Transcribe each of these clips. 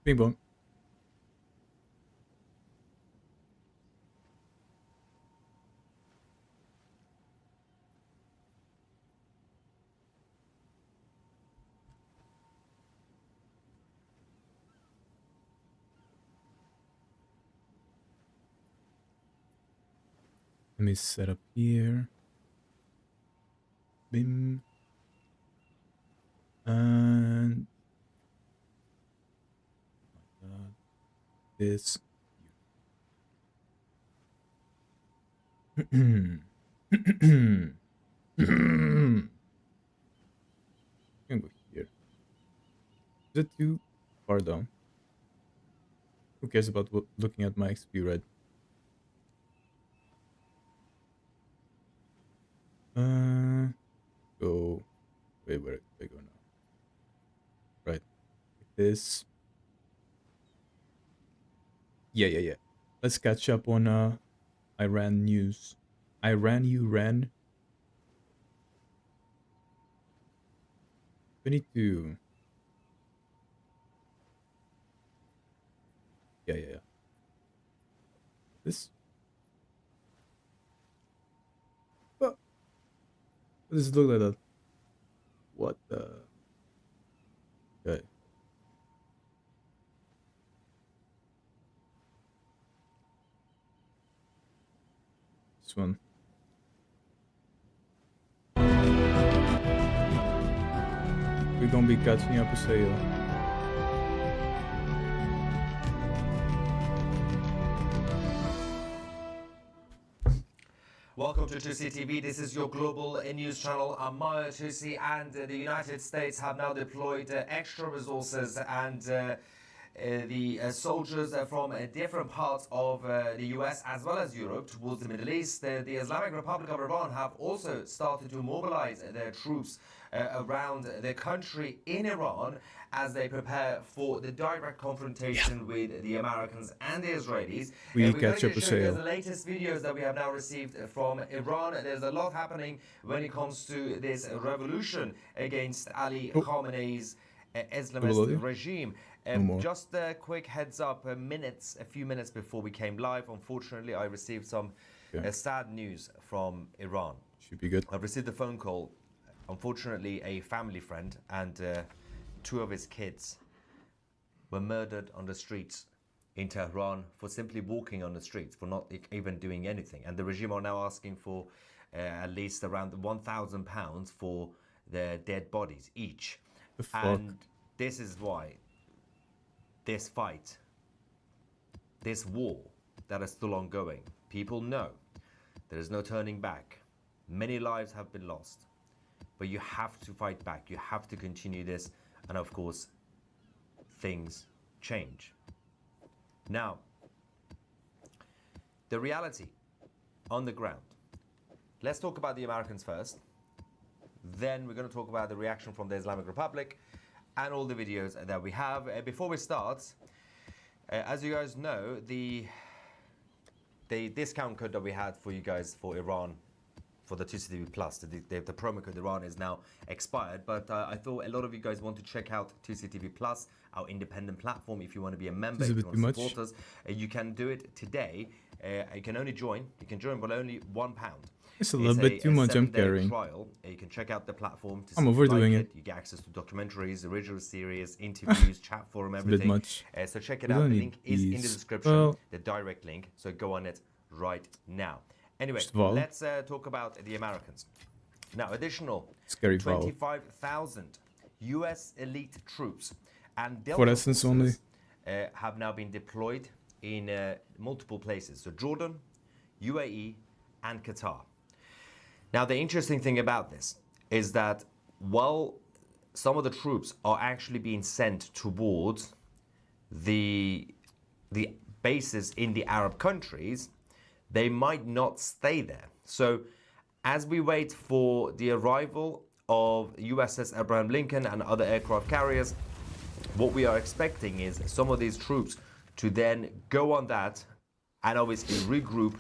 Bing bong. Let me set up here. Bim. And this. Can go here. Is it too far down? Who cares about looking at my XP, right? Go. Wait, where do I go now? Right. Like this. Yeah. Let's catch up on Iran news. You ran. 22. Yeah. This. What does it look like that? What the? Okay. This one. We're gonna be catching up a sale. Welcome to 2C TV. This is your global news channel. I'm Maya 2C, and the United States have now deployed extra resources and the soldiers from different parts of the US as well as Europe towards the Middle East. The Islamic Republic of Iran have also started to mobilize their troops around the country in Iran as they prepare for the direct confrontation with the Americans and the Israelis. We We're catch going up to a show you sale. the latest videos that we have now received from Iran. There's a lot happening when it comes to this revolution against Ali Khamenei's Islamist regime. Just a quick heads up, a few minutes before we came live, unfortunately I received some sad news from Iran. Should be good. I've received a phone call. Unfortunately, a family friend and 2 of his kids were murdered on the streets in Tehran for simply walking on the streets, for not even doing anything. And the regime are now asking for at least around £1,000 for their dead bodies each. The fuck? And this is why this fight, this war that is still ongoing, people know there is no turning back. Many lives have been lost, but you have to fight back. You have to continue this, and of course, things change. Now, the reality on the ground. Let's talk about the Americans first. Then we're going to talk about the reaction from the Islamic Republic and all the videos that we have. Before we start, as you guys know, the discount code that we had for you guys for Iran, for the 2CTV Plus, the promo code Iran is now expired, but I thought a lot of you guys want to check out 2CTV Plus, our independent platform. If you want to be a member, if you want to support us, you can do it today. You can only join. You can join for only £1. It's a little bit too much I'm carrying. Trial. You can check out the platform to I'm overdoing it. You get access to documentaries, original series, interviews, chat forum, everything. A bit much. So check it out. The link is in the description, the direct link. So go on it right now. Anyway, let's talk about the Americans. Now, additional 25,000 US elite troops and Delta forces have now been deployed in multiple places. So Jordan, UAE, and Qatar. Now, the interesting thing about this is that while some of the troops are actually being sent towards the bases in the Arab countries, they might not stay there. So as we wait for the arrival of USS Abraham Lincoln and other aircraft carriers, what we are expecting is some of these troops to then go on that and obviously regroup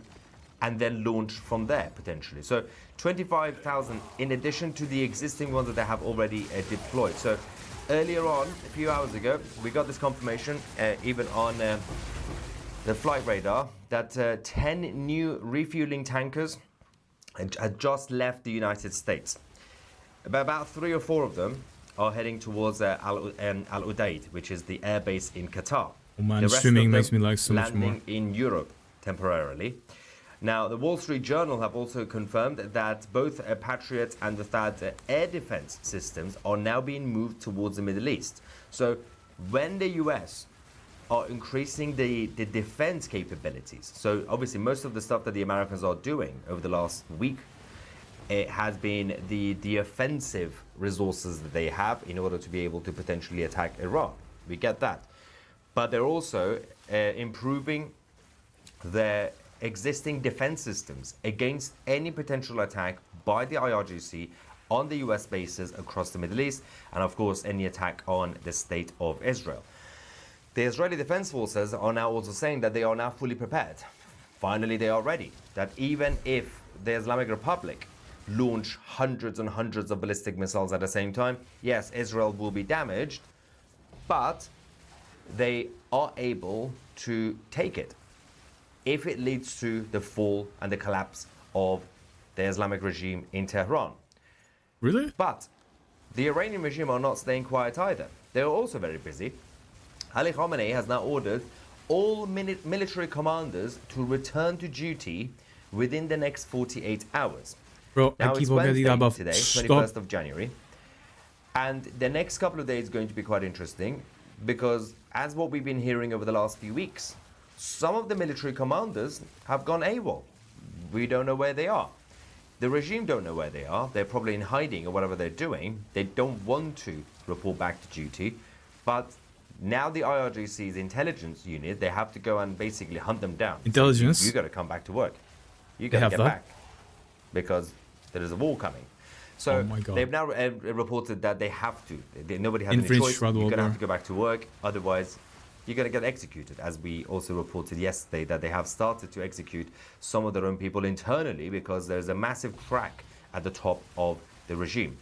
and then launch from there potentially. So 25,000 in addition to the existing ones that they have already deployed. So earlier on, a few hours ago, we got this confirmation, even on the flight radar, that 10 new refueling tankers had just left the United States. About 3 or 4 of them are heading towards Al Udeid, which is the airbase in Qatar. Oh man, the rest streaming of makes me like so much more. Landing in Europe temporarily. Now, the Wall Street Journal have also confirmed that both Patriot and the THAAD air defense systems are now being moved towards the Middle East. So when the US are increasing the defense capabilities, so obviously most of the stuff that the Americans are doing over the last week, it has been the offensive resources that they have in order to be able to potentially attack Iran. We get that. But they're also improving their existing defense systems against any potential attack by the IRGC on the US bases across the Middle East, and of course any attack on the state of Israel. The Israeli Defense Forces are now also saying that they are now fully prepared. Finally, they are ready. That even if the Islamic Republic launch hundreds and hundreds of ballistic missiles at the same time, yes, Israel will be damaged, but they are able to take it if it leads to the fall and the collapse of the Islamic regime in Tehran. Really? But the Iranian regime are not staying quiet either. They're also very busy. Ali Khamenei has now ordered all military commanders to return to duty within the next 48 hours. Bro, now, I keep it's on getting Wednesday above. today, Stop. 21st of January. And the next couple of days is going to be quite interesting because, as what we've been hearing over the last few weeks, some of the military commanders have gone AWOL. We don't know where they are. The regime don't know where they are. They're probably in hiding or whatever they're doing. They don't want to report back to duty. But now the IRGC's intelligence unit, they have to go and basically hunt them down. Intelligence? You got to come back to work. You got to get back because there is a war coming. So they've now reported that they have to. Nobody has any choice. You're going to have to go back to work. Otherwise, you're going to get executed. As we also reported yesterday, that they have started to execute some of their own people internally because there's a massive crack at the top of the regime.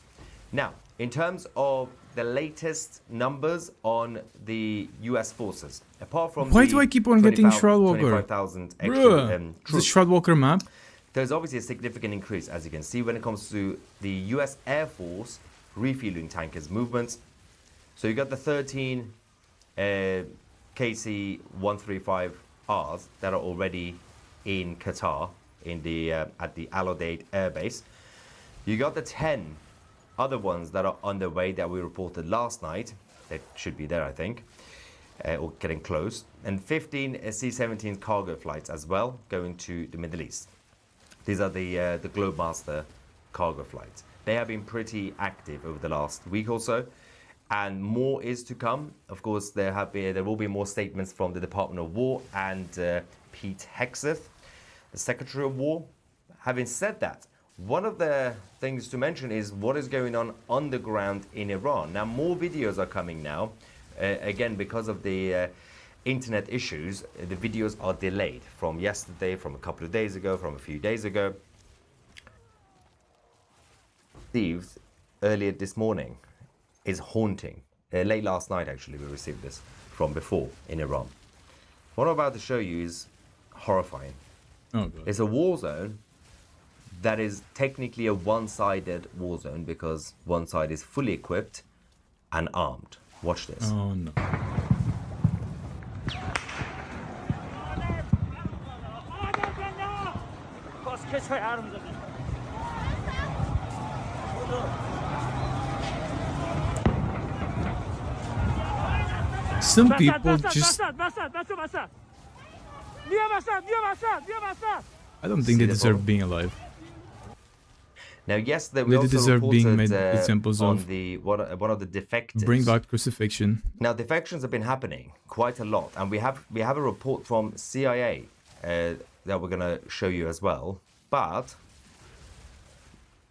Now, in terms of the latest numbers on the US forces, apart from why do I keep on getting Shroudwalker? 25,000 extra troops. The Shroudwalker map? There's obviously a significant increase, as you can see, when it comes to the US Air Force refueling tankers movements. So you got the 13 KC-135Rs that are already in Qatar, in the at the Al Udeid Air Base. You got the 10 other ones that are on the way that we reported last night. They should be there, I think, or getting close. And 15 C-17 cargo flights as well, going to the Middle East. These are the Globemaster cargo flights. They have been pretty active over the last week or so, and more is to come. Of course, there will be more statements from the Department of War and Pete Hegseth, the Secretary of War. Having said that, one of the things to mention is what is going on the ground in Iran. Now, more videos are coming now. Again, because of the internet issues, the videos are delayed from yesterday, from a couple of days ago, from a few days ago. Received earlier this morning is haunting. Late last night, actually, we received this from before in Iran. What I'm about to show you is horrifying. Oh, God. It's a war zone that is technically a one-sided war zone because one side is fully equipped and armed. Watch this. Oh, no. Some people just... I don't think they deserve being alive. Now, yes, they also deserve being made examples on of. One of the defectives. Bring back crucifixion. Now, defections have been happening quite a lot, and we have a report from CIA that we're going to show you as well. But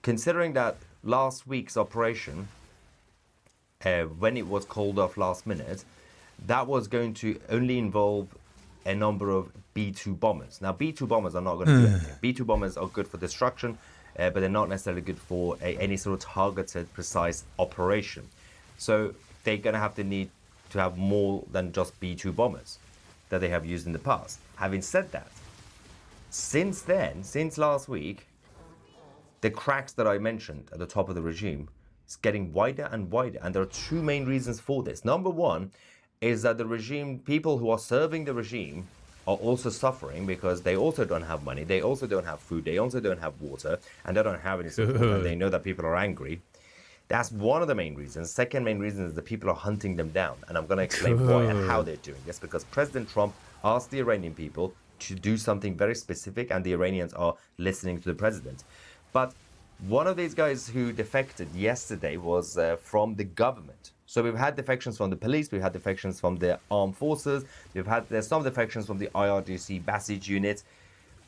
considering that last week's operation, when it was called off last minute, that was going to only involve a number of B-2 bombers. Now, B-2 bombers are not going to do anything. B-2 bombers are good for destruction, but they're not necessarily good for any sort of targeted, precise operation. So they're going to have to need to have more than just B-2 bombers that they have used in the past. Having said that, since then, since last week, the cracks that I mentioned at the top of the regime is getting wider and wider. And there are two main reasons for this. Number one is that the regime, people who are serving the regime are also suffering because they also don't have money. They also don't have food. They also don't have water. And they don't have any support. And they know that people are angry. That's one of the main reasons. Second main reason is that people are hunting them down. And I'm going to explain why and how they're doing this. Because President Trump asked the Iranian people to do something very specific. And the Iranians are listening to the president. But one of these guys who defected yesterday was from the government. So we've had defections from the police, we've had defections from the armed forces, there's some defections from the IRGC Basij unit,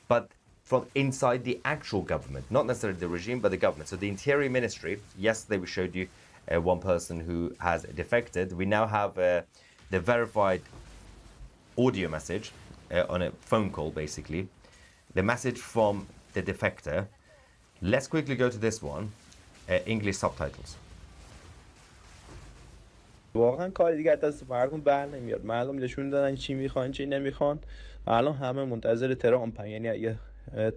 but from inside the actual government, not necessarily the regime, but the government. So the Interior Ministry, yesterday we showed you one person who has defected. We now have the verified audio message on a phone call, basically. The message from the defector. Let's quickly go to this one, English subtitles. واقعا کار دیگه دست مردم بر نمیاد. مردم نشون دادن چی میخوان چی نمیخوان. الان همه منتظر ترامپ، یعنی اگه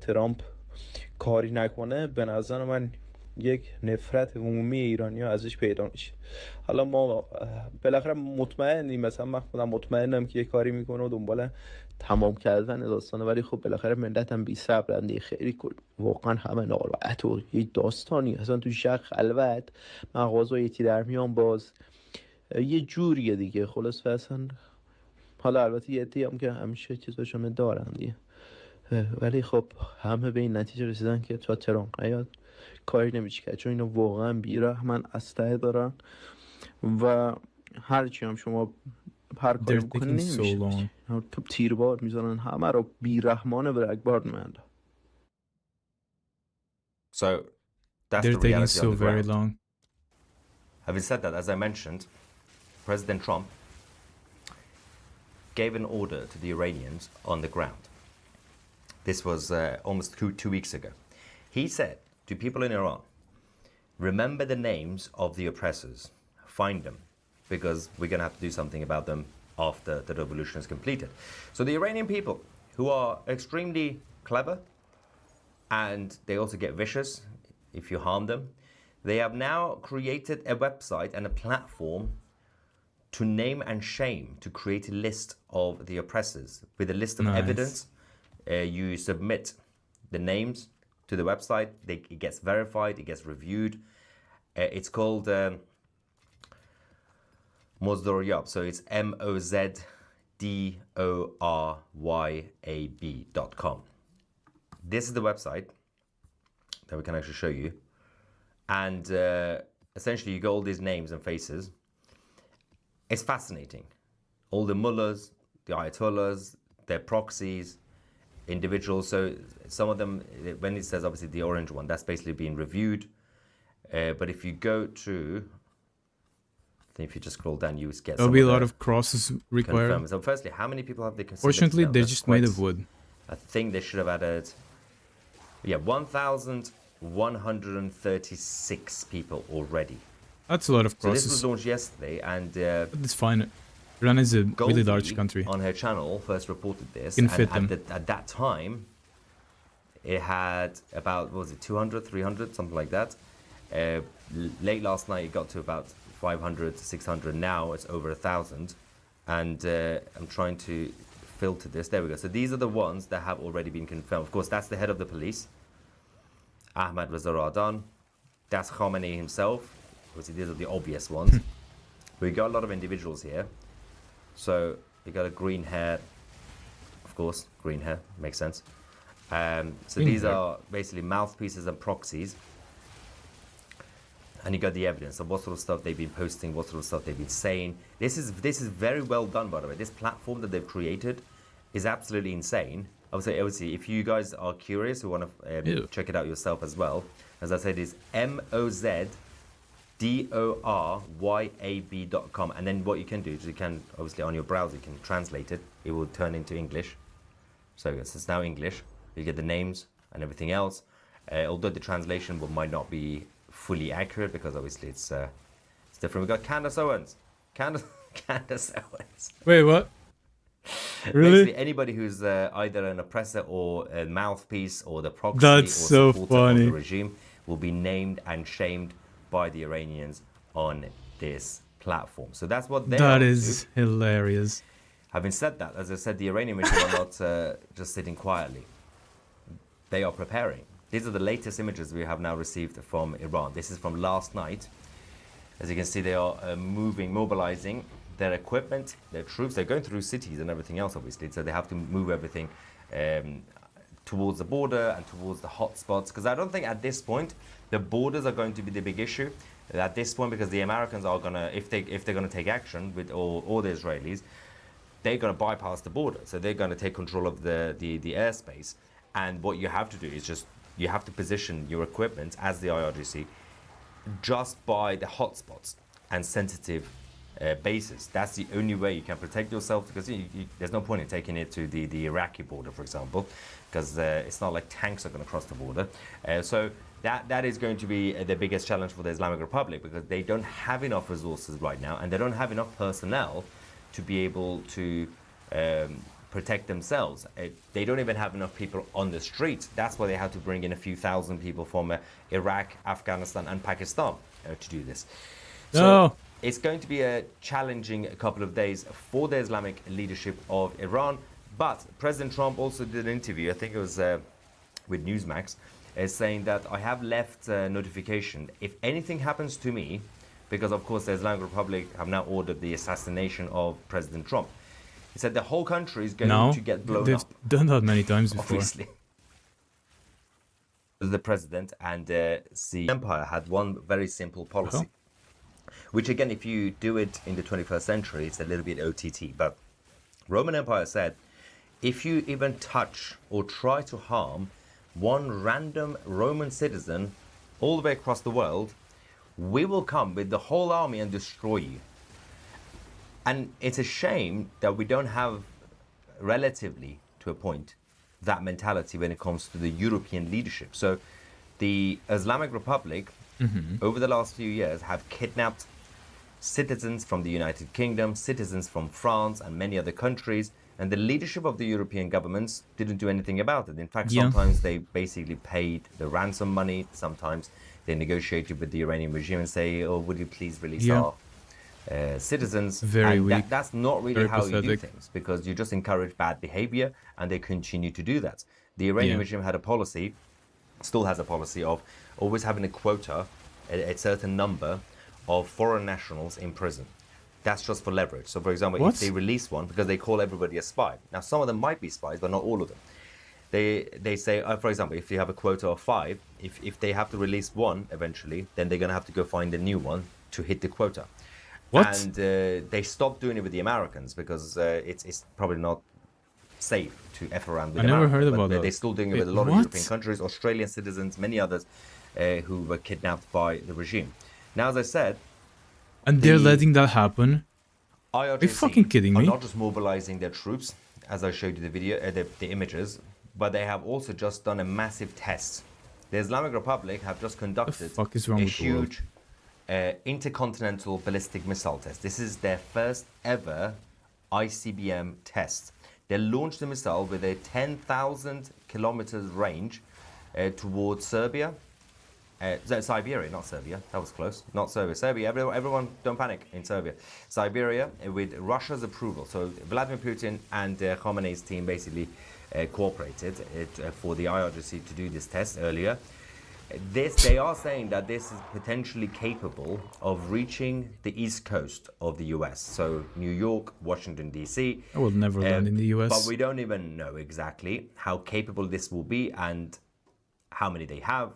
ترامپ کاری نکنه به نظر من یک نفرت عمومی ایرانی‌ها ازش پیدا میشه. حالا ما بالاخره مطمئنیم، مثلا من خودم مطمئنم که یه کاری میکنه و دنبال تمام کردن داستانه، ولی خب بالاخره ملت هم بی صبرنده. خیلی واقعا همه ناراحت و یه داستانی اصلا تو شهر خلوت، مغازه‌ای در میان باز، یه جوریه دیگه. خلاص اصلا حالا البته یه عده‌ای هم که همیشه چیزاشون دارن دیگه، ولی خب همه به این نتیجه رسیدن که تا ترامپ نیاد کاری نمیشه کرد، چون اینا واقعا بیرحمن، اسلحه دارن و هرچی هم شما هر کاری بکنی نمیشه. تیربار میزنن، همه رو بیرحمانه به رگبار میاندازن. So that's the reality on the ground. Very long. Having said that, as I mentioned, President Trump gave an order to the Iranians on the ground. This was almost two weeks ago. He said to people in Iran, remember the names of the oppressors, find them, because we're going to have to do something about them after the revolution is completed. So the Iranian people, who are extremely clever, and they also get vicious if you harm them, they have now created a website and a platform to name and shame, to create a list of the oppressors with a list of evidence. You submit the names to the website, it gets verified, it gets reviewed. It's called Mozdoryab, so it's MOZDORYAB.com. This is the website that we can actually show you. And essentially you got all these names and faces. It's fascinating. All the mullahs, the ayatollahs, their proxies, individuals. So some of them, when it says obviously the orange one, that's basically being reviewed. But if you go to, I think if you just scroll down, you get there'll be a lot of crosses required. Confirmed. So firstly, how many people have they considered? Fortunately, they're just made of wood. I think they should have added, 1,136 people already. That's a lot of crosses. So this was launched yesterday, and but it's fine. Iran is a really large country. On her channel first reported this, and at that time, it had about, what was it, 200, 300, something like that. Late last night, it got to about 500 to 600. Now it's over 1,000, and I'm trying to filter this. There we go. So these are the ones that have already been confirmed. Of course, that's the head of the police, Ahmad Reza Radan. That's Khamenei himself. Obviously, these are the obvious ones. We got a lot of individuals here. So you got a green hair, of course, green hair, makes sense. So these are basically mouthpieces and proxies. And you got the evidence of what sort of stuff they've been posting, what sort of stuff they've been saying. This is very well done, by the way. This platform that they've created is absolutely insane. Obviously, if you guys are curious, who want to check it out yourself as well, as I said, it's MOZDORYAB.com. And then what you can do is you can, obviously on your browser, you can translate it. It will turn into English. So it's now English. You get the names and everything else. Although the translation might not be fully accurate, because obviously it's different. We got Candace Owens. Candace Owens. Wait, what? Really? Basically, anybody who's either an oppressor or a mouthpiece or the proxy That's or so supporter of funny. the regime will be named and shamed by the Iranians on this platform. So that's what they're That up is to. hilarious. Having said that, as I said, the Iranian regime are not just sitting quietly. They are preparing. These are the latest images we have now received from Iran. This is from last night. As you can see, they are mobilizing their equipment, their troops. They're going through cities and everything else, obviously. So they have to move everything towards the border and towards the hotspots. Because I don't think at this point the borders are going to be the big issue at this point, because the Americans are gonna, if they're gonna take action with all the Israelis, they're gonna bypass the border. So they're gonna take control of the airspace. And what you have to do is just you have to position your equipment as the IRGC just by the hotspots and sensitive bases. That's the only way you can protect yourself, because there's no point in taking it to the Iraqi border, for example, because it's not like tanks are going to cross the border. So that is going to be the biggest challenge for the Islamic Republic, because they don't have enough resources right now, and they don't have enough personnel to be able to protect themselves. They don't even have enough people on the streets. That's why they had to bring in a few thousand people from Iraq, Afghanistan, and Pakistan to do this. So it's going to be a challenging couple of days for the Islamic leadership of Iran. But President Trump also did an interview, I think it was with Newsmax, saying that I have left notification if anything happens to me, because of course the Islamic Republic have now ordered the assassination of President Trump. He said the whole country is going to get blown they've up. done that many times before. Obviously. The president and the empire had one very simple policy, which again, if you do it in the 21st century, it's a little bit OTT. But Roman Empire said, if you even touch or try to harm one random Roman citizen all the way across the world, we will come with the whole army and destroy you. And it's a shame that we don't have, relatively to a point, that mentality when it comes to the European leadership. So the Islamic Republic, over the last few years, have kidnapped citizens from the United Kingdom, citizens from France and many other countries, and the leadership of the European governments didn't do anything about it. In fact, sometimes they basically paid the ransom money, sometimes they negotiated with the Iranian regime and say, oh, would you please release our citizens? Very weak. That's not really Very how you do pathetic. things, because you just encourage bad behavior, and they continue to do that. The Iranian regime had a policy, still has a policy, of always having a quota, a certain number of foreign nationals in prison. That's just for leverage. So, for example, if they release one, because they call everybody a spy. Now, some of them might be spies, but not all of them. They say, for example, if you have a quota of 5, if they have to release one eventually, then they're going to have to go find a new one to hit the quota. And they stopped doing it with the Americans, because it's probably not safe to F around with America. I never heard about that. They're still doing it with a lot of European countries, Australian citizens, many others who were kidnapped by the regime. Now, as I said, and they're letting that happen? IRGC Are you fucking kidding me? are not just mobilizing their troops, as I showed you the video, the images, but they have also just done a massive test. The Islamic Republic have just conducted a huge intercontinental ballistic missile test. This is their first ever ICBM test. They launched the missile with a 10,000 kilometers range towards Serbia. Siberia, not Serbia. That was close. Not Serbia. Serbia, everyone don't panic in Serbia. Siberia, with Russia's approval. So Vladimir Putin and Khamenei's team basically cooperated for the IRGC to do this test earlier. They are saying that this is potentially capable of reaching the east coast of the US. So New York, Washington, D.C. I will never land in the US. But we don't even know exactly how capable this will be, and how many they have,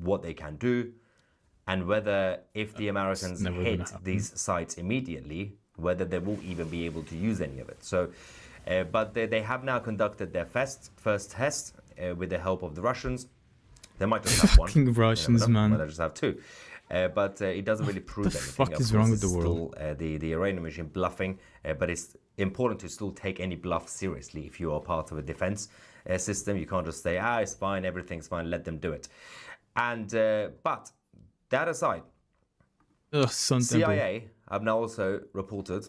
what they can do, and whether, if the Americans hit these sites immediately, whether they will even be able to use any of it. So, but they have now conducted their first test with the help of the Russians. They might just have one. Fucking Russians, man. They might just have 2. But it doesn't really prove anything. What the fuck is wrong with the world? Still, the Iranian regime bluffing, but it's important to still take any bluff seriously if you are part of a defense system. You can't just say, it's fine, everything's fine, let them do it. And but that aside, CIA have now also reported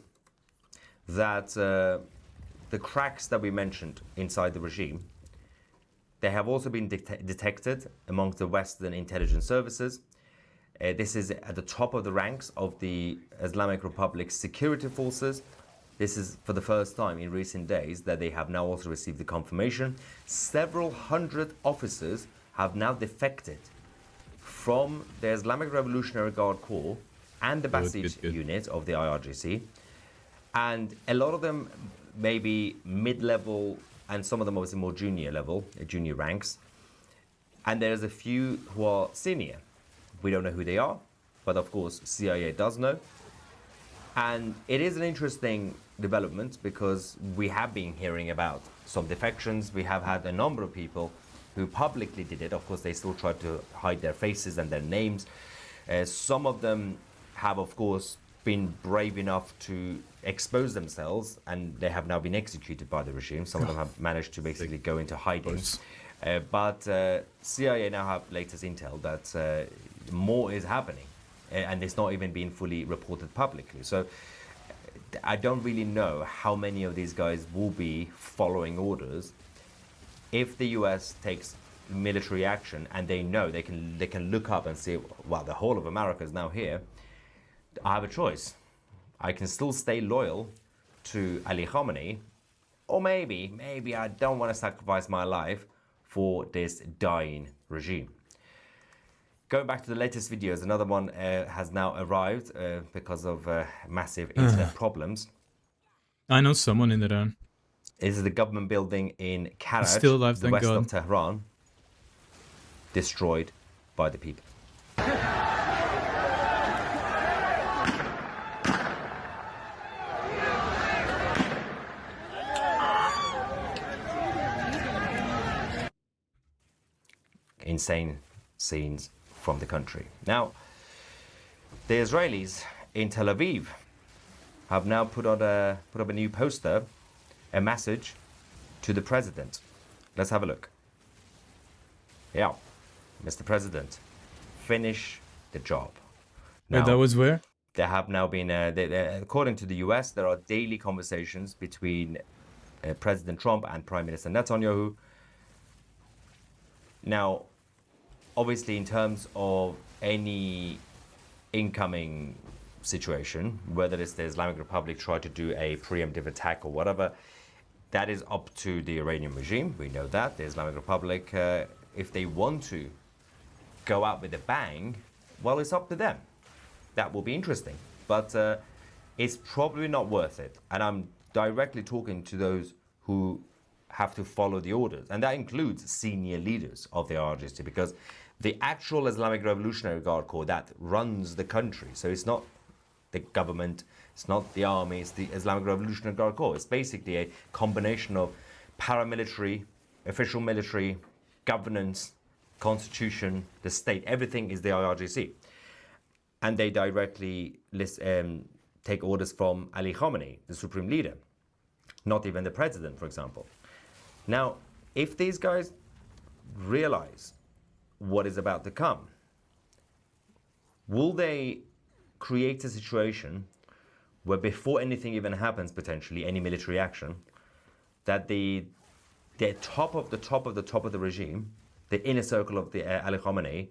that the cracks that we mentioned inside the regime, they have also been detected amongst the Western intelligence services. This is at the top of the ranks of the Islamic Republic's security forces. This is for the first time in recent days that they have now also received the confirmation. Several hundred officers have now defected from the Islamic Revolutionary Guard Corps and the Basij unit of the IRGC. And a lot of them may be mid-level and some of them obviously more junior level, junior ranks. And there's a few who are senior. We don't know who they are, but of course CIA does know. And it is an interesting development because we have been hearing about some defections. We have had a number of people who publicly did it. Of course, they still try to hide their faces and their names. Some of them have, of course, been brave enough to expose themselves, and they have now been executed by the regime. Some of them have managed to basically go into hiding. But CIA now have latest intel that more is happening, and it's not even being fully reported publicly. So I don't really know how many of these guys will be following orders. If the US takes military action and they know they can look up and see, well, the whole of America is now here, I have a choice. I can still stay loyal to Ali Khamenei, or maybe I don't want to sacrifice my life for this dying regime. Going back to the latest videos, another one has now arrived because of massive internet problems. I know someone in Iran. This is the government building in Karaj, still alive, the thank west God. of Tehran, destroyed by the people. Insane scenes from the country. Now, the Israelis in Tel Aviv have now put up a new poster, a message to the president. Let's have a look. Yeah, Mr. President, finish the job. Now, that was where? There have now been, according to the US, there are daily conversations between President Trump and Prime Minister Netanyahu. Now, obviously, in terms of any incoming situation, whether it's the Islamic Republic try to do a preemptive attack or whatever, that is up to the Iranian regime. We know that. The Islamic Republic, if they want to go out with a bang, well, it's up to them. That will be interesting. But it's probably not worth it. And I'm directly talking to those who have to follow the orders. And that includes senior leaders of the IRGC, because the actual Islamic Revolutionary Guard Corps that runs the country, so it's not the government, it's not the army, it's the Islamic Revolutionary Guard Corps. It's basically a combination of paramilitary, official military, governance, constitution, the state, everything is the IRGC. And they directly take orders from Ali Khamenei, the supreme leader, not even the president, for example. Now, if these guys realize what is about to come, will they create a situation where before anything even happens, potentially any military action, that the top of the regime, the inner circle of the Ali Khamenei,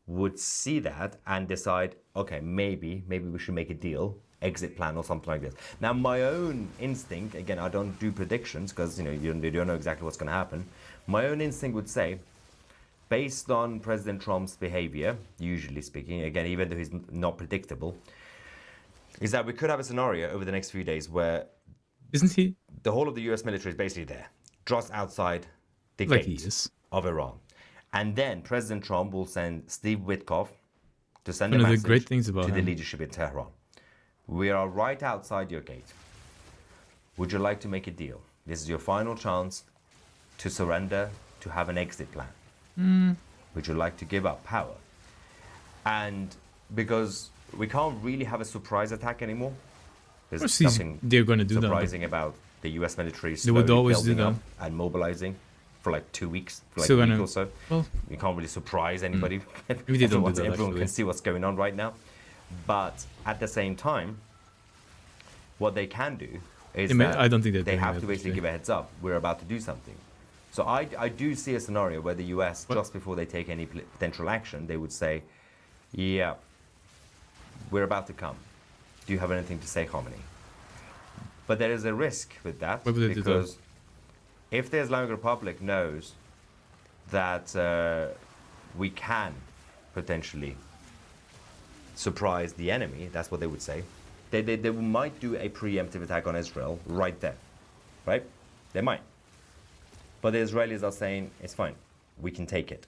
would see that and decide, okay, maybe we should make a deal, exit plan or something like this. Now, my own instinct, again, I don't do predictions because you don't know exactly what's going to happen. My own instinct would say, based on President Trump's behavior, usually speaking, again, even though he's not predictable, is that we could have a scenario over the next few days where the whole of the US military is basically there, just outside the gate of Iran. And then President Trump will send Steve Witkoff to send a message to the leadership in Tehran. We are right outside your gate. Would you like to make a deal? This is your final chance to surrender, to have an exit plan. Would you like to give up power? And because we can't really have a surprise attack anymore, there's nothing surprising about the US military slowly building up and mobilizing for like 2 weeks, for like a week or so. Well, you can't really surprise anybody. Everyone can see what's going on right now. But at the same time, what they can do is I don't think they have to basically give a heads up. We're about to do something. So I do see a scenario where the US, just before they take any potential action, they would say, yeah, we're about to come. Do you have anything to say, Khomeini? But there is a risk with that, because if the Islamic Republic knows that we can potentially surprise the enemy, that's what they would say, they might do a preemptive attack on Israel right there, right? They might. But the Israelis are saying, it's fine, we can take it.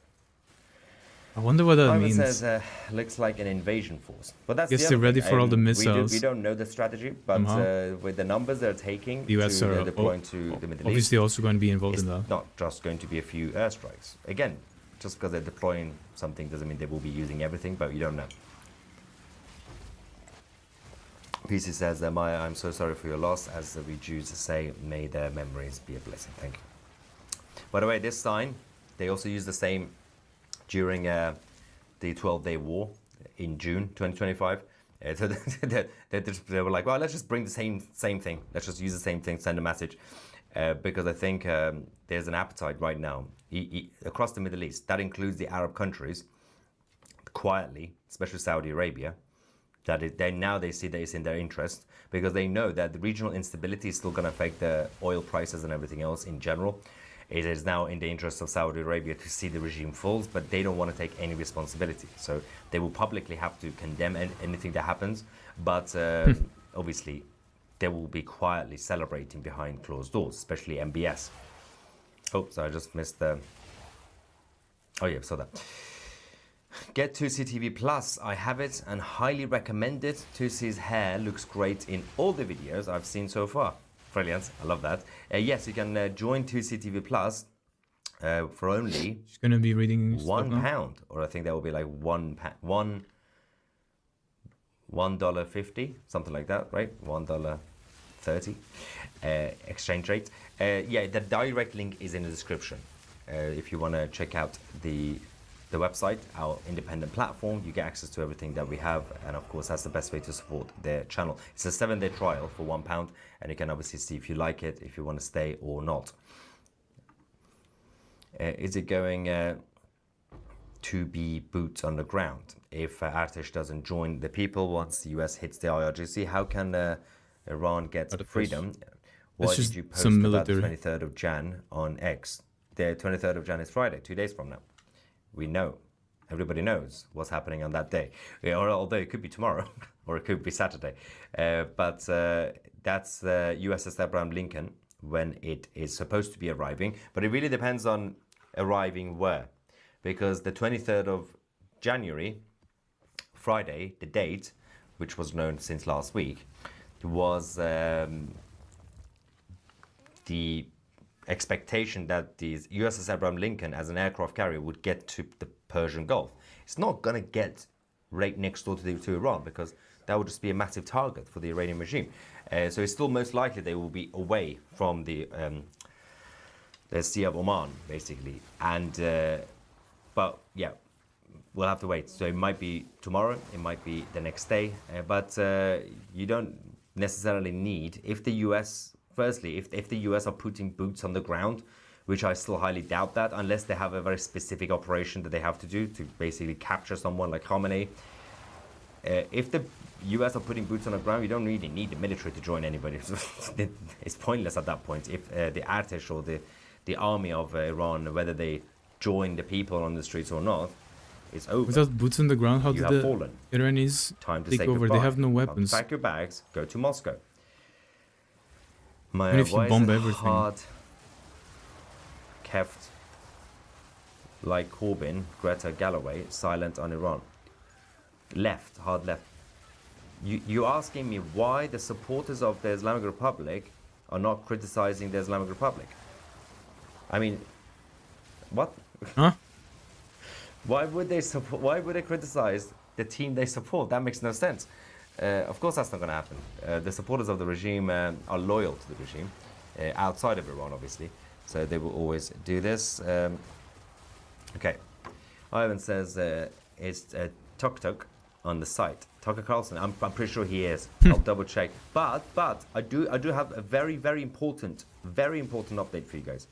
I wonder what that Ivan means. says, looks like an invasion force. But that's Guess they're ready for all the missiles. We don't know the strategy, but with the numbers they're taking the US to deploying to the Middle East, obviously also going to be involved in that. It's not just going to be a few airstrikes. Again, just because they're deploying something doesn't mean they will be using everything, but you don't know. PC says, Maya, I'm so sorry for your loss. As we Jews say, may their memories be a blessing. Thank you. By the way, this sign, they also use the same during the 12-day war in June 2025. So they were like, well, let's just bring the same thing. Let's just use the same thing, send a message. Because I think there's an appetite right now across the Middle East. That includes the Arab countries, quietly, especially Saudi Arabia, that they see that it's in their interest, because they know that the regional instability is still going to affect the oil prices and everything else in general. It is now in the interest of Saudi Arabia to see the regime falls, but they don't want to take any responsibility. So they will publicly have to condemn anything that happens, but obviously they will be quietly celebrating behind closed doors, especially MBS. Oh, so I just missed the... Oh yeah, saw that. Get 2C Plus. I have it and highly recommend it. 2C's hair looks great in all the videos I've seen so far. Brilliant. I love that. Yes, you can join 2C Plus for only... She's going to be reading £1, or I think that will be like $1.50, something like that, right? $1.30 exchange rate. Yeah, the direct link is in the description. If you want to check out the website, our independent platform, you get access to everything that we have, and of course that's the best way to support their channel. It's a 7-day trial for £1, and you can obviously see if you like it, if you want to stay or not. Is it going to be boots on the ground if Artesh doesn't join the people once the US hits the IRGC? How can Iran get freedom? Why did you post about the 23rd of Jan on X? The 23rd of Jan is Friday, 2 days from now. We know, everybody knows what's happening on that day. Or although it could be tomorrow, or it could be Saturday. But that's USS Abraham Lincoln when it is supposed to be arriving. But it really depends on arriving where. Because the 23rd of January, Friday, the date, which was known since last week, was the expectation that the USS Abraham Lincoln as an aircraft carrier would get to the Persian Gulf. It's not going to get right next door to Iran, because that would just be a massive target for the Iranian regime. So it's still most likely they will be away from the Sea of Oman, basically. And but yeah, we'll have to wait. So it might be tomorrow, it might be the next day, but you don't necessarily need, if the US... Firstly, if the US are putting boots on the ground, which I still highly doubt that, unless they have a very specific operation that they have to do to basically capture someone like Khomeini. If the US are putting boots on the ground, you don't really need the military to join anybody. It's pointless at that point. If the Artesh or the army of Iran, whether they join the people on the streets or not, it's over. Without boots on the ground, how did the Iranians take over? They have no weapons. Pack your bags, go to Moscow. Even if you bomb everything. Hard kept like Corbyn, Greta Galloway, silent on Iran. Left, hard left. You're asking me why the supporters of the Islamic Republic are not criticizing the Islamic Republic? I mean, what? Huh? Why would they criticize the team they support? That makes no sense. Of course that's not going to happen. The supporters of the regime are loyal to the regime, outside of Iran, obviously. So they will always do this. Okay. Ivan says, is tuk-tuk on the site. Tucker Carlson, I'm pretty sure he is. I'll double check. But I do have a very, very important update for you guys.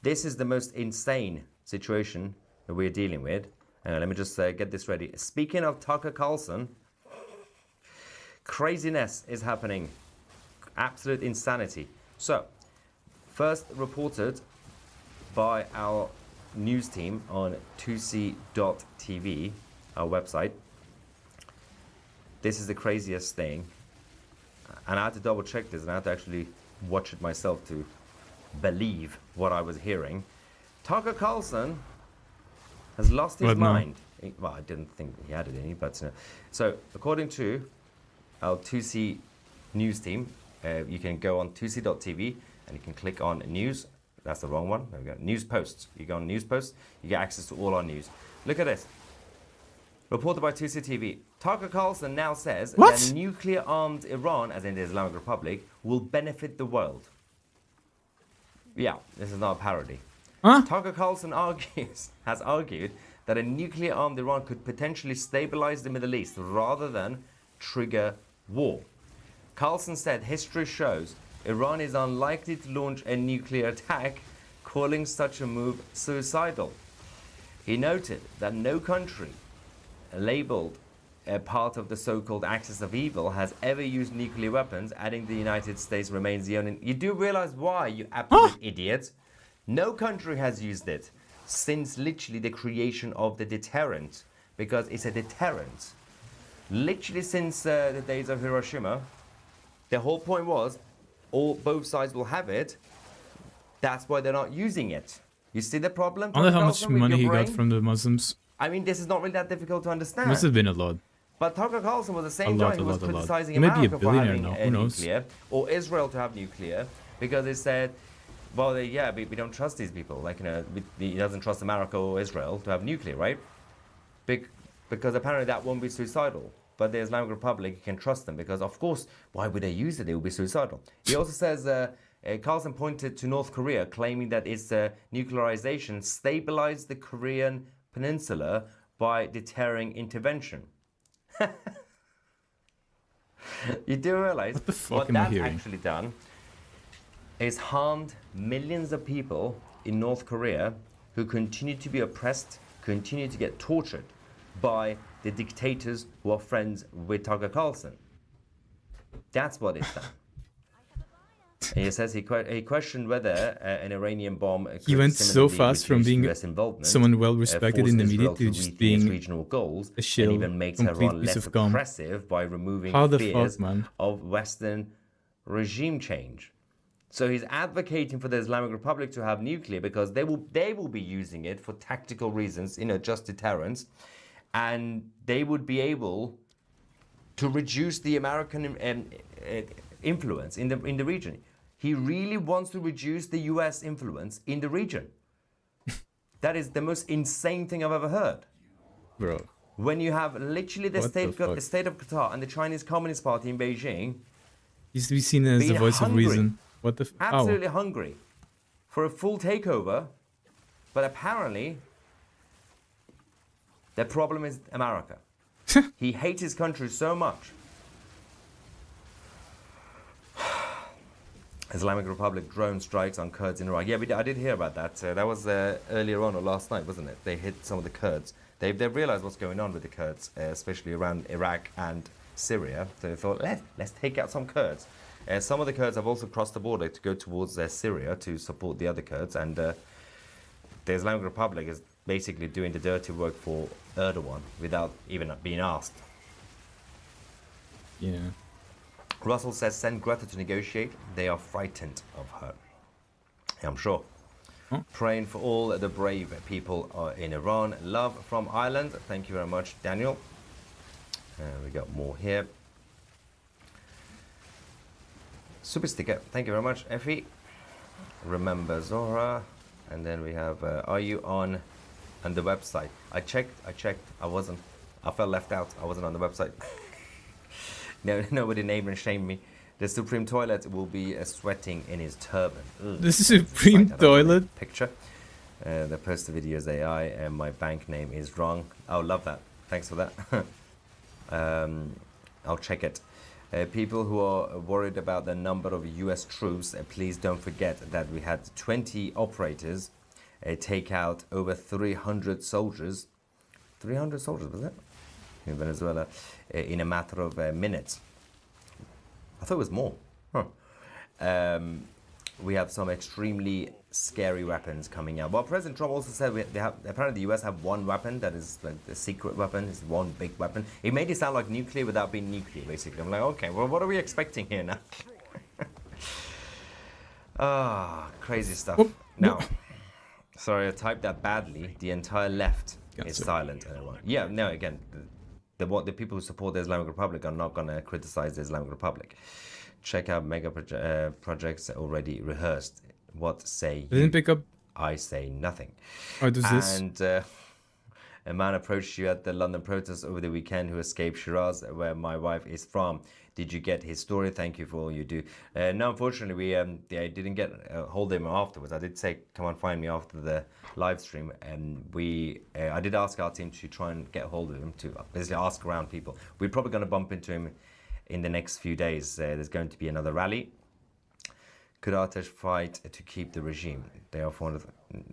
This is the most insane situation that we're dealing with. Let me just get this ready. Speaking of Tucker Carlson, craziness is happening. Absolute insanity. So, first reported by our news team on 2c.tv, our website. This is the craziest thing. And I had to double check this, and I had to actually watch it myself to believe what I was hearing. Tucker Carlson has lost his mind. Well, I didn't think he had it any, but so according to our 2C news team, you can go on 2c.tv and you can click on news. That's the wrong one. There we go. News posts. You go on news posts, you get access to all our news. Look at this. Reported by 2CTV. Tucker Carlson now says that nuclear-armed Iran, as in the Islamic Republic, will benefit the world. Yeah, this is not a parody. Huh? Tucker Carlson has argued that a nuclear-armed Iran could potentially stabilize the Middle East rather than trigger war. Carlson said history shows Iran is unlikely to launch a nuclear attack, calling such a move suicidal. He noted that no country labeled a part of the so-called axis of evil has ever used nuclear weapons, adding the United States remains the only... You do realize why, you absolute idiot? No country has used it since literally the creation of the deterrent, because it's a deterrent. Literally since the days of Hiroshima, the whole point was both sides will have it. That's why they're not using it. You see the problem? I wonder how much money he got from the Muslims. I mean, this is not really that difficult to understand. Must have been a lot. But Tucker Carlson was the same guy who was criticizing Maybe America a billionaire for now. having Who knows? nuclear, or Israel to have nuclear, because they said, well, we don't trust these people. Like, he doesn't trust America or Israel to have nuclear, right? Because apparently that won't be suicidal. But the Islamic Republic, you can trust them, because of course, why would they use it? It would be suicidal. He also says, Carlson pointed to North Korea, claiming that its nuclearization stabilized the Korean peninsula by deterring intervention. You do realize what that's actually done is harmed millions of people in North Korea who continue to be oppressed, continue to get tortured by the dictators who are friends with Tucker Carlson. That's what it's done. He says he questioned whether an Iranian bomb could he went so fast from being someone well respected in the media to just being regional goals, a shill, and even make Tehran less oppressive by removing fears of Western regime change. So he's advocating for the Islamic Republic to have nuclear because they will be using it for tactical reasons, just deterrence, and they would be able to reduce the American influence in the region. He really wants to reduce the US influence in the region. That is the most insane thing I've ever heard. Bro. When you have literally the state of Qatar and the Chinese Communist Party in Beijing. He's to be seen as the voice of reason. What the absolutely hungry for a full takeover, but apparently the problem is America. He hates his country so much. Islamic Republic drone strikes on Kurds in Iraq. Yeah, I did hear about that. That was earlier on or last night, wasn't it? They hit some of the Kurds. They've realized what's going on with the Kurds, especially around Iraq and Syria. So they thought, let's take out some Kurds. Some of the Kurds have also crossed the border to go towards Syria to support the other Kurds. And the Islamic Republic is basically doing the dirty work for Erdogan without even being asked. Yeah. Russell says, send Greta to negotiate. They are frightened of her. Yeah, I'm sure. Praying for all the brave people in Iran. Love from Ireland. Thank you very much, Daniel. We got more here. Super sticker. Thank you very much, Effie. Remember Zora. And then we have, are you on the website? I checked. I wasn't. I felt left out. I wasn't on the website. No, nobody named and shamed me. The Supreme Toilet will be sweating in his turban. Ugh. The Supreme Toilet? Picture. The post the video is AI and my bank name is wrong. Oh, love that. Thanks for that. I'll check it. People who are worried about the number of US troops, please don't forget that we had 20 operators take out over 300 soldiers. 300 soldiers, was it? In Venezuela, in a matter of minutes. I thought it was more. Huh. We have some extremely scary weapons coming out. Well, President Trump also said apparently the US have one weapon that is like the secret weapon. It's one big weapon. It made it sound like nuclear without being nuclear, basically. I'm like, okay, well, what are we expecting here now? Crazy stuff. Now, sorry, I typed that badly. The entire left is silent. Yeah, no, again, the people who support the Islamic Republic are not going to criticize the Islamic Republic. Check out mega projects already rehearsed. What say you? Didn't pick up. I say nothing. Oh, does this? And a man approached you at the London protests over the weekend who escaped Shiraz, where my wife is from. Did you get his story? Thank you for all you do. No, unfortunately, I didn't get hold of him afterwards. I did say, come and find me after the live stream, and I did ask our team to try and get hold of him, to basically ask around people. We're probably going to bump into him in the next few days. There's going to be another rally. Could Artesh fight to keep the regime? They are fond.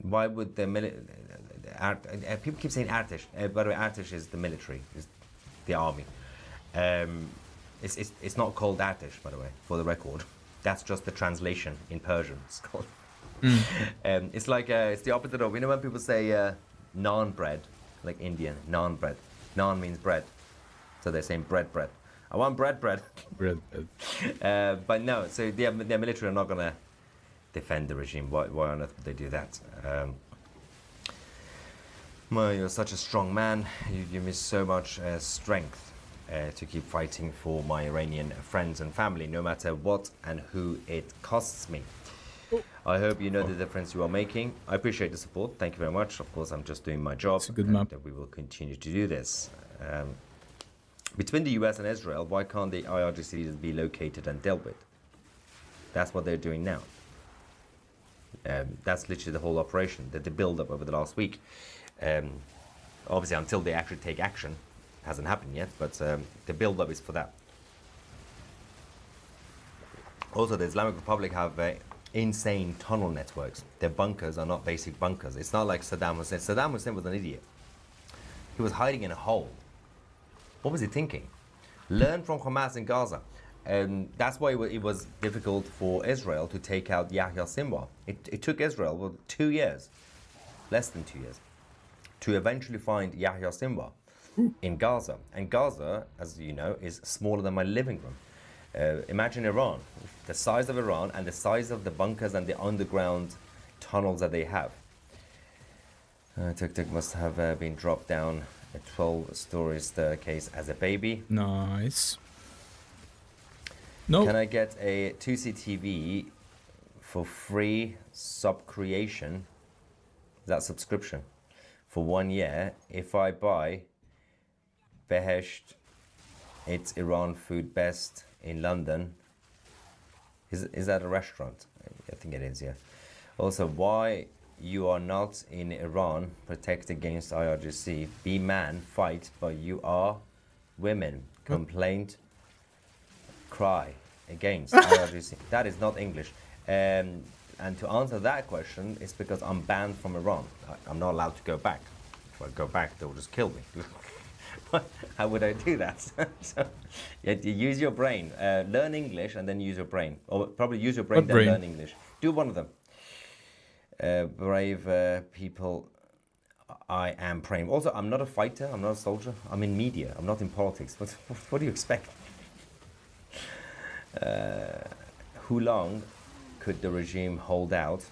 Why would the military? People keep saying Artesh. By the way, Artesh is the military, is the army. It's not called Artesh, by the way, for the record. That's just the translation in Persian. It's called. It's like it's the opposite of, you know, when people say naan bread, like Indian naan bread. Naan means bread, so they're saying bread. I want bread. Bread. But no, so the military are not going to defend the regime. Why on earth would they do that? You're such a strong man. You give me so much strength to keep fighting for my Iranian friends and family, no matter what and who it costs me. I hope you know the difference you are making. I appreciate the support. Thank you very much. Of course, I'm just doing my job. It's a good map. We will continue to do this. Between the US and Israel, why can't the IRGCs be located and dealt with? That's what they're doing now. That's literally the whole operation, the build-up over the last week. Obviously, until they actually take action, it hasn't happened yet, but the build-up is for that. Also, the Islamic Republic have insane tunnel networks. Their bunkers are not basic bunkers. It's not like Saddam Hussein. Saddam Hussein was an idiot. He was hiding in a hole. What was he thinking? Learn from Hamas in Gaza. And that's why it was difficult for Israel to take out Yahya Sinwar. It took Israel 2 years, less than 2 years, to eventually find Yahya Sinwar in Gaza. And Gaza, as you know, is smaller than my living room. Imagine Iran, the size of Iran and the size of the bunkers and the underground tunnels that they have. Tuk-Tuk must have been dropped down a 12-story staircase as a baby. Nice. No. Can I get a 2C TV for free sub-creation? That subscription for 1 year. If I buy Behesht, it's Iran food best in London. Is that a restaurant? I think it is, yeah. Also, why you are not in Iran, protect against IRGC, be man, fight, but you are women, complaint, cry against IRGC. That is not English. And to answer that question, it's because I'm banned from Iran. I'm not allowed to go back. If I go back, they'll just kill me. How would I do that? So, you use your brain. Learn English and then use your brain. Or probably use your brain, then learn English. Do one of them. Brave people, I am praying. Also, I'm not a fighter, I'm not a soldier, I'm in media, I'm not in politics. What do you expect? How long could the regime hold out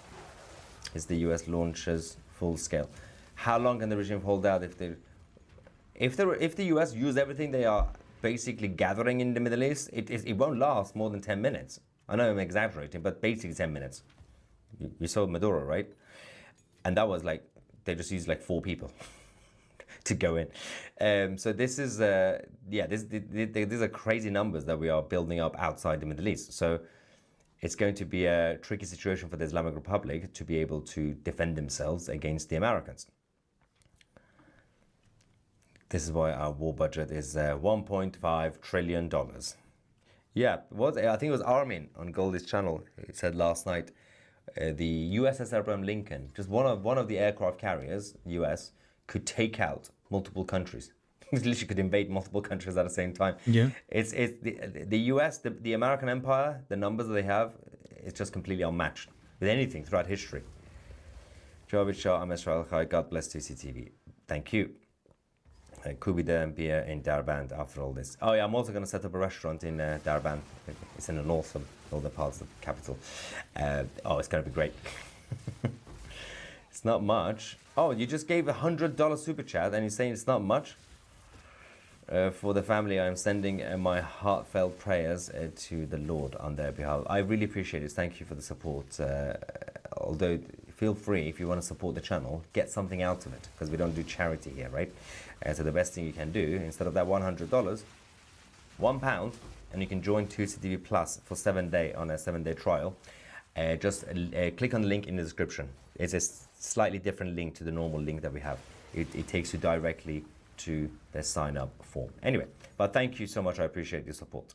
as the US launches full scale? How long can the regime hold out if the US use everything they are basically gathering in the Middle East? It won't last more than 10 minutes. I know I'm exaggerating, but basically 10 minutes. You saw Maduro, right? And that was like, they just used like 4 people to go in. So this is, these are crazy numbers that we are building up outside the Middle East. So it's going to be a tricky situation for the Islamic Republic to be able to defend themselves against the Americans. This is why our war budget is $1.5 trillion. Yeah, I think it was Armin on Goldie's channel. It said last night, the USS Abraham Lincoln, just one of the aircraft carriers, US, could take out multiple countries. It literally could invade multiple countries at the same time. Yeah. It's the US, the American Empire, the numbers that they have, it's just completely unmatched with anything throughout history. Javid Shah, I'm Israel Khai, God bless CCTV. Thank you. Could be there and be in Darband after all this. Oh yeah, I'm also going to set up a restaurant in Darband. It's in the northern parts of the capital. It's going to be great. It's not much. Oh, you just gave $100 super chat and you're saying it's not much? For the family, I'm sending my heartfelt prayers to the Lord on their behalf. I really appreciate it. Thank you for the support. Although, feel free, if you want to support the channel, get something out of it, because we don't do charity here, right? So the best thing you can do, instead of that $100, £1, and you can join 2CTV Plus for 7 day on a 7-day trial. Just click on the link in the description. It's a slightly different link to the normal link that we have. It takes you directly to the sign up form. Anyway, but thank you so much. I appreciate your support.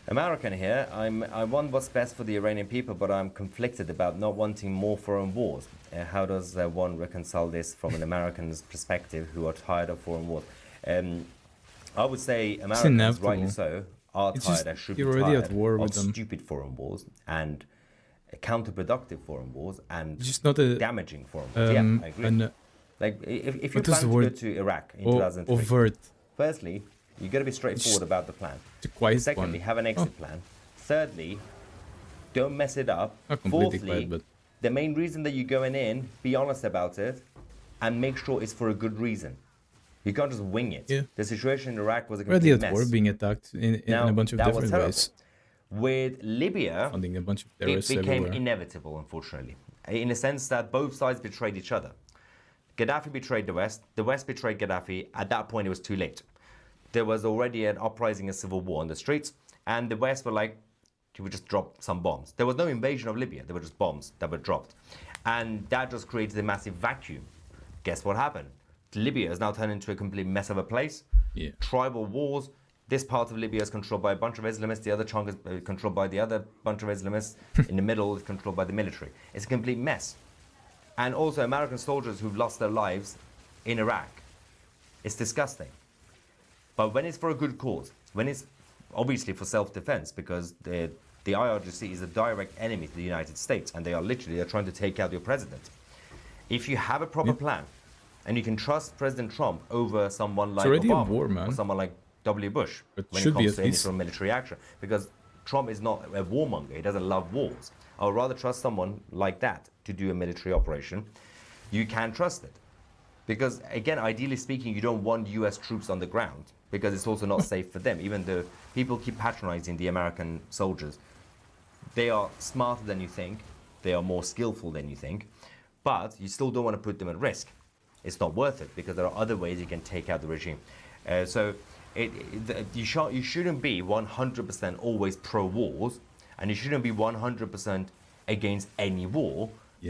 American here. I want what's best for the Iranian people, but I'm conflicted about not wanting more foreign wars. How does one reconcile this from an American's perspective who are tired of foreign wars? I would say Americans, rightly so, are tired and should be tired of stupid foreign wars and counterproductive foreign wars and just not damaging foreign wars. Yeah, I agree. Like, if you plan to go to Iraq in 2003, overt. Firstly, you got to be straightforward about the plan. Secondly, have an exit plan. Thirdly, don't mess it up. Fourthly, the main reason that you're going in, be honest about it, and make sure it's for a good reason. You can't just wing it. Yeah. The situation in Iraq was a complete mess. We're being attacked in a bunch of different ways. With Libya, funding a bunch of terrorists it became everywhere. Inevitable, unfortunately, in the sense that both sides betrayed each other. Gaddafi betrayed the West betrayed Gaddafi. At that point, it was too late. There was already an uprising, a civil war on the streets, and the West were like, we just drop some bombs. There was no invasion of Libya. There were just bombs that were dropped. And that just created a massive vacuum. Guess what happened? Libya has now turned into a complete mess of a place. Yeah. Tribal wars. This part of Libya is controlled by a bunch of Islamists. The other chunk is controlled by the other bunch of Islamists. In the middle is controlled by the military. It's a complete mess. And also American soldiers who've lost their lives in Iraq. It's disgusting. But when it's for a good cause, when it's obviously for self-defense, because the IRGC is a direct enemy to the United States, and they are trying to take out your president. If you have a proper plan, and you can trust President Trump over someone like Obama, or someone like W. Bush, when it comes to any sort of military action, because Trump is not a warmonger, he doesn't love wars. I would rather trust someone like that to do a military operation. You can trust it. Because, again, ideally speaking, you don't want US troops on the ground, because it's also not safe for them. Even though people keep patronizing the American soldiers, they are smarter than you think, they are more skillful than you think, but you still don't want to put them at risk. It's not worth it, because there are other ways you can take out the regime. You shouldn't be 100% always pro-wars, and you shouldn't be 100% against any war,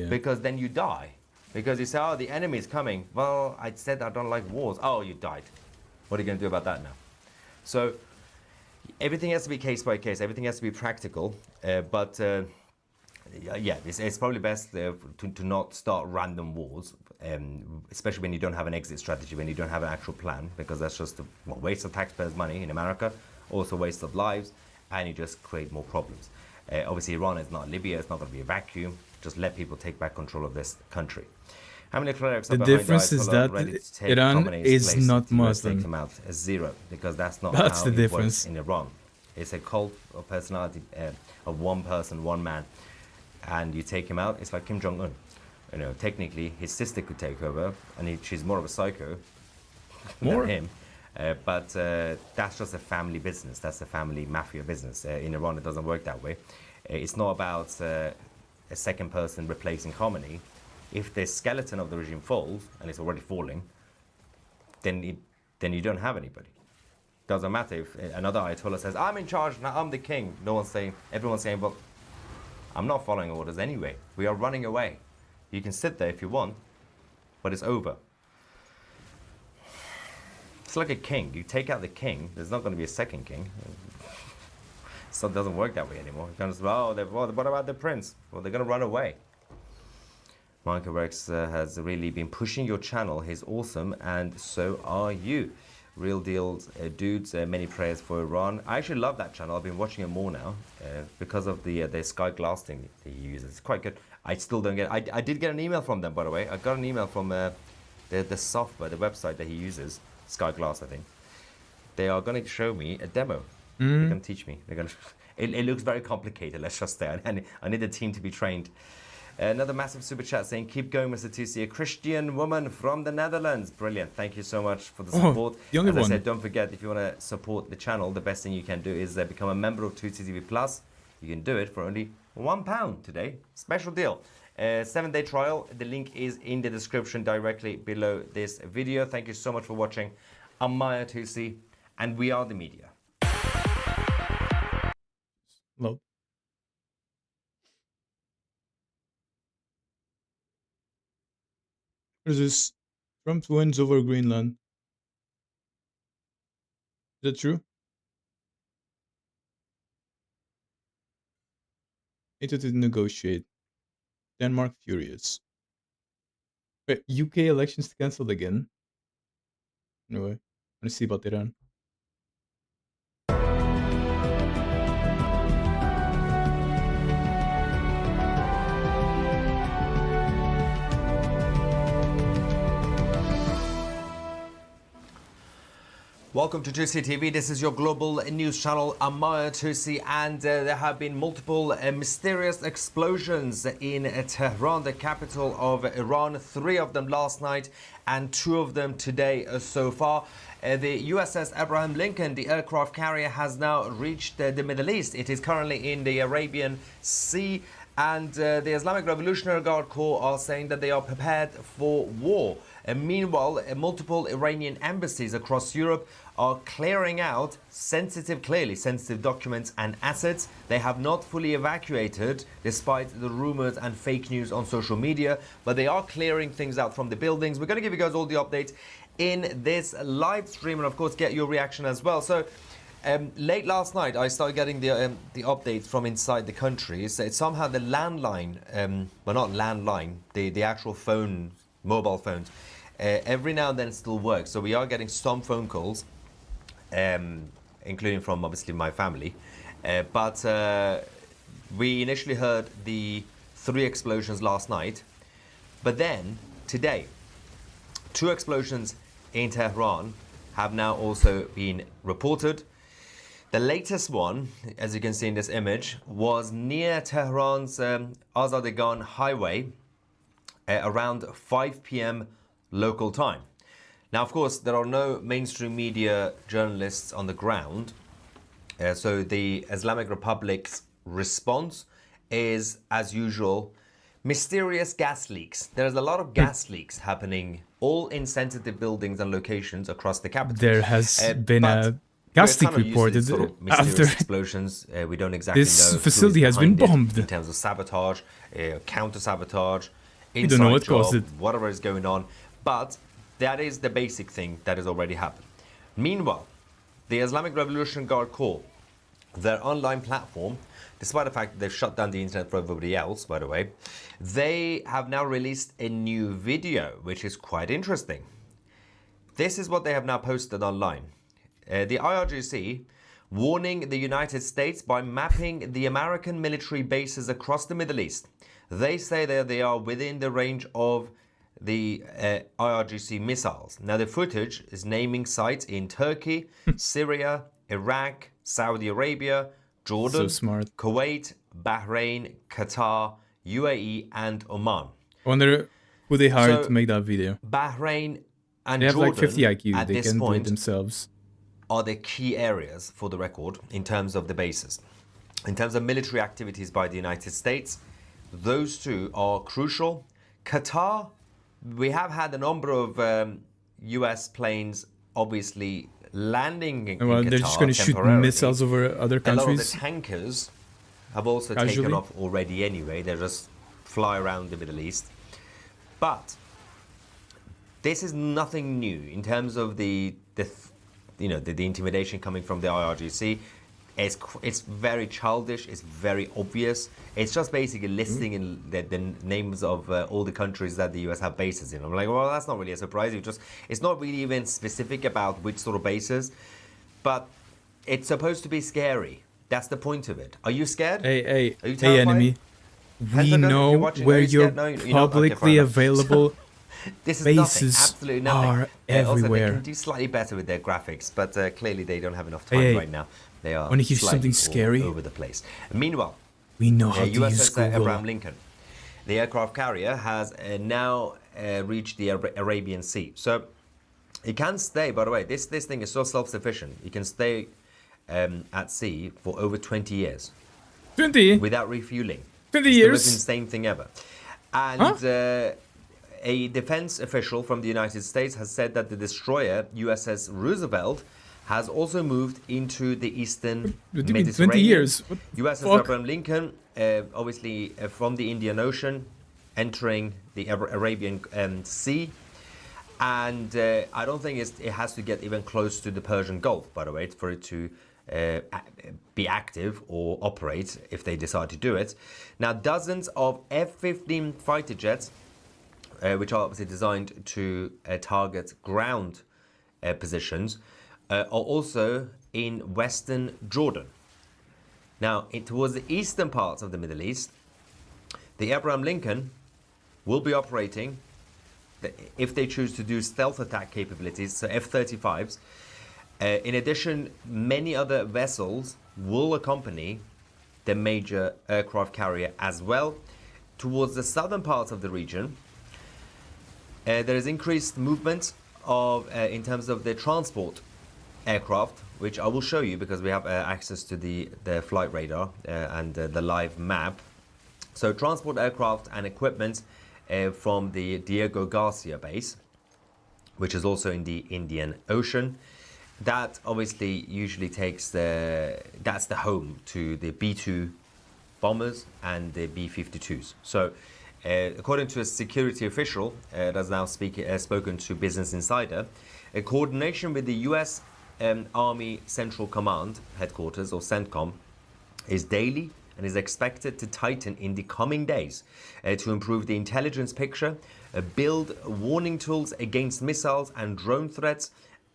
because then you die. Because you say, oh, the enemy is coming. Well, I said I don't like wars. Oh, you died. What are you going to do about that now? So everything has to be case by case. Everything has to be practical. It's probably best to not start random wars, especially when you don't have an exit strategy, when you don't have an actual plan, because that's just a waste of taxpayers' money in America, also waste of lives, and you just create more problems. Obviously, Iran is not Libya. It's not going to be a vacuum. Just let people take back control of this country. How many clerics are behind difference is that Iran is not Muslim. Take them out as zero, because that's not how it works in Iran. It's a cult of personality of one person, one man, and you take him out. It's like Kim Jong-un. You know, technically, his sister could take over, and she's more of a psycho than him. But that's just a family business. That's a family mafia business. In Iran, it doesn't work that way. It's not about a second person replacing Khomeini. If the skeleton of the regime falls, and it's already falling, then you don't have anybody. Doesn't matter if another Ayatollah says, I'm in charge, now I'm the king. Everyone's saying, well, I'm not following orders anyway. We are running away. You can sit there if you want, but it's over. It's like a king. You take out the king, there's not going to be a second king. So it doesn't work that way anymore. You kind of say, what about the prince? Well, they're going to run away. Michael Rex has really been pushing your channel. He's awesome, and so are you. Real deals, dudes. Many prayers for Iran. I actually love that channel. I've been watching it more now because of the sky glass thing he uses. It's quite good. I still don't get. I did get an email from them, by the way. I got an email from the software, the website that he uses, Sky Glass, I think. They are going to show me a demo. They're going to teach me. They're going to. It looks very complicated. Let's just say I need the team to be trained. Another massive super chat saying, keep going, Mr. TC. A Christian woman from the Netherlands. Brilliant. Thank you so much for the support. As I said, don't forget, if you want to support the channel, the best thing you can do is become a member of 2CTV Plus. You can do it for only £1 today. Special deal. 7-day trial. The link is in the description directly below this video. Thank you so much for watching. I'm Maya 2C, and we are the media. Load. There's this Trump wins over Greenland. Is that true? NATO to negotiate. Denmark furious. Wait, UK elections cancelled again? Anyway, let's see about Iran. Welcome to 2C TV. This is your global news channel. I'm Maya 2C, and there have been multiple mysterious explosions in Tehran, the capital of Iran. 3 of them last night and 2 of them today so far. The USS Abraham Lincoln, the aircraft carrier, has now reached the Middle East. It is currently in the Arabian Sea, and the Islamic Revolutionary Guard Corps are saying that they are prepared for war. Meanwhile, multiple Iranian embassies across Europe are clearing out clearly sensitive documents and assets. They have not fully evacuated, despite the rumors and fake news on social media, but they are clearing things out from the buildings. We're going to give you guys all the updates in this live stream, and of course get your reaction as well. So late last night, I started getting the updates from inside the country. So it's somehow the landline, well, not landline, the actual phone, mobile phones, every now and then still works. So we are getting some phone calls, including from obviously my family. But we initially heard the 3 explosions last night. But then today, 2 explosions in Tehran have now also been reported. The latest one, as you can see in this image, was near Tehran's Azadegan highway around 5 p.m. local time. Now, of course, there are no mainstream media journalists on the ground. So the Islamic Republic's response is, as usual, mysterious gas leaks. There's a lot of gas leaks happening, all in sensitive buildings and locations across the capital. There has been a gas leak reported sort of after explosions. We don't exactly know. This facility has been bombed. In terms of sabotage, counter-sabotage, we don't know what caused it. Whatever is going on. But that is the basic thing that has already happened. Meanwhile, the Islamic Revolutionary Guard Corps, their online platform, despite the fact that they've shut down the internet for everybody else, by the way, they have now released a new video, which is quite interesting. This is what they have now posted online. The IRGC warning the United States by mapping the American military bases across the Middle East. They say that they are within the range of the IRGC missiles. Now, the footage is naming sites in Turkey, Syria, Iraq, Saudi Arabia, Jordan, Kuwait, Bahrain, Qatar, UAE, and Oman. I wonder who they hired to make that video. Bahrain and they have Jordan, like 50 IQ. at They this can do it point, themselves. are the key areas for the record in terms of the bases. In terms of military activities by the United States, those 2 are crucial. Qatar, we have had a number of US planes obviously landing in Qatar. They're just going to shoot missiles over other countries. A lot of the tankers have also taken off already anyway. They just fly around the Middle East. But this is nothing new in terms of the the intimidation coming from the IRGC. It's very childish. It's very obvious. It's just basically listing in the names of all the countries that the US have bases in. I'm like, well, that's not really a surprise. It's not really even specific about which sort of bases, but it's supposed to be scary. That's the point of it. Are you scared? Hey, Are you hey, enemy. We know where your publicly available this is bases nothing, absolutely nothing. are everywhere. Also, they can do slightly better with their graphics, but clearly they don't have enough time right now. They are want to hear something scary? All over the place. Meanwhile, we know how to use USS Google. Abraham Lincoln, the aircraft carrier, has now reached the Arabian Sea. So it can stay. By the way, this thing is so self-sufficient. It can stay at sea for over 20 years. 20 without refueling. 20 it's years. The most insane thing ever. And a defense official from the United States has said that the destroyer USS Roosevelt has also moved into the eastern Mediterranean. 20 years. USS Abraham Lincoln, obviously from the Indian Ocean, entering the Arabian Sea. And I don't think it has to get even close to the Persian Gulf, by the way, for it to be active or operate if they decide to do it. Now, dozens of F-15 fighter jets, which are obviously designed to target ground positions, are also in western Jordan. Now, towards the eastern parts of the Middle East, the Abraham Lincoln will be operating, if they choose to do stealth attack capabilities, so F-35s. In addition, many other vessels will accompany the major aircraft carrier as well. Towards the southern parts of the region, there is increased movement in terms of the transport aircraft, which I will show you because we have access to the flight radar and the live map. So transport aircraft and equipment from the Diego Garcia base, which is also in the Indian Ocean. That obviously usually takes that's the home to the B-2 bombers and the B-52s. So according to a security official that has now spoken to Business Insider, a coordination with the US Army Central Command headquarters, or CENTCOM, is daily and is expected to tighten in the coming days to improve the intelligence picture, build warning tools against missiles and drone threats,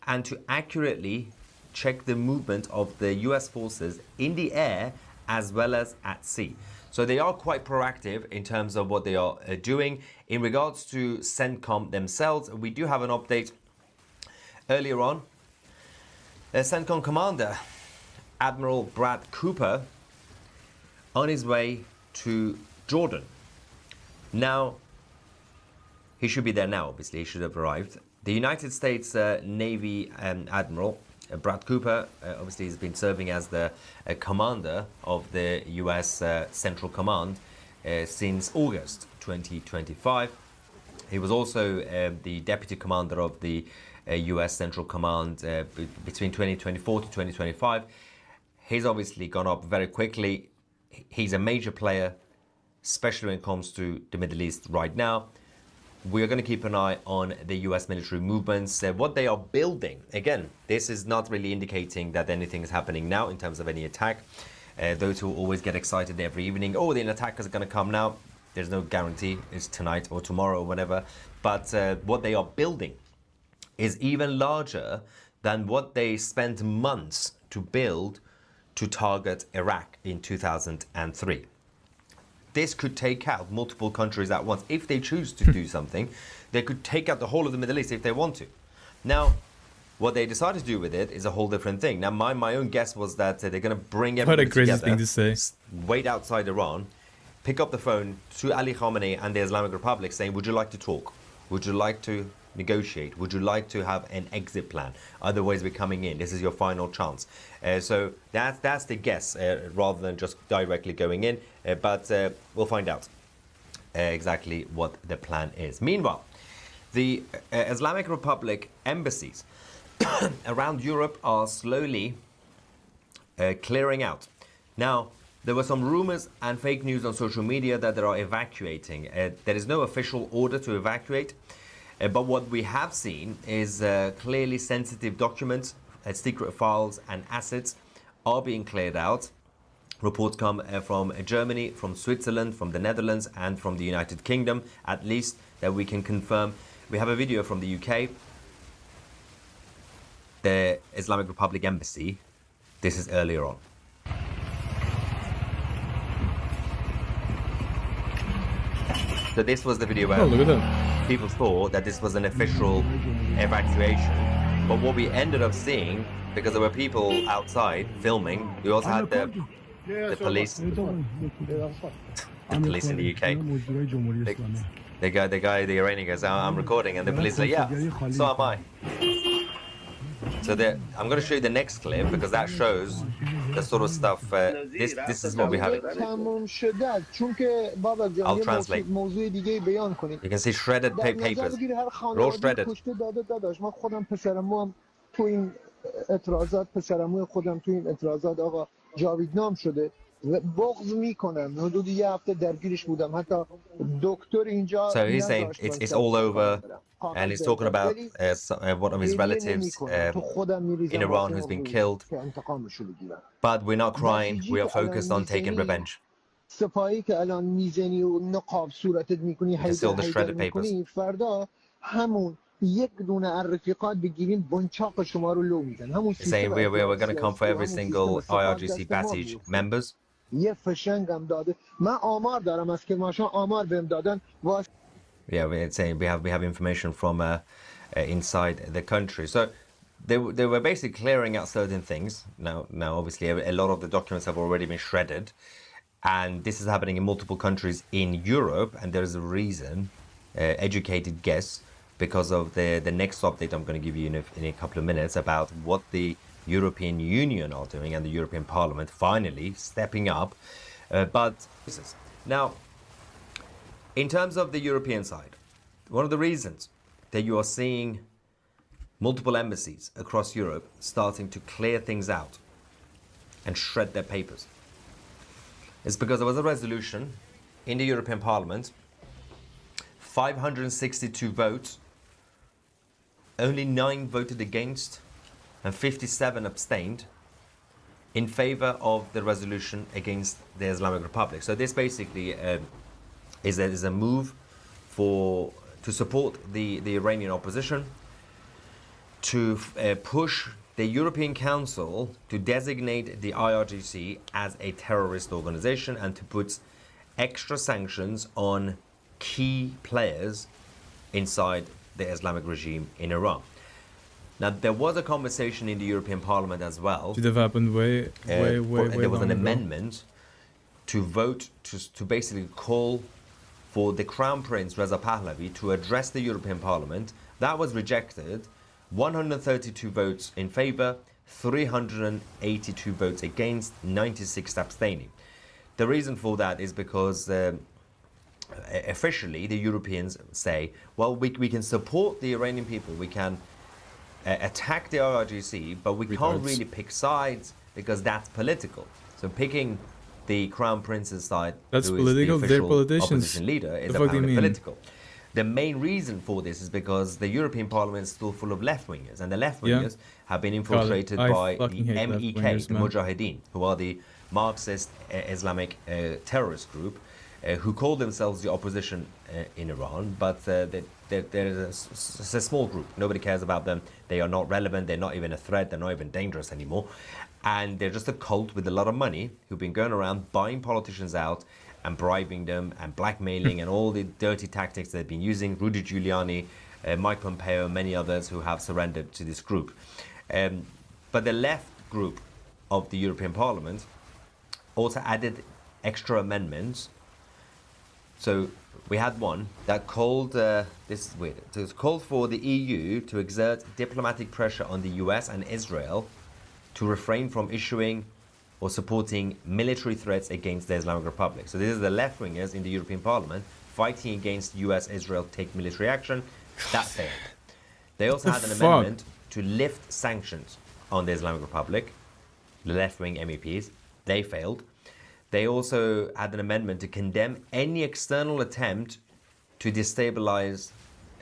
and to accurately check the movement of the US forces in the air as well as at sea. So they are quite proactive in terms of what they are doing. In regards to CENTCOM themselves, we do have an update earlier on. The CENTCOM commander, Admiral Brad Cooper, on his way to Jordan. Now, he should be there now, obviously, he should have arrived. The United States Navy Admiral Brad Cooper obviously has been serving as the commander of the US Central Command since August 2025. He was also the deputy commander of the US Central Command between 2024 to 2025. He's obviously gone up very quickly. He's a major player, especially when it comes to the Middle East right now. We are going to keep an eye on the US military movements, what they are building. Again, this is not really indicating that anything is happening now in terms of any attack. Those who always get excited every evening, oh, the attackers are going to come now. There's no guarantee it's tonight or tomorrow or whatever. But what they are building is even larger than what they spent months to build to target Iraq in 2003. This could take out multiple countries at once. If they choose to do something, they could take out the whole of the Middle East if they want to. Now, what they decided to do with it is a whole different thing. Now, my own guess was that they're going to bring everybody together. What a crazy thing to say. Wait outside Iran, pick up the phone to Ali Khamenei and the Islamic Republic saying, would you like to talk? Would you like to negotiate? Would you like to have an exit plan? Otherwise, we're coming in. This is your final chance. So that's the guess, rather than just directly going in. But we'll find out exactly what the plan is. Meanwhile, the Islamic Republic embassies around Europe are slowly clearing out. Now, there were some rumors and fake news on social media that they are evacuating. There is no official order to evacuate. But what we have seen is clearly sensitive documents, secret files and assets are being cleared out. Reports come from Germany, from Switzerland, from the Netherlands, and from the United Kingdom, at least, that we can confirm. We have a video from the UK, the Islamic Republic Embassy. This is earlier on. So this was the video where people thought that this was an official evacuation. But what we ended up seeing, because there were people outside filming, we also had the police, the police in the UK. The Iranian goes, I'm recording, and the police say, yeah, so am I. So I'm going to show you the next clip, because that shows the sort of stuff. This is what we have. I'll translate. You can see shredded papers, raw shredded. So he's saying it's all over, and he's talking about one of his relatives in Iran who's been killed. But we're not crying, we are focused on taking revenge. You can see all the shredded papers. He's saying we're going to come for every single IRGC Basij members. Yeah, we're saying we have information from inside the country. So they were basically clearing out certain things. Now obviously a lot of the documents have already been shredded, and this is happening in multiple countries in Europe, and there is a reason, educated guess, because of the next update I'm going to give you in a couple of minutes about what the European Union are doing, and the European Parliament finally stepping up. But now, in terms of the European side, one of the reasons that you are seeing multiple embassies across Europe starting to clear things out and shred their papers is because there was a resolution in the European Parliament, 562 votes, only 9 voted against, and 57 abstained in favor of the resolution against the Islamic Republic. So this basically is a move to support the Iranian opposition, to push the European Council to designate the IRGC as a terrorist organization, and to put extra sanctions on key players inside the Islamic regime in Iran. Now, there was a conversation in the European Parliament as well. Did have happened way there was an ago. amendment to vote to basically call for the Crown Prince Reza Pahlavi to address the European Parliament. That was rejected. 132 votes in favor, 382 votes against, 96 abstaining. The reason for that is because officially the Europeans say, well, we can support the Iranian people, we can attack the IRGC, but we can't really pick sides because that's political. So picking the Crown Prince's side, that's who political. is the They're official politicians. opposition leader, is apparently political. The main reason for this is because the European Parliament is still full of left-wingers, and the left-wingers have been infiltrated by the MEK, the Mujahideen, who are the Marxist Islamic terrorist group, who call themselves the opposition in Iran, but they're a small group. Nobody cares about them. They are not relevant. They're not even a threat. They're not even dangerous anymore. And they're just a cult with a lot of money who've been going around buying politicians out and bribing them and blackmailing and all the dirty tactics they've been using. Rudy Giuliani, Mike Pompeo, many others who have surrendered to this group. But the left group of the European Parliament also added extra amendments. So we had one that called, this is weird, so it's called for the EU to exert diplomatic pressure on the US and Israel to refrain from issuing or supporting military threats against the Islamic Republic. So this is the left-wingers in the European Parliament fighting against US-Israel take military action. That failed. They also had an amendment to lift sanctions on the Islamic Republic, the left-wing MEPs. They failed. They also had an amendment to condemn any external attempt to destabilize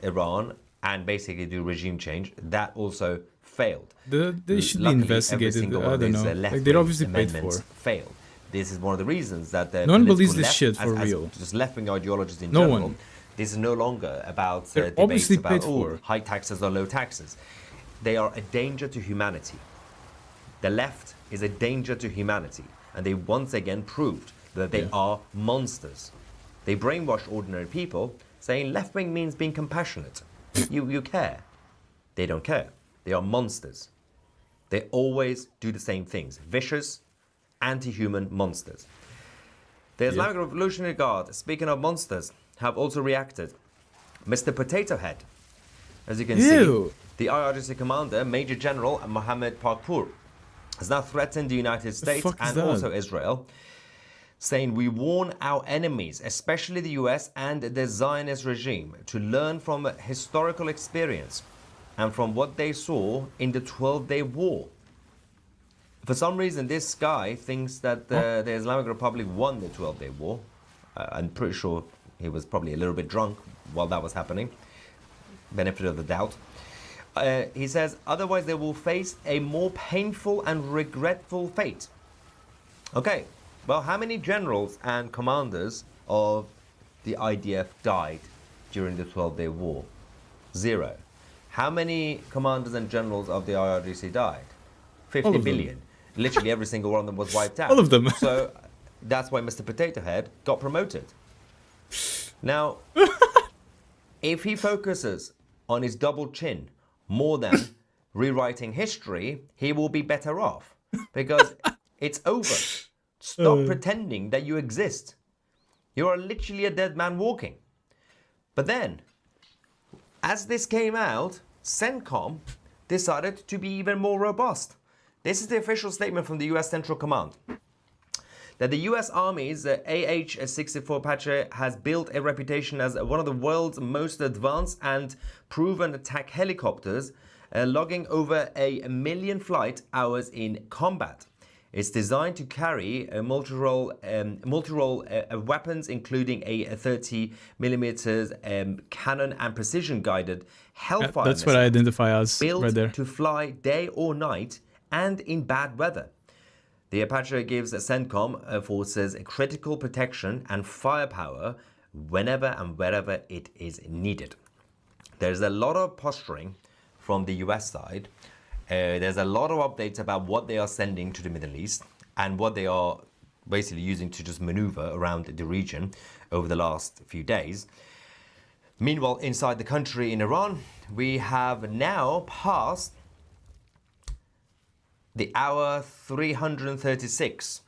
Iran and basically do regime change. That also failed. They should be Luckily, investigated. every single I one of don't these know. Like, left-wing they're obviously paid amendments for. failed. This is one of the reasons that the No one political believes this left, shit for as real. just left-wing ideologies in No general, one. this is no longer about They're debates obviously about paid for. high taxes or low taxes. They are a danger to humanity. The left is a danger to humanity, and they once again proved that they are monsters. They brainwash ordinary people, saying left-wing means being compassionate. You care. They don't care. They are monsters. They always do the same things. Vicious, anti-human monsters. The Islamic Revolutionary Guard, speaking of monsters, have also reacted. Mr. Potato Head, as you can see, the IRGC commander, Major General Mohammed Parkpour, has now threatened the United States and also Israel, saying, "We warn our enemies, especially the US and the Zionist regime, to learn from historical experience and from what they saw in the 12-day war." For some reason, this guy thinks that the Islamic Republic won the 12-day war. I'm pretty sure he was probably a little bit drunk while that was happening. Benefit of the doubt. He says, otherwise they will face a more painful and regretful fate. Okay, well, how many generals and commanders of the IDF died during the 12-day war? 0. How many commanders and generals of the IRGC died? 50 billion. Literally every single one of them was wiped out. All of them. So that's why Mr. Potato Head got promoted. Now, if he focuses on his double chin more than rewriting history, he will be better off, because it's over. Stop pretending that you exist. You are literally a dead man walking. But then, as this came out, CENTCOM decided to be even more robust. This is the official statement from the US Central Command. That the US Army's AH-64 Apache has built a reputation as one of the world's most advanced and proven attack helicopters, logging over 1 million flight hours in combat. It's designed to carry multi-role weapons, including a 30mm cannon and precision-guided Hellfire That's what I identify as built right there. to fly day or night and in bad weather. The Apache gives CENTCOM forces critical protection and firepower whenever and wherever it is needed. There's a lot of posturing from the US side. There's a lot of updates about what they are sending to the Middle East and what they are basically using to just maneuver around the region over the last few days. Meanwhile, inside the country in Iran, we have now passed the hour 336.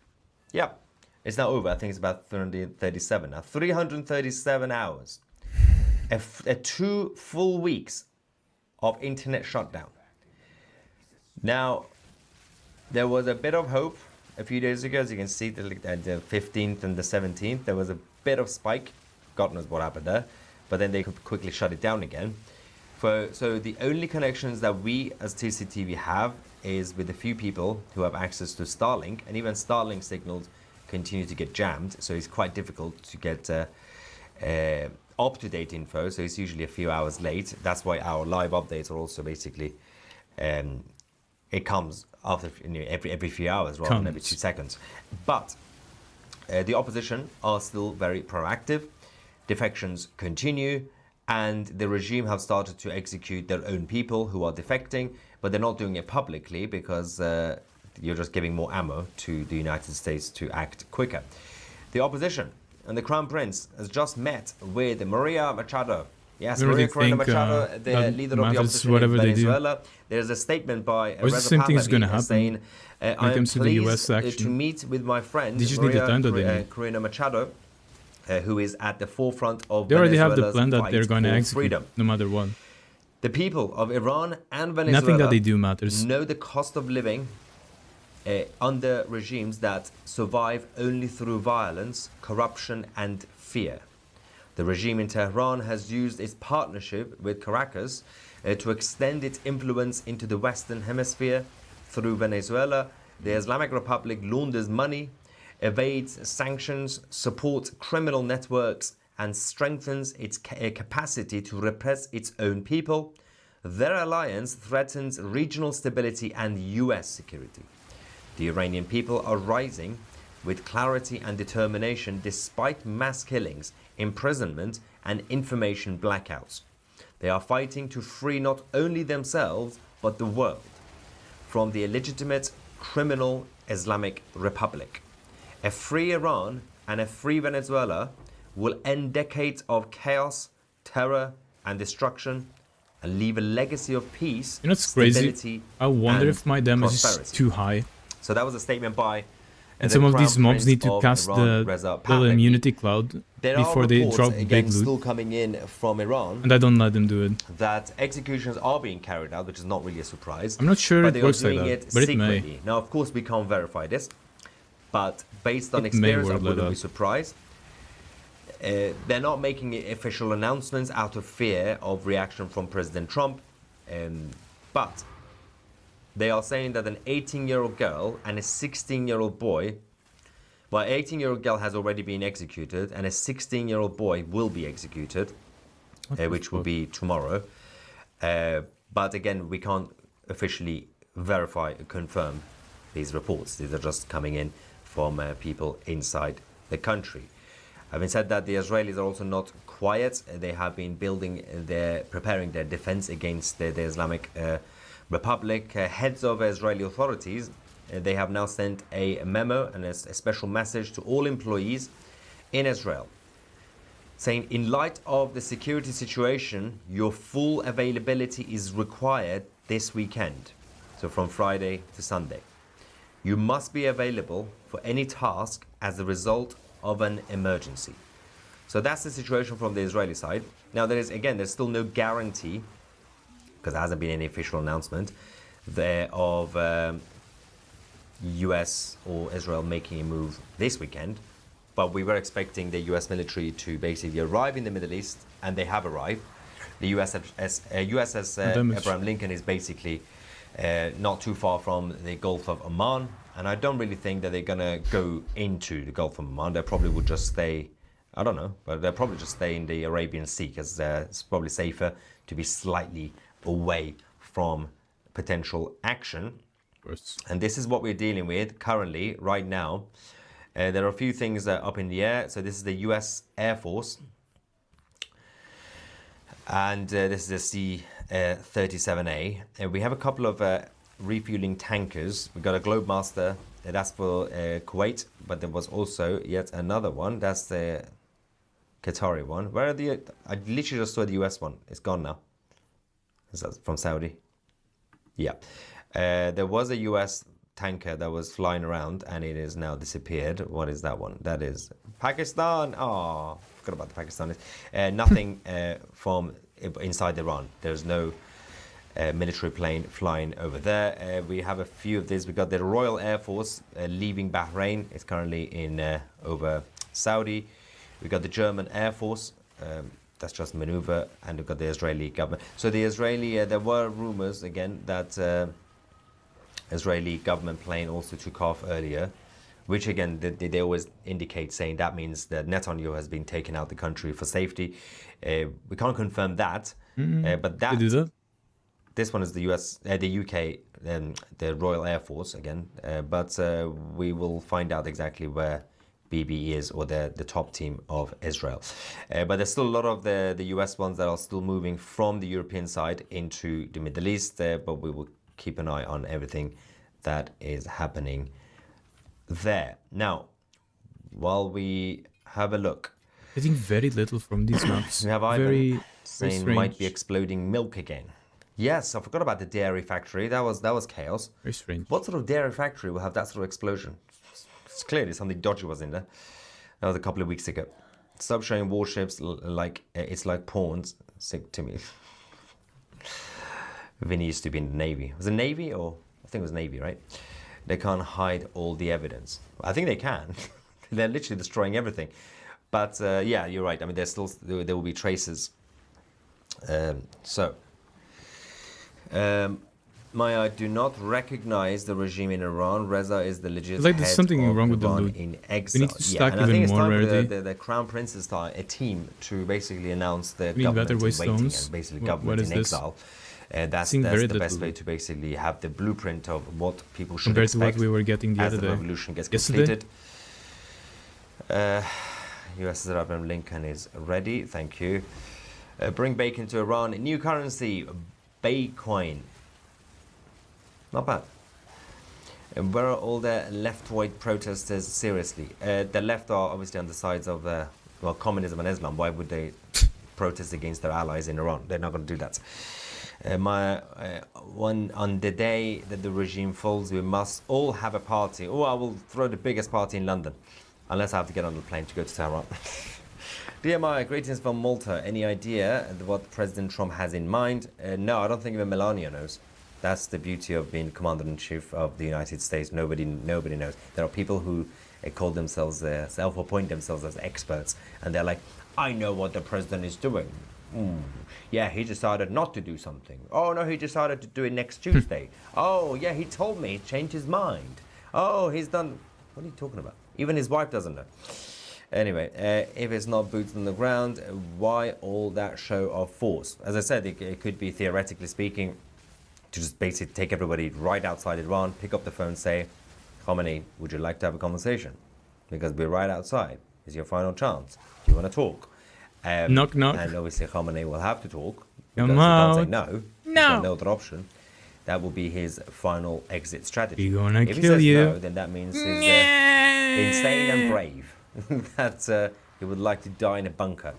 Yep, it's now over. I think it's about 337 now. 337 hours. 2 full weeks of internet shutdown. Now, there was a bit of hope a few days ago. As you can see, the 15th and the 17th, there was a bit of spike. God knows what happened there. But then they could quickly shut it down again. So the only connections that we as TCTV have is with a few people who have access to Starlink, and even Starlink signals continue to get jammed, so it's quite difficult to get up-to-date info, so it's usually a few hours late. That's why our live updates are also basically, it comes after every few hours rather than every 2 seconds. But the opposition are still very proactive. Defections continue, and the regime have started to execute their own people who are defecting, but they're not doing it publicly because you're just giving more ammo to the United States to act quicker. The opposition and the Crown Prince has just met with Maria Machado. Yes, Maria Corina Machado, the leader of the opposition in Venezuela. There's a statement by Reza Pahlavi saying, I am pleased to meet with my friend Maria Corina Machado, who is at the forefront of Venezuela's fight for freedom. No matter what. The people of Iran and Venezuela Nothing that they do matters. know the cost of living under regimes that survive only through violence, corruption, and fear. The regime in Tehran has used its partnership with Caracas to extend its influence into the Western Hemisphere. Through Venezuela, the Islamic Republic launders money, evades sanctions, supports criminal networks, and strengthens its capacity to repress its own people. Their alliance threatens regional stability and US security. The Iranian people are rising with clarity and determination despite mass killings, imprisonment, and information blackouts. They are fighting to free not only themselves, but the world from the illegitimate criminal Islamic Republic. A free Iran and a free Venezuela will end decades of chaos, terror, and destruction and leave a legacy of peace, you know, it's crazy. I wonder if my damage is too high. So that was a statement by and some of these mobs need to pass the little immunity cloud before they drop big loot. Still coming in from Iran, and I don't let them do it. That executions are being carried out, which is not really a surprise. I'm not sure it works like that, but it may. Now, of course, we can't verify this, but based on experience, I wouldn't be surprised. They're not making official announcements out of fear of reaction from President Trump, but they are saying that an 18-year-old girl and a 16-year-old boy, well, an 18-year-old girl has already been executed, and a 16-year-old boy will be executed, which will be tomorrow. But again, we can't officially verify or confirm these reports. These are just coming in from people inside the country. Having said that, the Israelis are also not quiet. They have been preparing their defense against the Islamic Republic. Heads of Israeli authorities, they have now sent a memo and a special message to all employees in Israel, saying, in light of the security situation, your full availability is required this weekend, so from Friday to Sunday. You must be available for any task as a result of an emergency. So that's the situation from the Israeli side. Now, there's still no guarantee, because there hasn't been any official announcement there of US or Israel making a move this weekend. But we were expecting the US military to basically arrive in the Middle East, and they have arrived. The USS Abraham Lincoln is basically not too far from the Gulf of Oman. And I don't really think that they're going to go into the Gulf of Oman. They probably would just stay, I don't know, but they'll probably just stay in the Arabian Sea, because it's probably safer to be slightly away from potential action. Of course. And this is what we're dealing with currently, right now. There are a few things up in the air. So this is the US Air Force. And this is the C-37A. We have a couple of refueling tankers. We've got a Globemaster, that's for Kuwait, but there was also yet another one. That's the Qatari one. Where are I literally just saw the US one. It's gone now. Is that from Saudi? Yeah. There was a US tanker that was flying around, and it is now disappeared. What is that one? That is Pakistan. Oh, forgot about the Pakistanis. Nothing from inside Iran. There's no military plane flying over there. We have a few of these. We got the Royal Air Force leaving Bahrain. It's currently in over Saudi. We got the German Air Force. That's just maneuver, and we've got the Israeli government. So the Israeli, there were rumors again that Israeli government plane also took off earlier, which again they always indicate, saying that means that Netanyahu has been taken out the country for safety. We can't confirm that, but that. This one is the UK, the Royal Air Force again, but we will find out exactly where BB is, or the top team of Israel. But there's still a lot of the US ones that are still moving from the European side into the Middle East, but we will keep an eye on everything that is happening there. Now, while we have a look. I think very little from these maps. We have Ivan saying might be exploding milk again. Yes, I forgot about the dairy factory. That was chaos. Very strange. What sort of dairy factory will have that sort of explosion? It's clearly something dodgy was in there. That was a couple of weeks ago. Submarine warships, like it's like pawns. Sick to me. Vinny used to be in the Navy. Was it Navy, or I think it was Navy, right? They can't hide all the evidence. I think they can. They're literally destroying everything. But yeah, you're right. I mean, there will be traces. Maya, do not recognize the regime in Iran. Reza is the legit Like there's head something of wrong with the Iran loot. in We exile. need to stack and I think even it's more time rarity. for the crown prince's time, a team to basically announce the We need government better in waiting stones. and basically What government is in this? exile. That's very the best little way to basically have the blueprint of what people should compared to expect what we were getting the as other the day. revolution gets Yesterday? completed. US's Abraham Lincoln is ready. Thank you. Bring bacon to Iran. New currency, Baycoin. Not bad. And where are all the left-right protesters? Seriously, the left are obviously on the sides of well, communism and Islam. Why would they protest against their allies in Iran? They're not going to do that. On the day that the regime falls, we must all have a party. Oh, I will throw the biggest party in London, unless I have to get on the plane to go to Tehran. Dear Maya, greetings from Malta. Any idea what President Trump has in mind? No, I don't think even Melania knows. That's the beauty of being Commander-in-Chief of the United States. Nobody knows. There are people who call themselves, self-appoint themselves as experts, and they're like, I know what the president is doing. Yeah, he decided not to do something. Oh, no, he decided to do it next Tuesday. Oh, yeah, he told me he changed his mind. Oh, he's done... What are you talking about? Even his wife doesn't know. Anyway, if it's not boots on the ground, why all that show of force? As I said, it could be, theoretically speaking, to just basically take everybody right outside Iran, pick up the phone, say, Khomeini, would you like to have a conversation? Because we're right outside. It's your final chance. Do you want to talk? Knock, knock. And obviously Khomeini will have to talk. Come Because he can't say out. no. He's No. got no other option. That will be his final exit strategy. We're gonna if he kill says you. no, then that means he's insane and brave. That he would like to die in a bunker.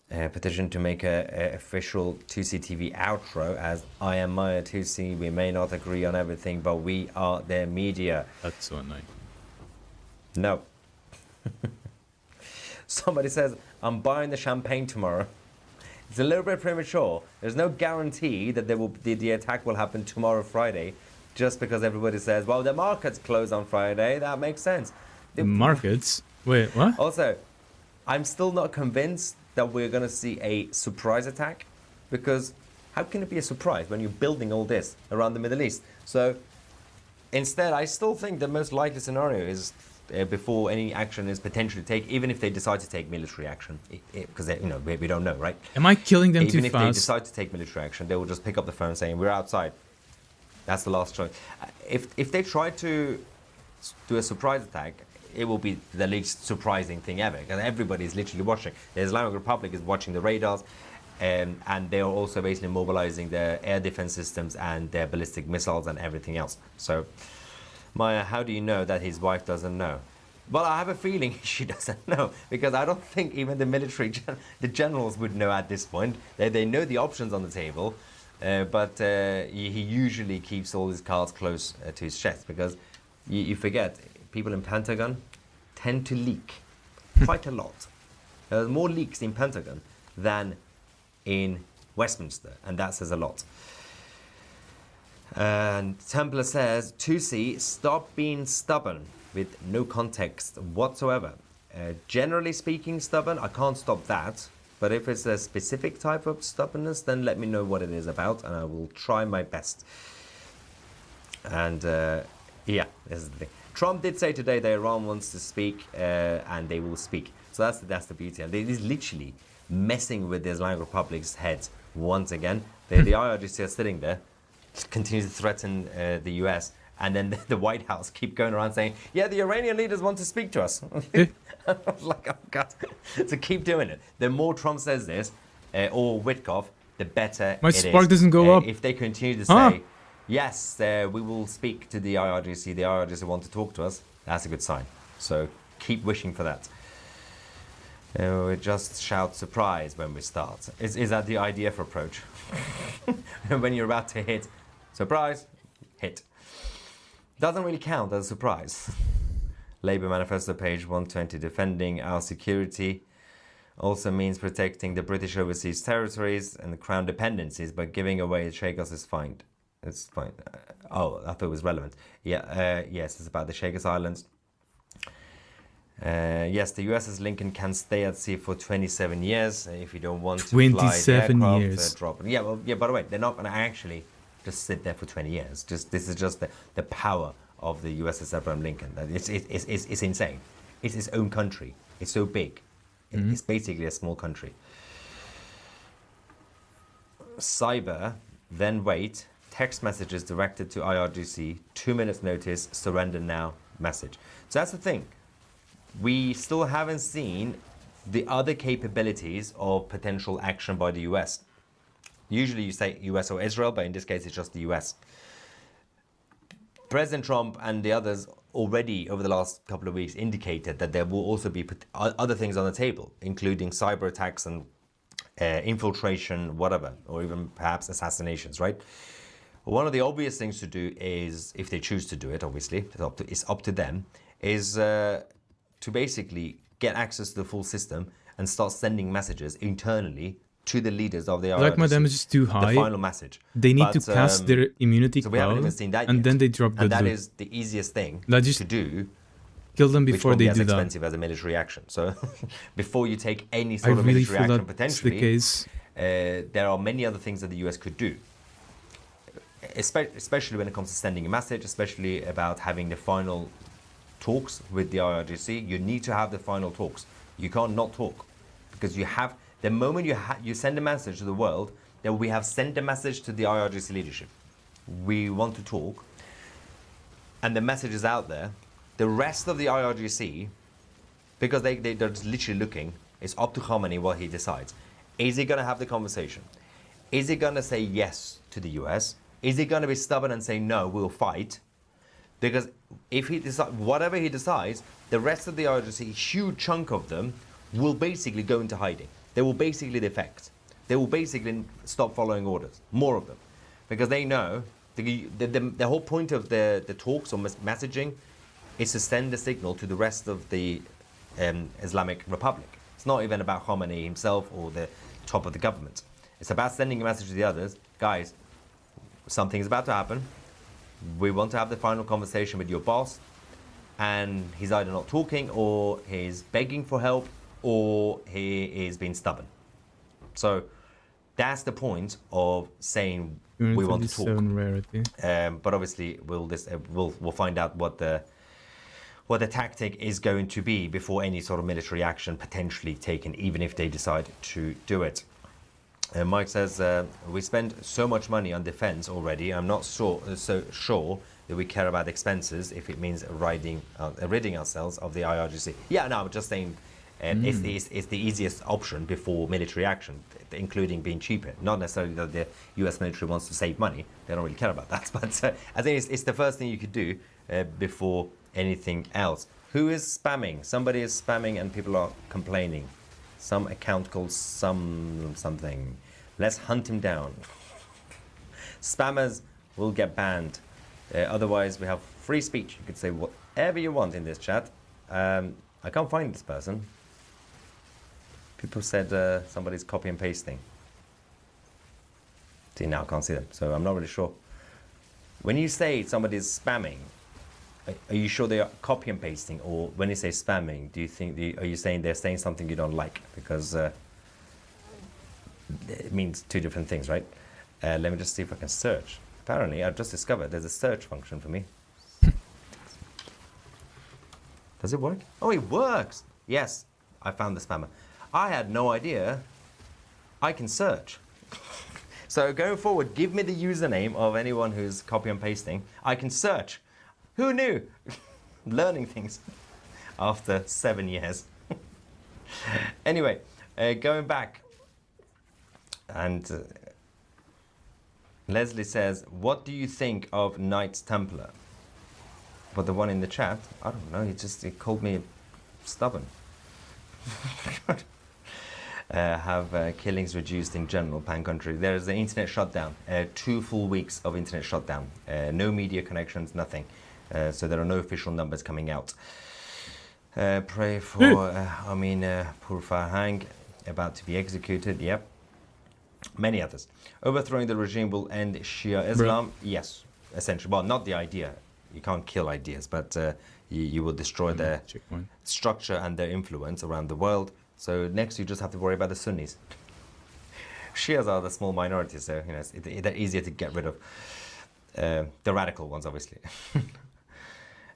Petition to make a official 2C TV outro as I am Maya 2C. We may not agree on everything, but we are their media. That's so annoying. No. Somebody says, I'm buying the champagne tomorrow. It's a little bit premature. There's no guarantee that the attack will happen tomorrow, Friday, just because everybody says, well, the markets close on Friday. That makes sense. The markets? Wait, what? Also, I'm still not convinced that we're going to see a surprise attack, because how can it be a surprise when you're building all this around the Middle East? So instead, I still think the most likely scenario is before any action is potentially taken, even if they decide to take military action, because we don't know, right? Am I killing them Even too if they fast? decide to take military action, they will just pick up the phone saying, we're outside. That's the last choice. If they try to do a surprise attack, it will be the least surprising thing ever, because everybody is literally watching. The Islamic Republic is watching the radars, and they are also basically mobilizing their air defense systems and their ballistic missiles and everything else. So, Maya, how do you know that his wife doesn't know? Well, I have a feeling she doesn't know, because I don't think even the military, the generals would know at this point. They know the options on the table, but he usually keeps all his cards close to his chest, because you forget, people in Pentagon tend to leak quite a lot. There's more leaks in Pentagon than in Westminster, and that says a lot. And Templar says, 2C, stop being stubborn with no context whatsoever. Generally speaking, stubborn, I can't stop that. But if it's a specific type of stubbornness, then let me know what it is about, and I will try my best. And yeah, this is the thing. Trump did say today that Iran wants to speak, and they will speak. So that's the beauty. And it is literally messing with the Islamic Republic's heads once again. The IRGC are sitting there, continue to threaten the US, and then the White House keep going around saying, yeah, the Iranian leaders want to speak to us. I was like, oh God. So keep doing it. The more Trump says this, or Witkoff, the better My it spark is. doesn't go up. If they continue to say, yes, we will speak to the IRGC want to talk to us, that's a good sign. So keep wishing for that. We just shout surprise when we start. Is that the IDF approach? When you're about to hit, surprise, hit. Doesn't really count as a surprise. Labour Manifesto, page 120, defending our security also means protecting the British overseas territories and the Crown dependencies, but giving away Chagos is fine. It's fine. Oh, I thought it was relevant. Yeah, yes, it's about the Chagos Islands. Yes, the USS Lincoln can stay at sea for 27 years if you don't want to fly the 27 aircraft. years. Drop. Yeah, well, yeah. By the way, they're not going to actually just sit there for 20 years. This is just the power of the USS Abraham Lincoln. It's insane. It's its own country. It's so big. It's basically a small country. Cyber, then wait. Text messages directed to IRGC. 2 minutes notice. Surrender now. Message. So that's the thing. We still haven't seen the other capabilities of potential action by the US. Usually you say US or Israel, but in this case it's just the US. President Trump and the others already over the last couple of weeks indicated that there will also be other things on the table, including cyber attacks and infiltration, whatever, or even perhaps assassinations, right? One of the obvious things to do is, if they choose to do it, obviously, it's up to them, is to basically get access to the full system and start sending messages internally to the leaders of the IRGC. Like my damage is too high. The final message. They need to cast their immunity so we haven't even seen that and yet. then they drop the... And that is the easiest thing just to do. Kill them before which they won't be do as that. expensive as a military action. So before you take any sort of really military feel action, that's potentially, the case. There are many other things that the US could do. Especially when it comes to sending a message, especially about having the final talks with the IRGC. You need to have the final talks. You can't not talk, because you have, the moment you send a message to the world, then we have sent a message to the IRGC leadership. We want to talk, and the message is out there. The rest of the IRGC, because they're just literally looking, it's up to Khamenei what he decides. Is he going to have the conversation? Is he going to say yes to the US? Is he going to be stubborn and say, no, we'll fight? Because if he decides, whatever he decides, the rest of the IRGC, a huge chunk of them, will basically go into hiding. They will basically defect. They will basically stop following orders, more of them. Because they know, the whole point of the talks or messaging is to send a signal to the rest of the Islamic Republic. It's not even about Khamenei himself or the top of the government. It's about sending a message to the others. Guys, something is about to happen. We want to have the final conversation with your boss. And he's either not talking, or he's begging for help, or he is being stubborn. So that's the point of saying we want to talk. Rarity. But obviously, we'll find out what the tactic is going to be before any sort of military action potentially taken, even if they decide to do it. Mike says, we spend so much money on defense already. I'm not so sure that we care about expenses if it means ridding ourselves of the IRGC. Yeah, no, I'm just saying it's the easiest option before military action, including being cheaper. Not necessarily that the US military wants to save money. They don't really care about that. But I think it's the first thing you could do before anything else. Who is spamming? Somebody is spamming and people are complaining. Some account called something. Let's hunt him down. Spammers will get banned. Otherwise, we have free speech. You could say whatever you want in this chat. I can't find this person. People said somebody's copy and pasting. See, now I can't see them, so I'm not really sure. When you say somebody's spamming, are you sure they are copy and pasting, or when you say spamming, do you think are you saying they're saying something you don't like? Because it means two different things, right? Let me just see if I can search. Apparently, I've just discovered there's a search function for me. Does it work? Oh, it works! Yes, I found the spammer. I had no idea I can search. So going forward, give me the username of anyone who's copy and pasting. I can search. Who knew? Learning things after 7 years. Anyway, going back, and Leslie says, what do you think of Knights Templar? But the one in the chat, I don't know, he called me stubborn. Have killings reduced in general, pan country? There is an internet shutdown, 2 full weeks of internet shutdown, no media connections, nothing. So there are no official numbers coming out. Pray for Amin Purfahang, about to be executed. Yep. Many others. Overthrowing the regime will end Shia Islam. Yes, essentially. Well, not the idea. You can't kill ideas, but you will destroy their structure and their influence around the world. So next you just have to worry about the Sunnis. Shias are the small minority, so you know they're easier to get rid of. The radical ones, obviously.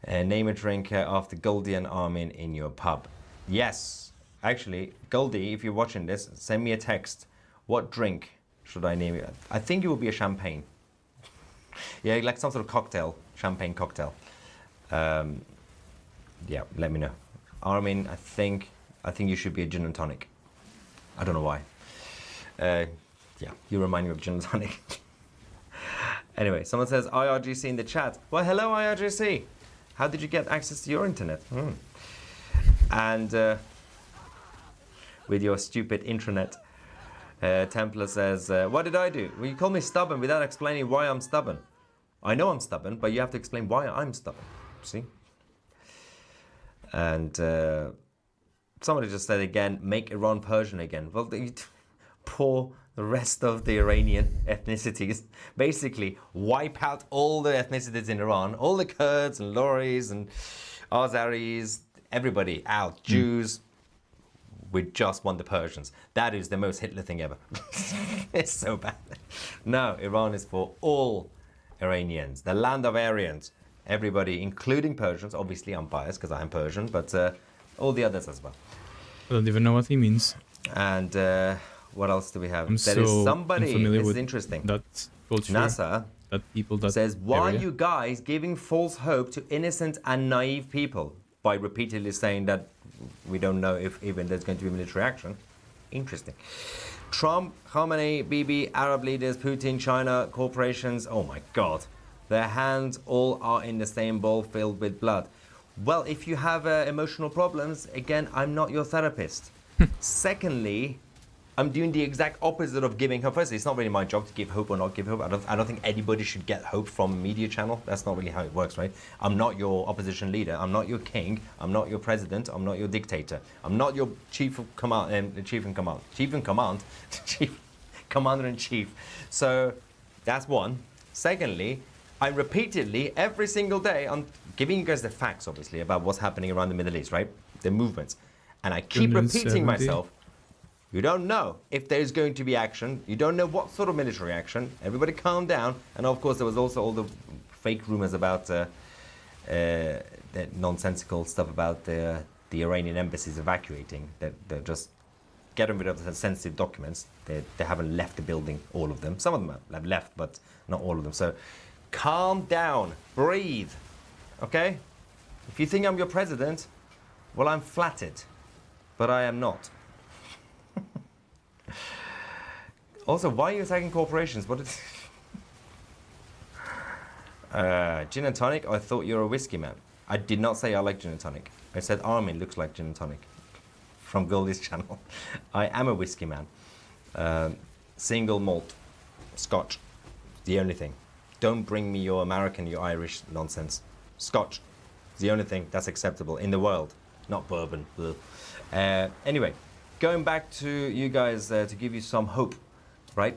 Name a drink after Goldie and Armin in your pub. Yes, actually, Goldie, if you're watching this, send me a text. What drink should I name it? I think it would be a champagne. Yeah, like some sort of cocktail, champagne cocktail. Yeah, let me know. Armin, I think you should be a gin and tonic. I don't know why. Yeah, you remind me of gin and tonic. Anyway, someone says IRGC in the chat. Well, hello IRGC. How did you get access to your internet? And with your stupid intranet. Templar says, what did I do? Well, you call me stubborn without explaining why I'm stubborn. I know I'm stubborn, but you have to explain why I'm stubborn. See? And somebody just said again, make Iran Persian again. Well, pour the rest of the Iranian ethnicities. Basically, wipe out all the ethnicities in Iran. All the Kurds and Loris and Azaris, everybody out. Jews. We just want the Persians. That is the most Hitler thing ever. It's so bad. No, Iran is for all Iranians. The land of Aryans. Everybody, including Persians. Obviously, I'm biased because I'm Persian, but all the others as well. I don't even know what he means. And what else do we have? I'm There is so somebody, unfamiliar this with is interesting. that culture, NASA that people, that says, why area. are you guys giving false hope to innocent and naive people by repeatedly saying that we don't know if even there's going to be military action? Interesting. Trump, Khamenei, Bibi, Arab leaders, Putin, China, corporations, oh my God. Their hands all are in the same bowl filled with blood. Well, if you have emotional problems, again, I'm not your therapist. Secondly, I'm doing the exact opposite of giving hope. Firstly, it's not really my job to give hope or not give hope. I don't think anybody should get hope from a media channel. That's not really how it works, right? I'm not your opposition leader. I'm not your king. I'm not your president. I'm not your dictator. I'm not your chief commander-in-chief. So that's one. Secondly, I repeatedly, every single day, I'm giving you guys the facts, obviously, about what's happening around the Middle East, right? The movements. And I keep repeating myself. You don't know if there's going to be action. You don't know what sort of military action. Everybody calm down. And of course, there was also all the fake rumors about the nonsensical stuff about the Iranian embassies evacuating. They're just getting rid of the sensitive documents. They haven't left the building, all of them. Some of them have left, but not all of them. So calm down. Breathe. Okay? If you think I'm your president, well, I'm flattered. But I am not. Also, why are you attacking corporations? What is gin and tonic? I thought you were a whiskey man. I did not say I like gin and tonic. I said Armin looks like gin and tonic. From Goldie's channel. I am a whiskey man. Single malt. Scotch. The only thing. Don't bring me your American, your Irish nonsense. Scotch. The only thing that's acceptable in the world. Not bourbon. Anyway, going back to you guys to give you some hope. Right?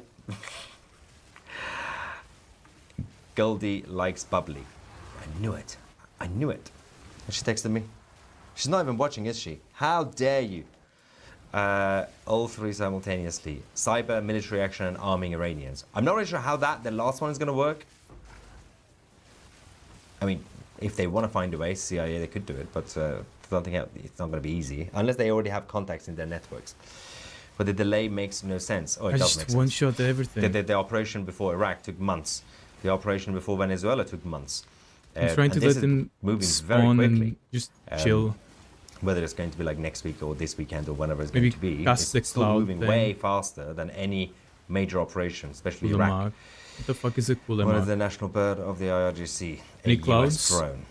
Goldie likes bubbly. I knew it. I knew it. And she texted me. She's not even watching, is she? How dare you? All three simultaneously. Cyber, military action, and arming Iranians. I'm not really sure how the last one is going to work. I mean, if they want to find a way, CIA, they could do it, but I don't think it's not going to be easy. Unless they already have contacts in their networks. But the delay makes no sense. Oh, it does make sense. One shot everything. The operation before Iraq took months. The operation before Venezuela took months. I'm trying to let them moving very quickly. And just chill. Whether it's going to be like next week or this weekend or whenever it's going to be, it's still moving way faster than any major operation, especially Iraq. What the fuck is a Kulema? What is the national bird of the IRGC? Any a clouds? US drone.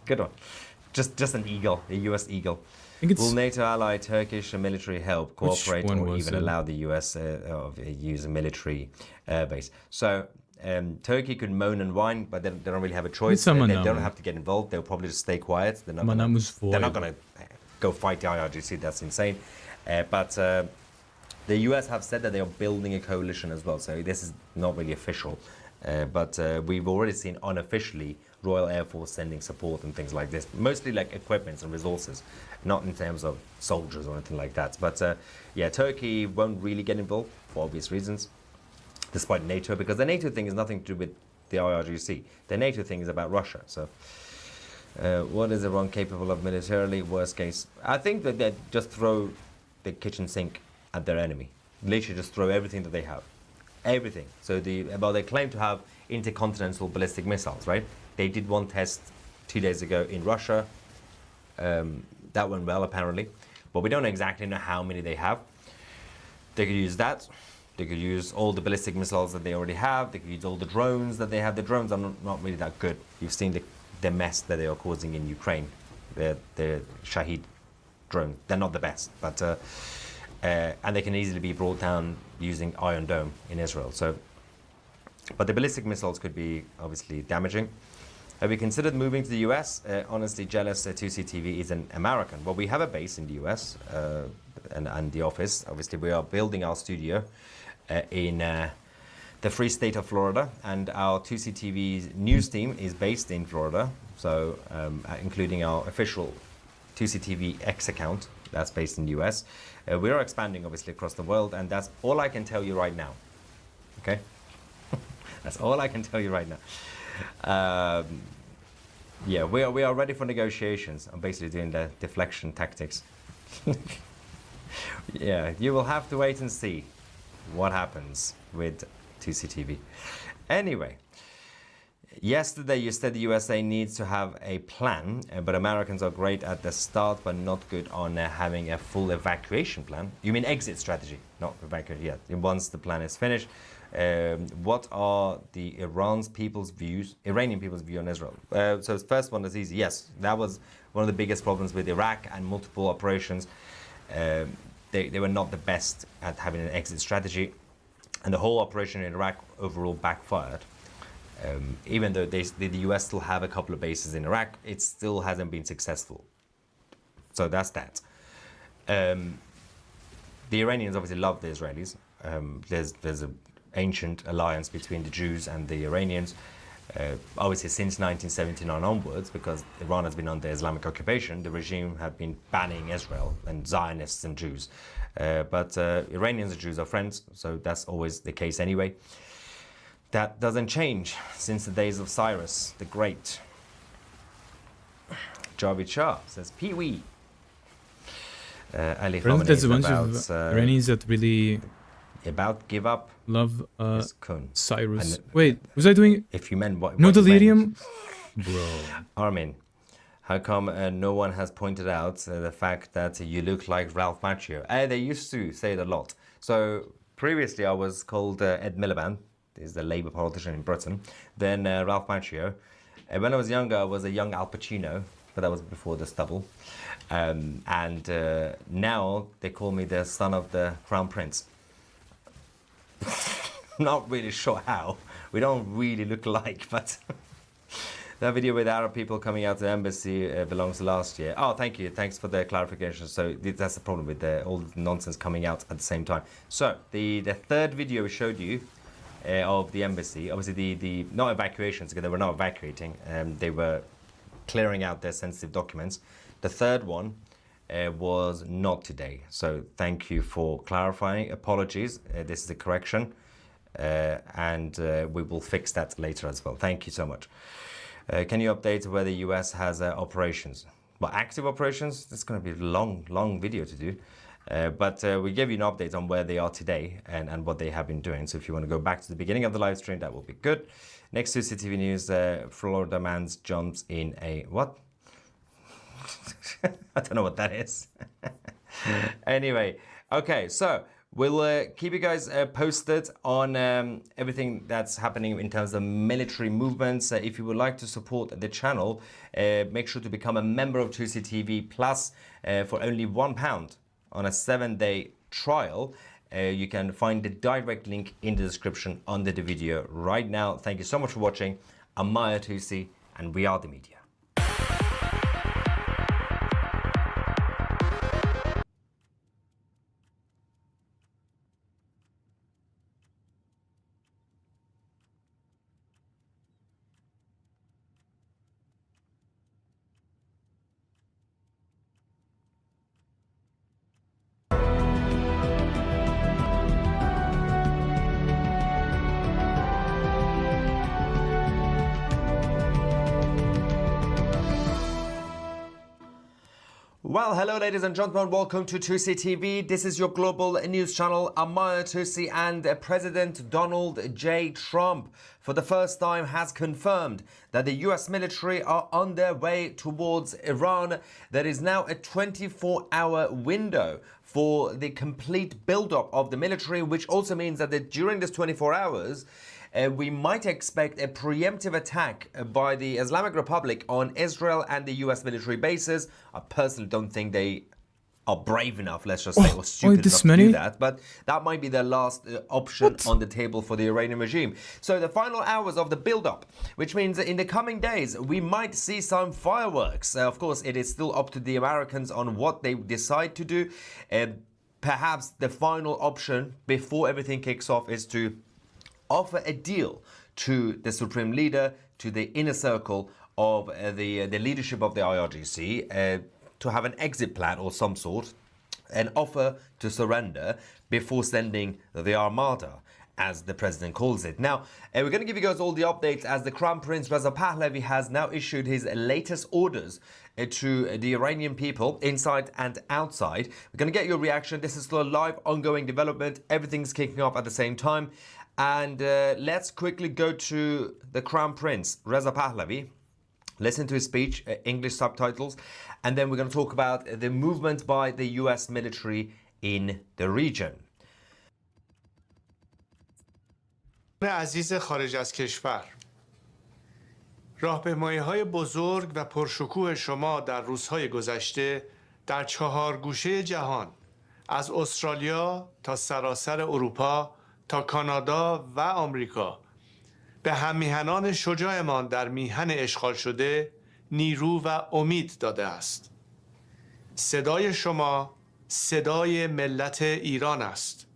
Good one. Just an eagle, a US eagle. Will NATO ally Turkish military help cooperate or even allow the US use a military base? So Turkey could moan and whine, but they don't really have a choice. They don't have to get involved. They'll probably just stay quiet. They're not going to go fight the IRGC. That's insane. But the US have said that they are building a coalition as well. So this is not really official. But we've already seen unofficially Royal Air Force sending support and things like this. Mostly like equipment and resources, not in terms of soldiers or anything like that. But yeah, Turkey won't really get involved for obvious reasons, despite NATO, because the NATO thing is nothing to do with the IRGC. The NATO thing is about Russia. So what is Iran capable of militarily? Worst case, I think that they just throw the kitchen sink at their enemy. Literally just throw everything that they have. Everything. So they claim to have intercontinental ballistic missiles, right? They did one test 2 days ago in Russia. That went well, apparently. But we don't exactly know how many they have. They could use that. They could use all the ballistic missiles that they already have. They could use all the drones that they have. The drones are not really that good. You've seen the mess that they are causing in Ukraine. The Shahid drones. They're not the best, but and they can easily be brought down using Iron Dome in Israel. So, but the ballistic missiles could be obviously damaging. Have we considered moving to the US? Honestly, jealous 2CTV is an American. Well, we have a base in the US and the office. Obviously, we are building our studio in the free state of Florida, and our 2CTV's news team is based in Florida. So, including our official 2CTV X account that's based in the US. We are expanding obviously across the world, and that's all I can tell you right now. Okay? That's all I can tell you right now. Yeah, we are ready for negotiations. I'm basically doing the deflection tactics. Yeah, you will have to wait and see what happens with 2CTV. Anyway, yesterday you said the USA needs to have a plan, but Americans are great at the start, but not good on having a full evacuation plan. You mean exit strategy, not evacuate yet. Once the plan is finished, what are the Iranian people's view on Israel? So the first one is easy. Yes, that was one of the biggest problems with Iraq and multiple operations. They were not the best at having an exit strategy, and the whole operation in Iraq overall backfired. Even though the US still have a couple of bases in Iraq, it still hasn't been successful. So that's that. The Iranians obviously love the Israelis. There's an ancient alliance between the Jews and the Iranians. Obviously since 1979 onwards, because Iran has been under Islamic occupation, the regime have been banning Israel and Zionists and Jews. But Iranians and Jews are friends, so that's always the case anyway. That doesn't change since the days of Cyrus the Great. Javid Shah says, Pee-wee. Ali Khamenei there's a bunch of Iranians that really about give up love Cyrus. And, wait, was I doing if you meant what no what you delirium? meant. Bro. Armin, how come no one has pointed out the fact that you look like Ralph Macchio? They used to say it a lot. So previously I was called Ed Miliband. He's the Labour politician in Britain. Then Ralph Macchio. When I was younger, I was a young Al Pacino, but that was before the stubble. And now they call me the son of the Crown Prince. Not really sure how. We don't really look alike, but that video with Arab people coming out of the embassy belongs to last year. Oh, thank you. Thanks for the clarification. So that's the problem with all the nonsense coming out at the same time. So the third video we showed you of the embassy, obviously the not evacuations, because they were not evacuating, they were clearing out their sensitive documents. The third one was not today. So thank you for clarifying. Apologies. This is a correction. And we will fix that later as well. Thank you so much. Can you update where the US has operations? Well, active operations, that's going to be a long video to do. But we gave you an update on where they are today and what they have been doing. So if you want to go back to the beginning of the live stream, that will be good. Next to CTV News, Florida man jumps in a what? I don't know what that is. Anyway, okay, so we'll keep you guys posted on everything that's happening in terms of military movements. If you would like to support the channel, make sure to become a member of 2CTV Plus for only £1 on a 7-day trial. You can find the direct link in the description under the video right now. Thank you so much for watching. I'm Maya Tusi, and we are the media. Well, hello ladies and gentlemen, welcome to Tusi TV. This is your global news channel. I'm Maya Tusi, and President Donald J. Trump for the first time has confirmed that the US military are on their way towards Iran. There is now a 24-hour window for the complete buildup of the military, which also means that during this 24 hours, we might expect a preemptive attack by the Islamic Republic on Israel and the US military bases. I personally don't think they are brave enough, let's just say, or stupid enough to do that. But that might be their last option on the table for the Iranian regime. So the final hours of the build-up, which means that in the coming days, we might see some fireworks. Of course, it is still up to the Americans on what they decide to do. Perhaps the final option before everything kicks off is to offer a deal to the supreme leader, to the inner circle of the leadership of the IRGC, to have an exit plan or some sort, an offer to surrender before sending the armada, as the president calls it. Now, we're going to give you guys all the updates as the Crown Prince Reza Pahlavi has now issued his latest orders to the Iranian people, inside and outside. We're going to get your reaction. This is still a live, ongoing development. Everything's kicking off at the same time. And let's quickly go to the Crown Prince Reza Pahlavi. Listen to his speech, English subtitles, and then we're going to talk about the movement by the US military in the region. عزیز خارج از کشور، راهپیمایی‌های بزرگ و پرشکوه شما در روزهای گذشته در 4 گوشه جهان، از استرالیا تا سراسر اروپا تا کانادا و آمریکا، به هم‌میهنان شجاعمان در میهن اشغال شده نیرو و امید داده است. صدای شما صدای ملت ایران است.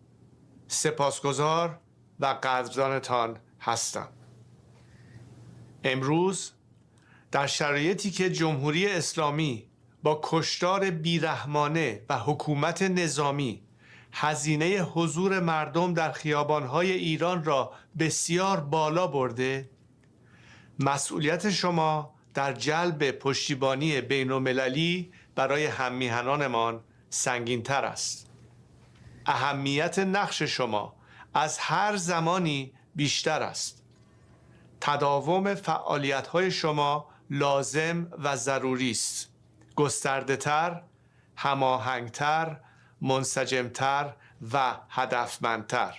سپاسگزار و قدردانتان هستم. امروز در شرایطی که جمهوری اسلامی با کشتار بیرحمانه و حکومت نظامی هزینه حضور مردم در خیابان‌های ایران را بسیار بالا برده، مسئولیت شما در جلب پشتیبانی بین‌المللی برای هم‌میهنانمان سنگین‌تر است. اهمیت نقش شما از هر زمانی بیشتر است. تداوم فعالیت‌های شما لازم و ضروری است. گسترده‌تر، هماهنگ‌تر، منسجمتر و هدفمندتر.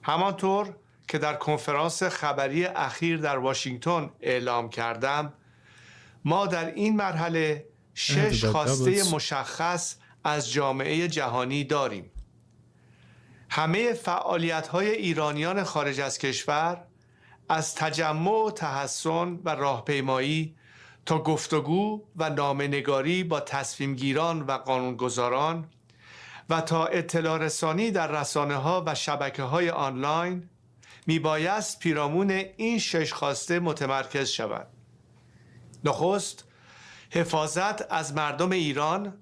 همانطور که در کنفرانس خبری اخیر در واشنگتن اعلام کردم، ما در این مرحله 6 خواسته مشخص از جامعه جهانی داریم. همه فعالیت‌های ایرانیان خارج از کشور، از تجمع و تحصن و راهپیمایی تا گفتگو و نامه‌نگاری با تصمیمگیران و قانونگذاران و تا اطلاع رسانی در رسانه‌ها و شبکه‌های آنلاین، میبایست پیرامون این 6 خواسته متمرکز شود. نخست، حفاظت از مردم ایران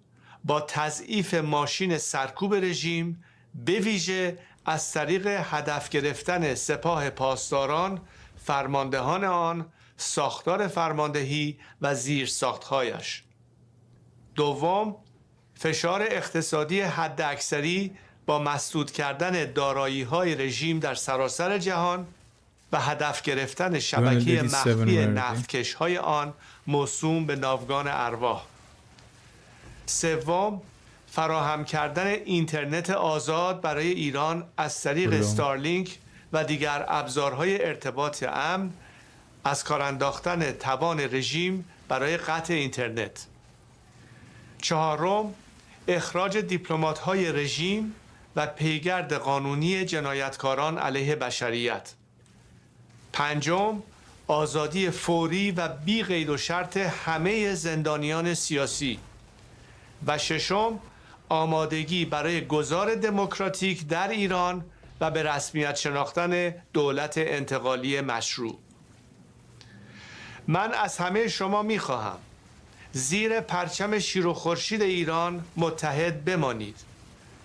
با تضعیف ماشین سرکوب رژیم، به ویژه از طریق هدف گرفتن سپاه پاسداران، فرماندهان آن، ساختار فرماندهی و زیرساخت‌هایش. دوم، فشار اقتصادی حداکثری با مسدود کردن دارایی‌های رژیم در سراسر جهان و هدف گرفتن شبکه مخفی نفتکش‌های آن موسوم به ناوگان ارواح. سوم، فراهم کردن اینترنت آزاد برای ایران از طریق استارلینک و دیگر ابزارهای ارتباط امن، از کار انداختن توان رژیم برای قطع اینترنت. چهارم، اخراج دیپلمات‌های رژیم و پیگرد قانونی جنایتکاران علیه بشریت. پنجم، آزادی فوری و بی قید و شرط همه زندانیان سیاسی. و ششم، آمادگی برای گذار دموکراتیک در ایران و به رسمیت شناختن دولت انتقالی مشروع. من از همه شما می‌خواهم زیر پرچم شیر و خورشید ایران متحد بمانید.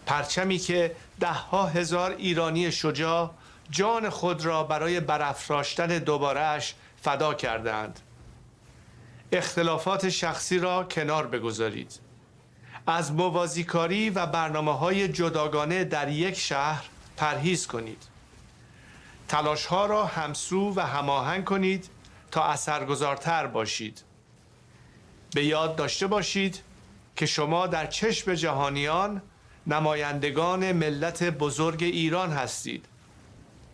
پرچمی که 10,000 ایرانی شجاع جان خود را برای برافراشتن دوباره‌اش فدا کردند. اختلافات شخصی را کنار بگذارید. از موازیکاری و برنامه‌های جداگانه در یک شهر پرهیز کنید. تلاش‌ها را همسو و هماهنگ کنید تا اثرگذارتر باشید. به یاد داشته باشید که شما در چشم جهانیان نمایندگان ملت بزرگ ایران هستید.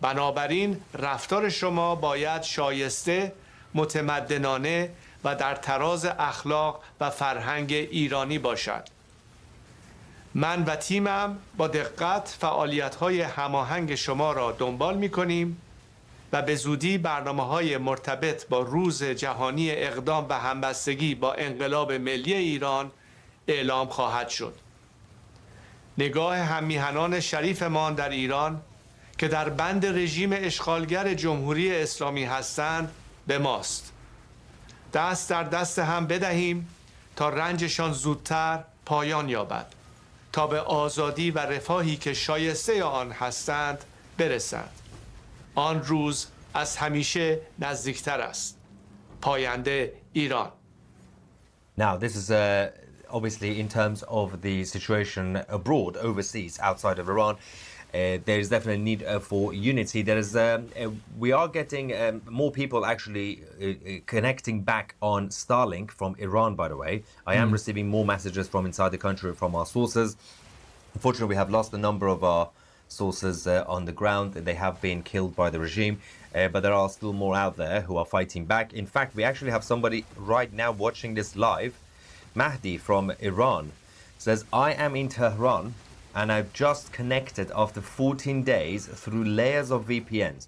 بنابراین رفتار شما باید شایسته، متمدنانه و در تراز اخلاق و فرهنگ ایرانی باشد. من و تیمم با دقت فعالیت‌های هماهنگ شما را دنبال می‌کنیم و به زودی برنامه‌های مرتبط با روز جهانی اقدام و همبستگی با انقلاب ملی ایران اعلام خواهد شد. نگاه هم‌میهنان شریفمان در ایران که در بند رژیم اشغالگر جمهوری اسلامی هستند به ماست. دست در دست هم بدهیم تا رنجشان زودتر پایان یابد، تا به آزادی و رفاهی که شایسته آن هستند برسند. آن روز از همیشه نزدیکتر است. پاینده ایران. Now, this is obviously in terms of the situation abroad, overseas, outside of Iran. There is definitely a need for unity. There is, we are getting more people actually connecting back on Starlink from Iran, by the way. I am receiving more messages from inside the country from our sources. Unfortunately, we have lost a number of our sources on the ground. They have been killed by the regime, but there are still more out there who are fighting back. In fact, we actually have somebody right now watching this live. Mahdi from Iran says, I am in Tehran and I've just connected after 14 days through layers of VPNs.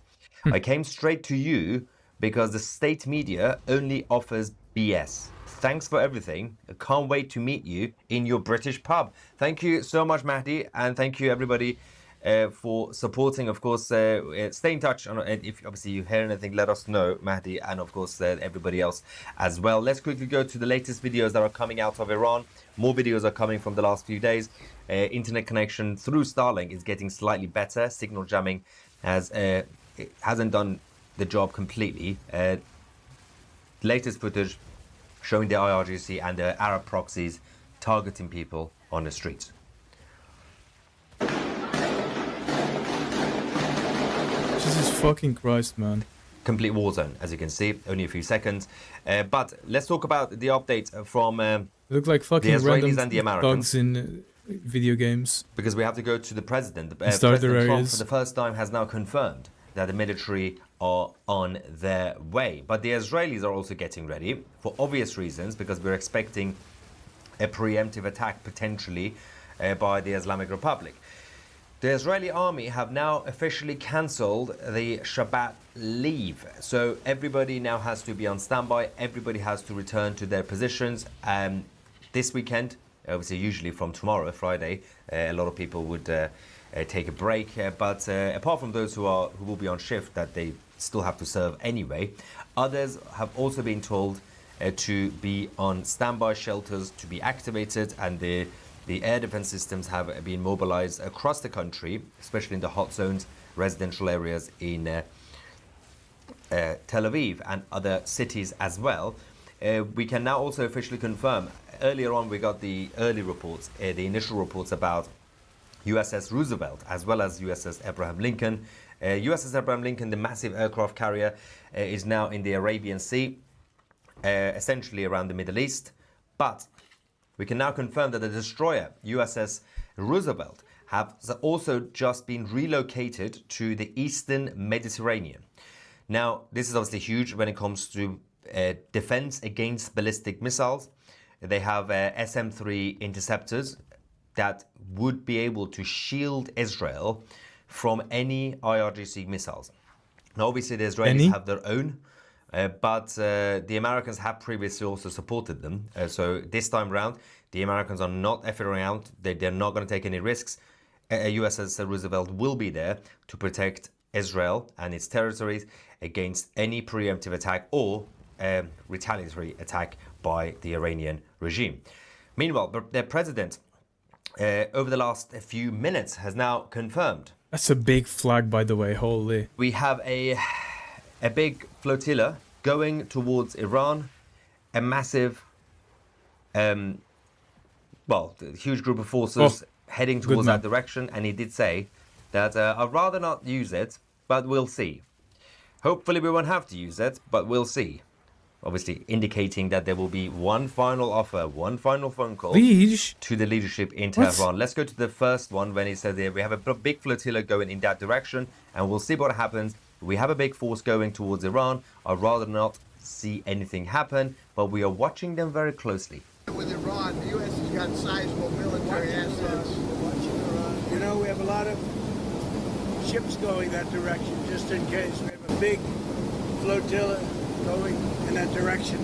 I came straight to you because the state media only offers BS. Thanks for everything. I can't wait to meet you in your British pub. Thank you so much, Mahdi, and thank you everybody for supporting. Of course, stay in touch. And if obviously you hear anything, let us know, Mahdi, and of course everybody else as well. Let's quickly go to the latest videos that are coming out of Iran. More videos are coming from the last few days. Internet connection through Starlink is getting slightly better. Signal jamming hasn't done the job completely. Latest footage showing the IRGC and the Arab proxies targeting people on the streets. Jesus fucking Christ, man. Complete war zone, as you can see, only a few seconds. But let's talk about the update from They look like fucking the Israelis random and the Americans. thugs in video games. Because we have to go to the president. Starter President Trump, areas. for the first time, has now confirmed that the military are on their way. But the Israelis are also getting ready for obvious reasons, because we're expecting a preemptive attack potentially by the Islamic Republic. The Israeli army have now officially cancelled the Shabbat leave. So everybody now has to be on standby. Everybody has to return to their positions. This weekend, obviously usually from tomorrow, Friday, a lot of people would take a break. But apart from those who will be on shift, that they still have to serve anyway, others have also been told to be on standby shelters to be activated, and the air defense systems have been mobilized across the country, especially in the hot zones, residential areas in Tel Aviv and other cities as well. We can now also officially confirm, earlier on we got the early reports, the initial reports about USS Roosevelt as well as USS Abraham Lincoln. USS Abraham Lincoln, the massive aircraft carrier, is now in the Arabian Sea, essentially around the Middle East. But we can now confirm that the destroyer, USS Roosevelt, has also just been relocated to the Eastern Mediterranean. Now, this is obviously huge when it comes to defense against ballistic missiles. They have SM-3 interceptors that would be able to shield Israel from any IRGC missiles. Now, obviously, the Israelis have their own, but the Americans have previously also supported them. So this time around, the Americans are not effing around. They're not going to take any risks. USS Roosevelt will be there to protect Israel and its territories against any preemptive attack or retaliatory attack by the Iranian regime. Meanwhile, their president, over the last few minutes, has now confirmed. That's a big flag, by the way. Holy. We have a big flotilla going towards Iran a massive, well, a huge group of forces heading towards that direction, and he did say that I'd rather not use it, but we'll see. Hopefully we won't have to use it, but we'll see. Obviously indicating that there will be one final offer, one final phone call to the leadership in Tehran. Let's go to the first one when he said there we have a big flotilla going in that direction, and we'll see what happens. We have a big force going towards Iran. I'd rather not see anything happen, but we are watching them very closely. With Iran, the U.S. has got sizable military assets. You know, we have a lot of ships going that direction, just in case. We have a big flotilla going in that direction,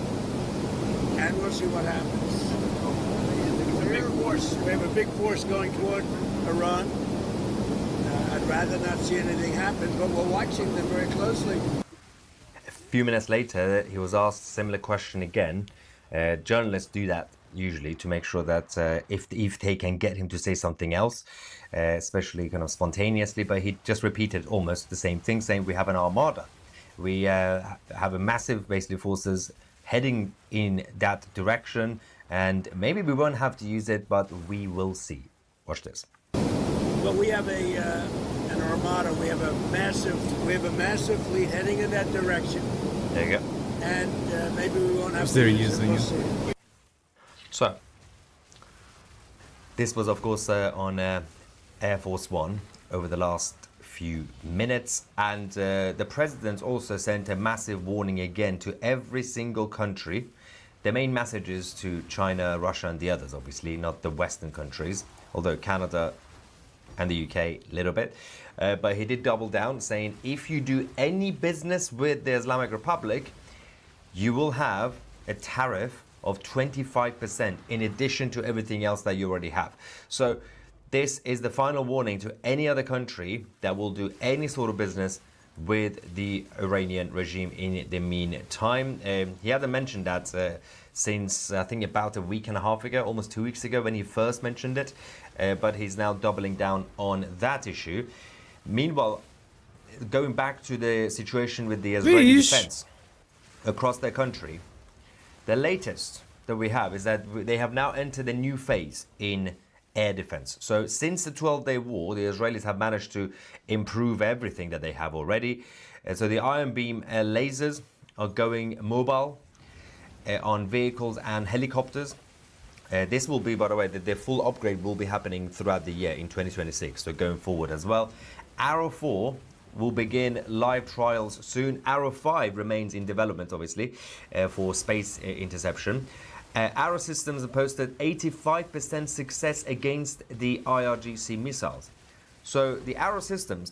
and we'll see what happens. We have a big force going toward Iran. I'd rather not see anything happen, but we're watching them very closely. A few minutes later, he was asked a similar question again. Journalists do that usually to make sure that if they can get him to say something else, especially kind of spontaneously, but he just repeated almost the same thing, saying we have an armada. We have a massive, basically, forces heading in that direction, and maybe we won't have to use it, but we will see. Watch this. But we have an armada. We have a massive fleet heading in that direction. There you go. And maybe we won't have to use it. We'll see. So, this was, of course, on Air Force One over the last few minutes, and the president also sent a massive warning again to every single country. The main message is to China, Russia, and the others, obviously, not the Western countries, although Canada and the UK a little bit. But he did double down, saying if you do any business with the Islamic Republic, you will have a tariff of 25% in addition to everything else that you already have. So this is the final warning to any other country that will do any sort of business with the Iranian regime in the meantime. He hadn't mentioned that since, I think, about a week and a half ago, almost 2 weeks ago when he first mentioned it. But he's now doubling down on that issue. Meanwhile, going back to the situation with the Israeli defense across their country, the latest that we have is that they have now entered a new phase in air defense. So since the 12-day war, the Israelis have managed to improve everything that they have already. So the Iron Beam lasers are going mobile on vehicles and helicopters. This will be, by the way, the full upgrade will be happening throughout the year in 2026, so going forward as well. Arrow 4 will begin live trials soon. Arrow 5 remains in development, obviously, for space interception. Arrow systems have posted 85% success against the IRGC missiles. So the Arrow systems,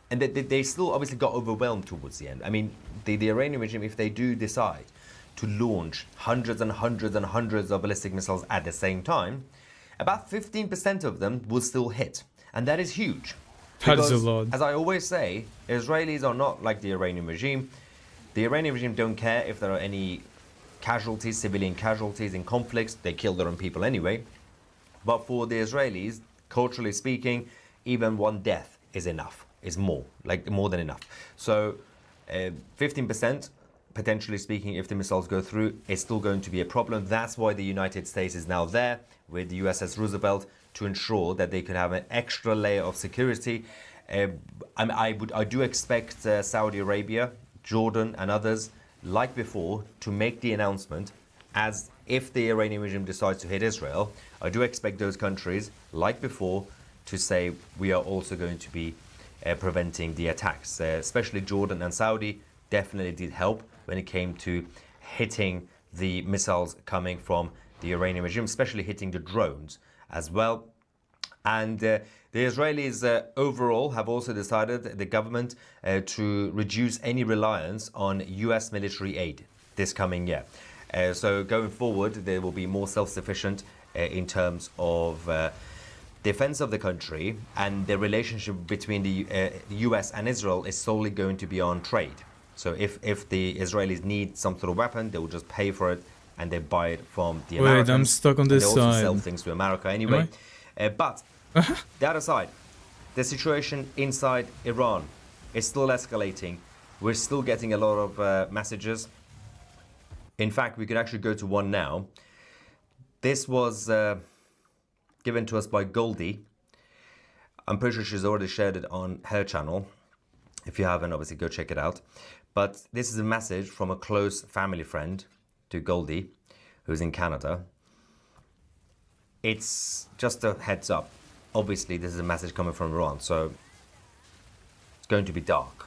and they still obviously got overwhelmed towards the end. I mean, the Iranian regime, if they do decide to launch hundreds and hundreds and hundreds of ballistic missiles at the same time, about 15% of them will still hit. And that is huge. That's a lot. As I always say, Israelis are not like the Iranian regime. The Iranian regime don't care if there are any casualties, civilian casualties in conflicts. They kill their own people anyway. But for the Israelis, culturally speaking, even one death is enough, is more than enough. So 15%, potentially speaking, if the missiles go through, is still going to be a problem. That's why the United States is now there with the USS Roosevelt to ensure that they can have an extra layer of security. I do expect Saudi Arabia, Jordan and others, like before, to make the announcement as if the Iranian regime decides to hit Israel. I do expect those countries, like before, to say we are also going to be preventing the attacks. Especially Jordan and Saudi definitely did help when it came to hitting the missiles coming from the Iranian regime, especially hitting the drones as well. And the Israelis overall have also decided, the government, to reduce any reliance on US military aid this coming year. So going forward, they will be more self-sufficient in terms of defense of the country, and the relationship between the US and Israel is solely going to be on trade. So if the Israelis need some sort of weapon, they will just pay for it and they buy it from the Americans. Wait, I'm stuck on this side. They also side. sell things to America anyway. But the other side, the situation inside Iran is still escalating. We're still getting a lot of messages In fact, we could actually go to one now. This was given to us by Goldie. I'm pretty sure she's already shared it on her channel. If you haven't, obviously go check it out. But this is a message from a close family friend to Goldie, who's in Canada. It's just a heads up. Obviously, this is a message coming from Iran, so it's going to be dark,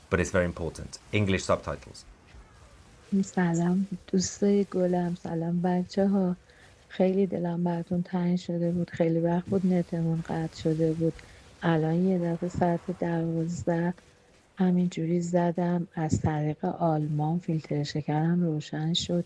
but it's very important. English subtitles. سلام دوستای گلم، سلام بچه ها. خیلی دلم براتون تنگ شده بود، خیلی وقت بود نتمون قطع شده بود. الان یه دفعه ساعت 12 همینجوری زدم، از طریق آلمان فیلتر شکرم روشن شد.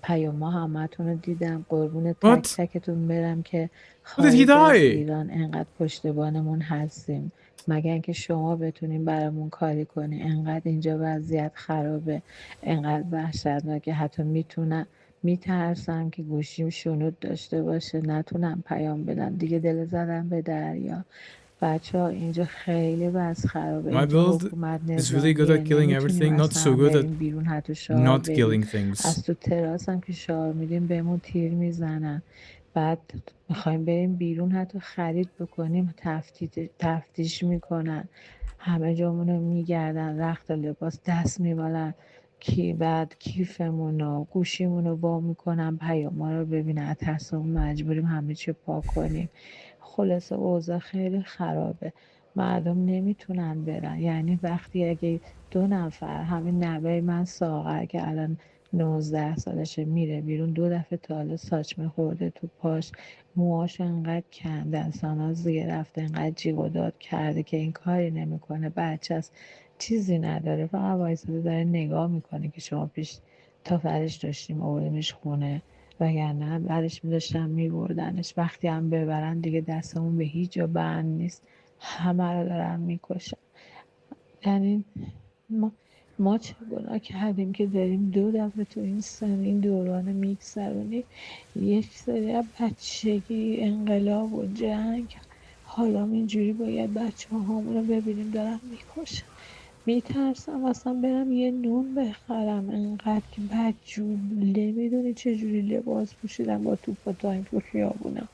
پیاما همتون رو دیدم، قربون تک تکتون برم که خارج از ایران انقدر پشتبانمون هستیم، مگر اینکه شما بتونین برامون کاری کنی. انقدر اینجا وضعیت خرابه، انقدر وحشتناکه، حتی میترسم که گوشیم شنود داشته باشه نتونم پیام بدم دیگه. دل زدم به دریا. بچه ها اینجا خیلی وضع خرابه. My build is really good at killing everything, not so good at بیرون حتی not killing things. از تو تراس هم که شعار میدیم بهمون تیر میزنن. بعد میخوایم بریم بیرون حتی خرید بکنیم تفتیش میکنن، همه جامونو میگردن، رخت لباس دست میبالن، بعد کیفمونو گوشیمونو وا میکنن، پیاما رو ببینن، ترسمون مجبوریم همه چی پاک کنیم. خلاصه اوضاع خیلی خرابه، مردم نمیتونن برن. یعنی وقتی اگه 2 نفر، همین نوه من ساغر که الان 19 سالشه، میره بیرون 2 دفعه تا حالا ساچمه خورده تو پاش، موهاش انقدر کندن، ساناز گرفته، انقدر جیغ و داد کرده که این کاری نمیکنه، بچه است، چیزی نداره، فقط وایساده داره نگاه میکنه که شما پیش تا فرش داشتیم آوردیمش خونه، وگرنه بعدش می‌داشتن میبردنش. وقتی هم ببرن دیگه دستمون به هیچ جا بند نیست، همه رو دارن میکشن. یعنی ما چه گناه کردیم که داریم 2 دفعه تو این سن این دوران میگذرونیم؟ یک سری از بچگی، انقلاب و جنگ، حالا اینجوری باید بچه هامون رو ببینیم دارن میکشن. میترسم اصلا برم یه نون بخرم، انقدر که بدجور، نمیدونی چجوری لباس پوشیدن با توپ و تانک تو خیابونا،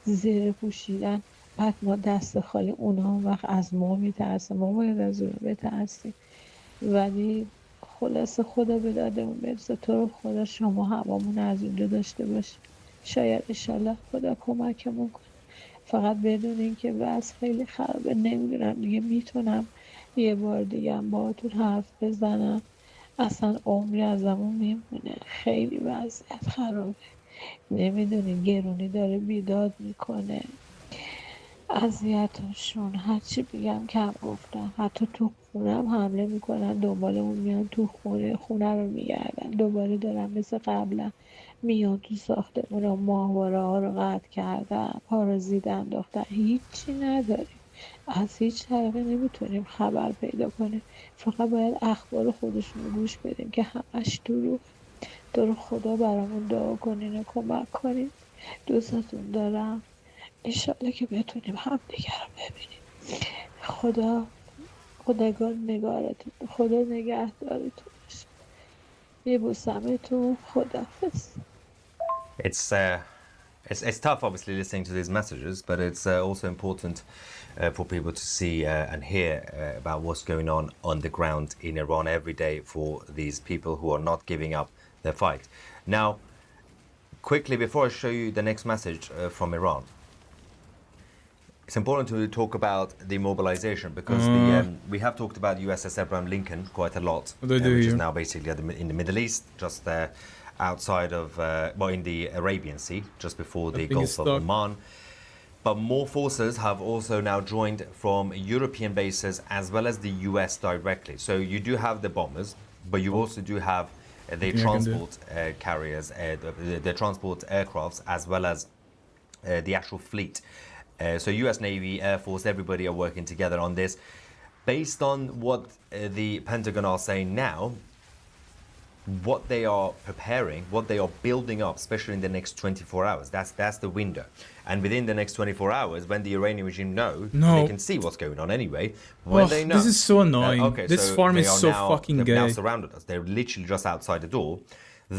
زره پوشیدن. بعد ما دست خالی، اونا هم وقت از ما میترسن، ما باید از اونا بترسیم. ولی خلاصه خدا به دادمون برسه. تو رو خدا شما هوامون از اینجا داشته باشیم، شاید انشالله خدا کمکمون کنه. فقط بدونین که وضع خیلی خرابه. نمیدونم دیگه میتونم یه بار دیگه هم باهاتون حرف بزنم، اصلا عمری ازمون میمونه. خیلی وضعیت خرابه، نمیدونین گرونی داره بیداد میکنه، اذیتشون هرچی بگم کم گفتم. حتی تو خونم حمله میکنن، دنبالمون میان تو خونه رو میگردن، دوباره دارن مثل قبلا میان تو ساختمون رو، ماهواره ها رو قطع کردن، پا رو زیدن، دختر هیچی نداریم، از هیچ طریقی نمیتونیم خبر پیدا کنیم، فقط باید اخبار خودشون رو گوش بدیم که همش دروغ. تو رو خدا برامون دعا کنین و کمک کنین، دوستتون دارم. انشالله که بتونیم همدیگه رو ببینیم. خدا نگارتون، خدا نگهدارتون باشه. میبوسمتون، خداحافظ. It's tough, obviously, listening to these messages, but it's also important for people to see and hear about what's going on the ground in Iran every day for these people who are not giving up their fight. Now, quickly, before I show you the next message from Iran, it's important to talk about the mobilization, because we have talked about USS Abraham Lincoln quite a lot, which is now basically in the Middle East, just outside of, in the Arabian Sea, just before the Gulf of Oman. But more forces have also now joined from European bases as well as the US directly. So you do have the bombers, but you also do have the transport carriers, the transport aircrafts, as well as the actual fleet. So US Navy, Air Force, everybody are working together on this. Based on what the Pentagon are saying now, what they are preparing, what they are building up, especially in the next 24 hours, that's the window. And within the next 24 hours, when the Iranian regime they can see what's going on anyway. When they know, this is so annoying. This farm is so fucking gay. They've now surrounded us. They're literally just outside the door.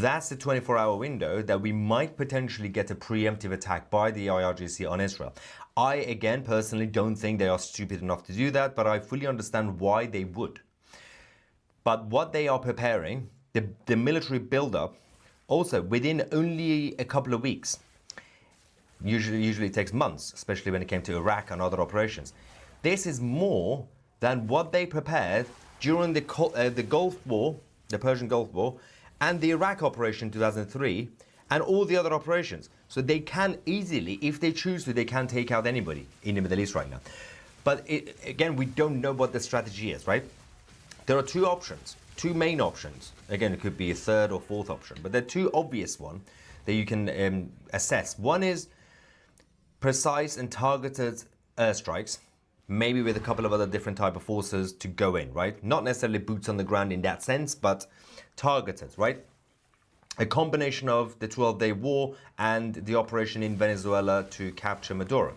that's the 24-hour window that we might potentially get a preemptive attack by the IRGC on Israel. I, again, personally don't think they are stupid enough to do that, but I fully understand why they would. But what they are preparing, the military buildup, also within only a couple of weeks, usually it takes months, especially when it came to Iraq and other operations. This is more than what they prepared during the Gulf War, the Persian Gulf War, and the Iraq operation in 2003, and all the other operations. So they can easily, if they choose to, they can take out anybody in the Middle East right now. But again, we don't know what the strategy is, right? There are two options, two main options. Again, it could be a third or fourth option, but there are two obvious ones that you can assess. One is precise and targeted airstrikes, maybe with a couple of other different type of forces to go in, right? Not necessarily boots on the ground in that sense, but targeted, right? A combination of the 12-day war and the operation in Venezuela to capture Maduro.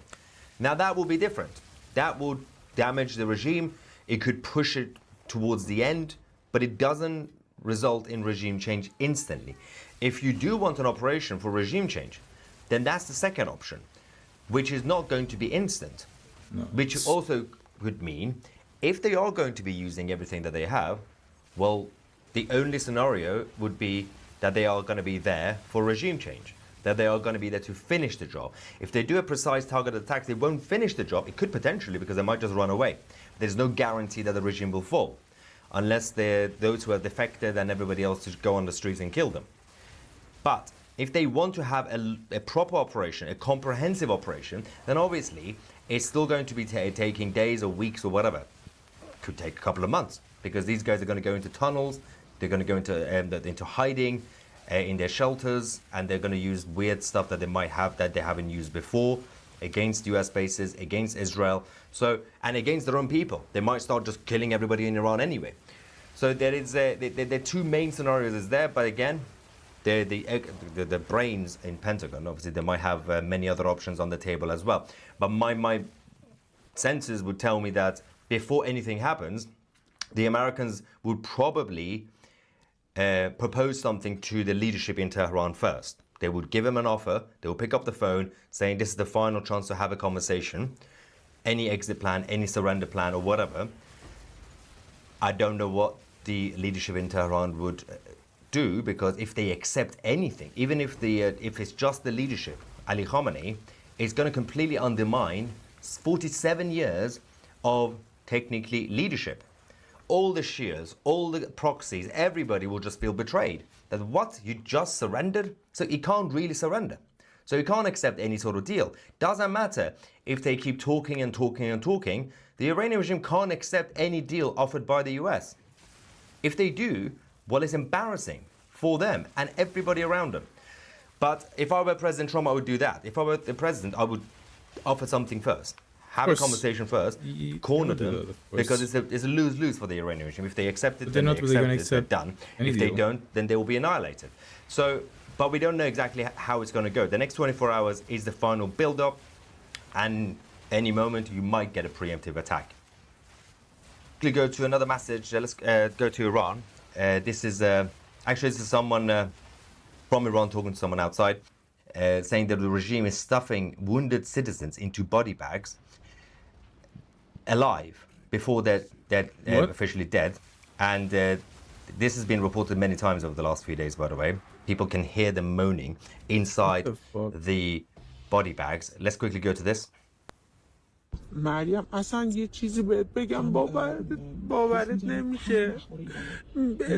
Now that will be different. That will damage the regime. It could push it towards the end, but it doesn't result in regime change instantly. If you do want an operation for regime change, then that's the second option, which is not going to be instant. No. Which also would mean if they are going to be using everything that they have, well, the only scenario would be that they are going to be there for regime change, that they are going to be there to finish the job. If they do a precise targeted attack, they won't finish the job. It could potentially, because they might just run away. There's no guarantee that the regime will fall, unless they're those who are defected and everybody else to go on the streets and kill them. But if they want to have a proper operation, a comprehensive operation, then obviously it's still going to be taking days or weeks or whatever. Could take a couple of months, because these guys are going to go into tunnels, they're going to go into hiding in their shelters, and they're going to use weird stuff that they might have that they haven't used before against US bases, against Israel, so, and against their own people. They might start just killing everybody in Iran anyway. So there is the two main scenarios is there, but again, the brains in Pentagon, obviously they might have many other options on the table as well. But my senses would tell me that before anything happens, the Americans would probably propose something to the leadership in Tehran first. They would give them an offer, they will pick up the phone saying this is the final chance to have a conversation, any exit plan, any surrender plan or whatever. I don't know what the leadership in Tehran would do, because if they accept anything, even if it's just the leadership, Ali Khamenei, it's going to completely undermine 47 years of technically leadership. All the Shias, all the proxies, everybody will just feel betrayed. That what, you just surrendered? So he can't really surrender. So he can't accept any sort of deal. Doesn't matter if they keep talking and talking and talking, the Iranian regime can't accept any deal offered by the US. If they do, well, it's embarrassing for them and everybody around them. But if I were President Trump, I would do that. If I were the president, I would offer something first. Have a conversation first, corner them, because it's a lose-lose for the Iranian regime. If they accept it, then they're done. If they don't, then they will be annihilated. So, but we don't know exactly how it's going to go. The next 24 hours is the final build-up, and any moment you might get a preemptive attack. Quickly go to another message. Let's go to Iran. This is someone from Iran talking to someone outside, saying that the regime is stuffing wounded citizens into body bags alive before they're officially dead. And this has been reported many times over the last few days, by the way. People can hear them moaning inside the body bags. Let's quickly go to this. مریم اصلا یه چیزی بهت بگم باورت نمیشه.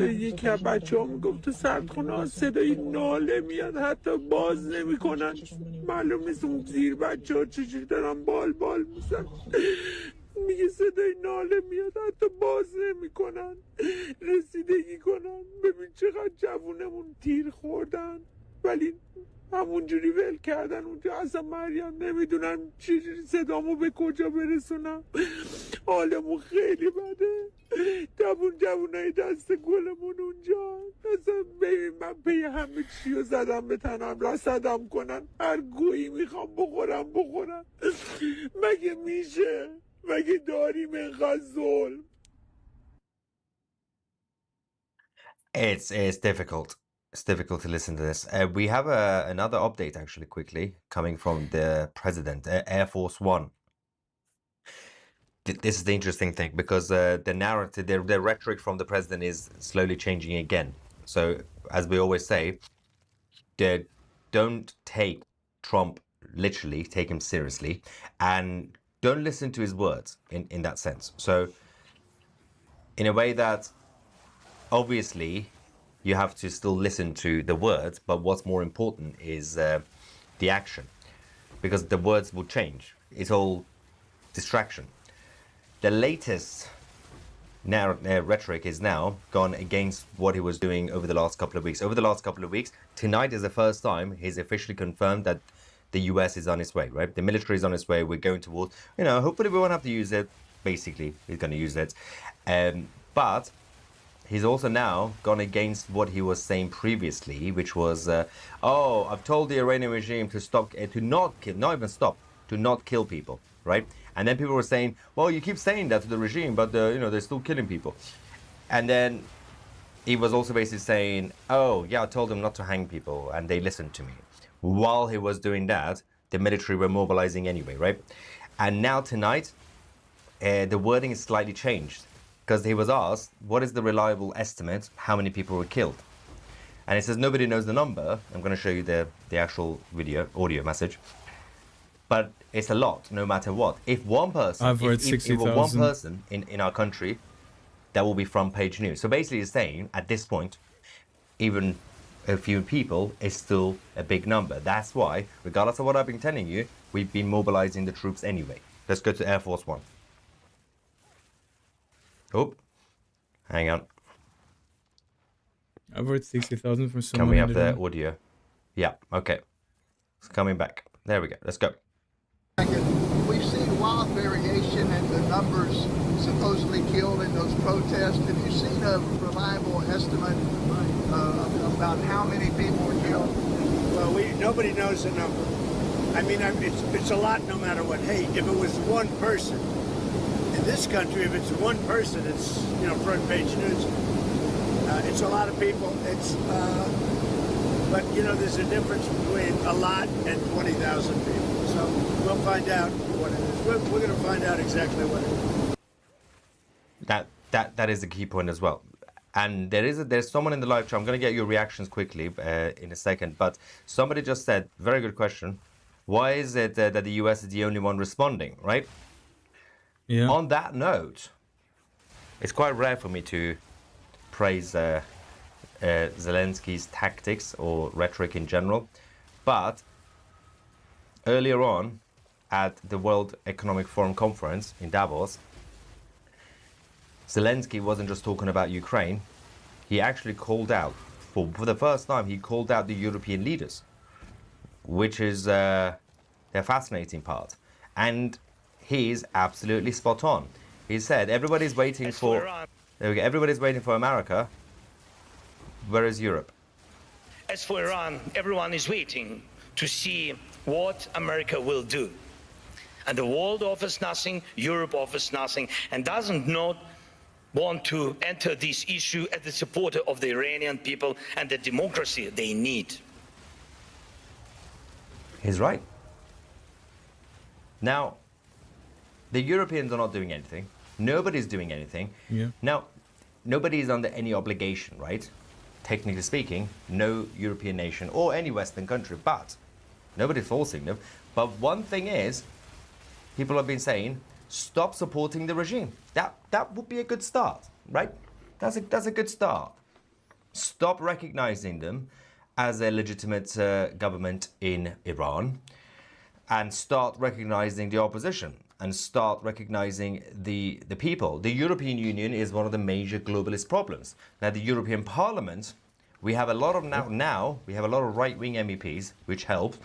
یکی از بچه ها میگفت تو سردخونه ها صدای ناله میاد، حتی باز نمیکنن. معلوم نیست اون زیر بچه ها چجوری دارن بال میزن. میگه صدای ناله میاد، حتی باز نمیکنن، رسیدگی کنن. ببین چقدر جوونمون تیر خوردن، ولی همونجوری ول کردن اونجا. اصلا مریم نمیدونم چجوری صدامو به کجا برسونم. حالمون خیلی بده. جوونای دست گلمون اونجا. اصلا ببین من پی همه چیو زدم به تنم رصدم کنن. هر گویی میخوام بخورم. مگه میشه؟ مگه داریم اینقدر ظلم؟ It's difficult. It's difficult to listen to this. We have another update actually quickly coming from the president, Air Force One. This is the interesting thing because the narrative, the rhetoric from the president is slowly changing again. So as we always say, don't take Trump literally, take him seriously, and don't listen to his words in that sense. So in a way that obviously you have to still listen to the words, but what's more important is the action, because the words will change. It's all distraction. The latest rhetoric is now gone against what he was doing over the last couple of weeks. Over the last couple of weeks, tonight is the first time he's officially confirmed that the US is on its way, right? The military is on its way. We're going towards, hopefully we won't have to use it. Basically, he's going to use it. But he's also now gone against what he was saying previously, which was, I've told the Iranian regime to stop, to not kill, not even stop, to not kill people, right? And then people were saying, well, you keep saying that to the regime, but they're still killing people. And then he was also basically saying, oh, yeah, I told them not to hang people, and they listened to me. While he was doing that, the military were mobilizing anyway, right? And now tonight, the wording is slightly changed, because he was asked, what is the reliable estimate, how many people were killed? And he says, nobody knows the number. I'm going to show you the actual audio message. But it's a lot, no matter what. If one person, I've heard if 60,000. one person in our country, that will be front page news. So basically he's saying, at this point, even a few people is still a big number. That's why, regardless of what I've been telling you, we've been mobilizing the troops anyway. Let's go to Air Force One. Oh, hang on. I've heard 60,000 from someone. Can we have the audio? Yeah, okay. It's coming back. There we go. Let's go. We've seen wild variation in the numbers supposedly killed in those protests. Have you seen a reliable estimate about how many people were killed? Well, nobody knows the number. I mean, it's a lot no matter what. Hey, if it was one person, in this country, if it's one person, it's, front page news. It's a lot of people. But, there's a difference between a lot and 20,000 people. So we'll find out what it is. We're going to find out exactly what it is. That is the key point as well. And there's someone in the live chat. I'm going to get your reactions quickly in a second. But somebody just said, very good question. Why is it that the US is the only one responding, right? Yeah. On that note, it's quite rare for me to praise Zelensky's tactics or rhetoric in general. But earlier on at the World Economic Forum conference in Davos, Zelensky wasn't just talking about Ukraine. He actually called out, for the first time, he called out the European leaders, which is the fascinating part. And he's absolutely spot on. He said, everybody's waiting for... There we go. Everybody's waiting for America. Where is Europe? As for Iran, everyone is waiting to see what America will do. And the world offers nothing, Europe offers nothing, and doesn't not want to enter this issue as the supporter of the Iranian people and the democracy they need. He's right. Now, the Europeans are not doing anything. Nobody's doing anything. Yeah. Now, nobody is under any obligation, right? Technically speaking, no European nation or any Western country, but nobody's forcing them. But one thing is, people have been saying, stop supporting the regime. That would be a good start, right? That's a good start. Stop recognizing them as a legitimate government in Iran, and start recognizing the opposition, and start recognizing the people. The European Union is one of the major globalist problems. Now, the European Parliament, we have a lot of now we have a lot of right-wing MEPs, which help.